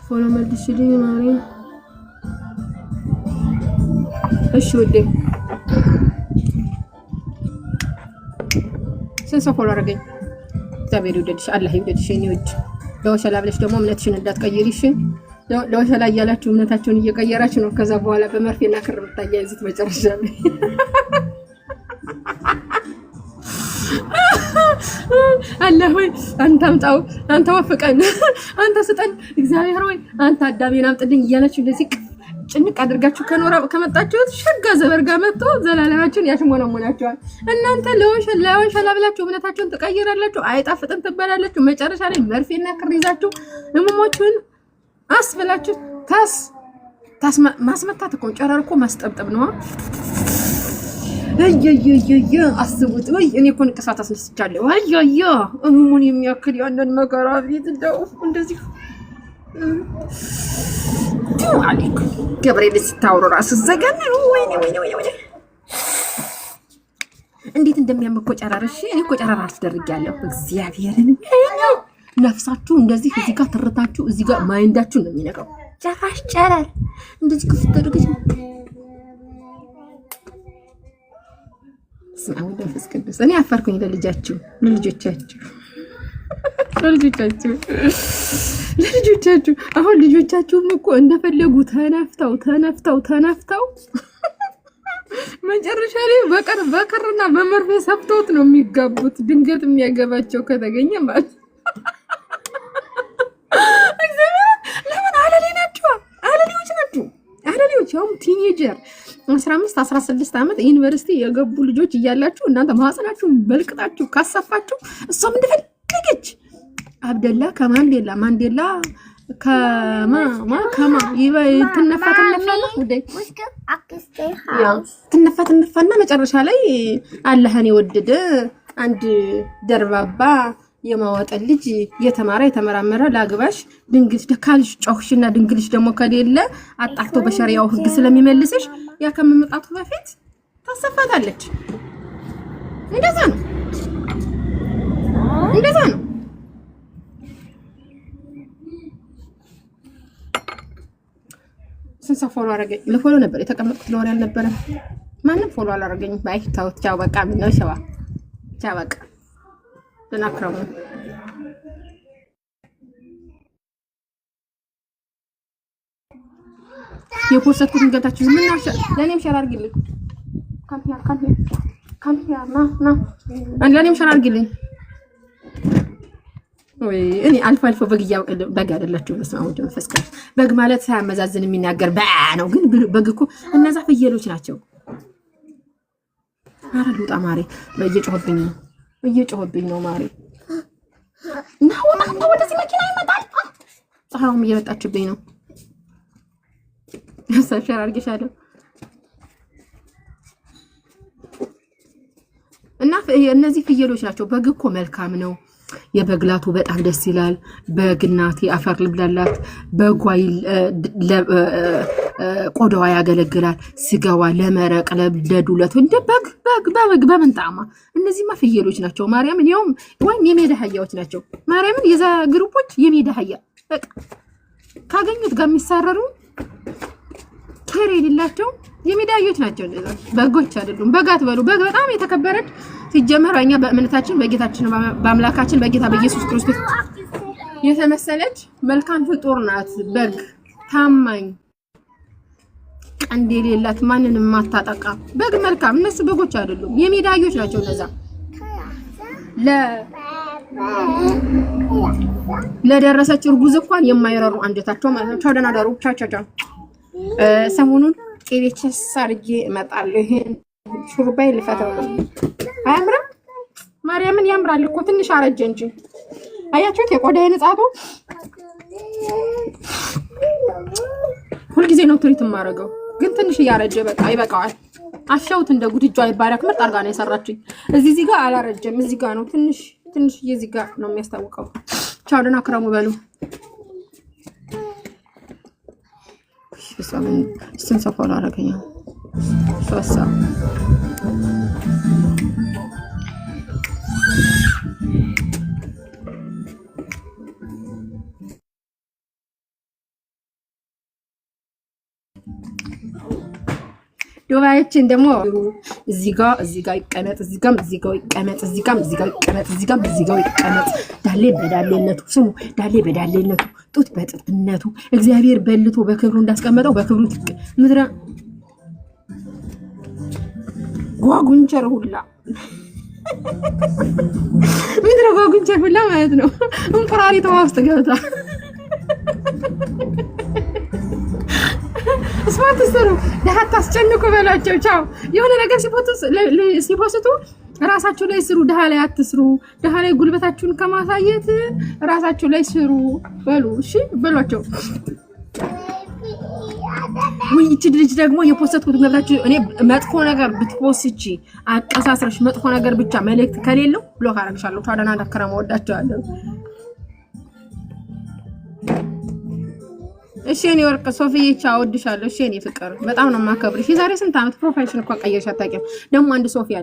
ፎሎ መልሽልኝ ማርያም እሺ ወዴ ስንት ፎሎ አደረገኝ እግዚአብሔር ይወድልሽ አላህ ይወድልሽ እኔ ወድ ለወሸላ ብለሽ ደግሞ እምነትሽን እንዳትቀይሪሽ ለወሸላ እያላችሁ እምነታችሁን እየቀየራችሁ ነው ከዛ በኋላ በመርፌና ክር ብታያይዙት መጨረሻ ላይ አላህ ወይ አንተ አምጣው አንተ ወፍቀን አንተ ስጠን እግዚአብሔር ወይ አንተ አዳሜን አምጥልኝ እያላችሁ እንደዚህ ጭንቅ አድርጋችሁ ከመጣችሁት ሸጋ ዘበርጋ መጥቶ ዘላለማችሁን ያሽሞነሙናችኋል እናንተ ለወሸላ ብላችሁ እምነታችሁን ትቀይራላችሁ አይጣፍጥም ትባላላችሁ መጨረሻ ላይ መርፌና ክር ይዛችሁ እሙሞቹን አስብላችሁ ታስ ማስመታት እኮ ጨረር እኮ ማስጠብጠብ ነው አየየየየ አስቡት ወይ እኔ እኮ ንቅሳት አስነስቻለሁ አየየ እሙን የሚያክል ያንን መከራ ፊት እንደው እንደዚህ አለኩ ገብርኤል ሲታወሩ ራስ ዘገነ ወይኔ እንዴት እንደሚያመኮ ጨራርሽ እኔ እኮ ጨራር አስደርጋለሁ እግዚአብሔርን ነፍሳችሁ እንደዚህ እዚህ ጋር ተረታችሁ እዚህ ጋር ማይንዳችሁ ነው የሚነካው ጨራሽ ጨራር እንደዚህ ክፍት አድርገሽ ስማው ደፍስ ቅዱስ እኔ አፈርኩኝ ለልጆቻችሁ አሁን ልጆቻችሁም እኮ እንደፈለጉ ተነፍተው መጨረሻ ላይ በቀርና በመርፌ ሰፍተውት ነው የሚጋቡት። ድንገት የሚያገባቸው ከተገኘ ማለት ለምን አለሌዎች ናቸው። ያውም ቲኔጀር 15 16 ዓመት ዩኒቨርሲቲ የገቡ ልጆች እያላችሁ እናንተ ማህፀናችሁን በልቅጣችሁ ካሰፋችሁ እሷም እንደፈለገች አብደላ ማንዴላ ከማ ትነፋና መጨረሻ ላይ አላህን የወደደ አንድ ደርባባ የማወጣ ልጅ የተመራመረ ላግባሽ ድንግልሽ ደካልሽ ጮህሽና ድንግልሽ ደግሞ ከሌለ አጣፍቶ በሸሪያው ህግ ስለሚመልስሽ ያ ከመምጣቱ በፊት ታሰፋታለች። እንደዛ ነው። ስንት ሰው ፎሎ አደረገኝ? ለፎሎ ነበር የተቀመጥኩት ለወሬ አልነበረም። ማንም ፎሎ አላደረገኝም። ባይ ታው ቻው በቃ ምን ነው ቻው በቃ ተናክረሙ የፖስተቱን ገታችሁ ምን ናሽ? ለኔም ሸር አድርግልኝ። ካምፒያ ና ለኔም ሸር አድርግልኝ። ወይ እኔ አልፎ በግ አይደላችሁ መስማው መንፈስ ቅዱስ በግ ማለት ሳያመዛዝን የሚናገር ነው። ግን በግ እኮ እነዛ ፍየሎች ናቸው። አረ ልውጣ ማሬ እየጮህብኝ ነው ማሬ። እና ወደዚህ መኪና ይመጣል። ፀሐዩም እየመጣችብኝ ነው። ሰፈር አርግሻለሁ እና እነዚህ ፍየሎች ናቸው። በግ እኮ መልካም ነው። የበግላቱ በጣም ደስ ይላል። በግናቴ አፈር ልብላላት። በጓይ ቆዳዋ ያገለግላል። ስጋዋ ለመረቅ ለዱለት እንደ በግ በመንጣማ። እነዚህማ ፍየሎች ናቸው። ማርያምን ያውም ወይም የሜዳ አህያዎች ናቸው። ማርያምን የዛ ግሩፖች የሜዳ አህያ በቃ ካገኙት ጋር የሚሳረሩ ከሬ የሌላቸው የሜዳ አህዮች ናቸው። እንደዛ በጎች አይደሉም። በግ አትበሉ። በግ በጣም የተከበረች ሲጀመር እኛ በእምነታችን በጌታችን በአምላካችን በጌታ በኢየሱስ ክርስቶስ የተመሰለች መልካም ፍጡር ናት። በግ ታማኝ ቀንድ የሌላት ማንንም ማታጠቃ በግ መልካም። እነሱ በጎች አይደሉም፣ የሜዳ አህዮች ናቸው። እነዛ ለደረሰች እርጉዝ እንኳን የማይረሩ አንጀታቸው ማለት ነው። ደህና ደሩ። ቻቻ ሰሞኑን ቄቤችስ አድርጌ እመጣለሁ። ይሄን ሹሩባይ ልፈተው ነው። አያምርም? ማርያምን ያምራል እኮ ትንሽ አረጀ እንጂ አያችሁት? የቆዳዬ ንጻቱ ሁልጊዜ ነው ትሪት የማደርገው፣ ግን ትንሽ እያረጀ በቃ ይበቃዋል። አሻውት እንደ ጉድጃ ይባረክ። ምርጥ አድርጋ ነው የሰራችኝ። እዚህ ጋር አላረጀም፣ እዚህ ጋር ነው ትንሽ እዚህ ጋር ነው የሚያስታውቀው። ቻው ደህና ክረሙ በሉ። ስንት ሰው ፎሎ አደረገኝ? 3 ሰው። ዱባዮችን ደግሞ እዚህ ጋር ይቀመጥ፣ እዚህ ጋር ይቀመጥ። ዳሌ በዳሌነቱ ስሙ፣ ዳሌ በዳሌነቱ፣ ጡት በጥጥነቱ እግዚአብሔር በልቶ በክብሩ እንዳስቀመጠው በክብሩ ምድረ ጓጉንቸር ሁላ ማለት ነው። እንቁራሪት ውሃ ውስጥ ገብታ ስማርት ስሩ። ደሃት አስጨንቁ በላቸው። ቻው። የሆነ ነገር ሲፖስቱ ራሳችሁ ላይ ስሩ፣ ደሃ ላይ አትስሩ። ደሃ ላይ ጉልበታችሁን ከማሳየት ራሳችሁ ላይ ስሩ በሉ። እሺ በሏቸው። ወይ እቺ ልጅ ደግሞ የፖስተቱት ገብታችሁ እኔ መጥፎ ነገር ብትፖስቺ አቀሳስረሽ መጥፎ ነገር ብቻ መልእክት ከሌለው ብሎክ አደርግሻለሁ። ታዲያ እንዳከረመ ወዳቸዋለሁ። እሺ እኔ ወርቅ ሶፊዬ ቻው፣ ወድሻለሁ። እሺ እኔ ፍቅር በጣም ነው የማከብርሽ። የዛሬ ስንት ዓመት ፕሮፋይልሽን እንኳን ቀየርሽ አታውቂም። ደግሞ አንድ ሶፊያ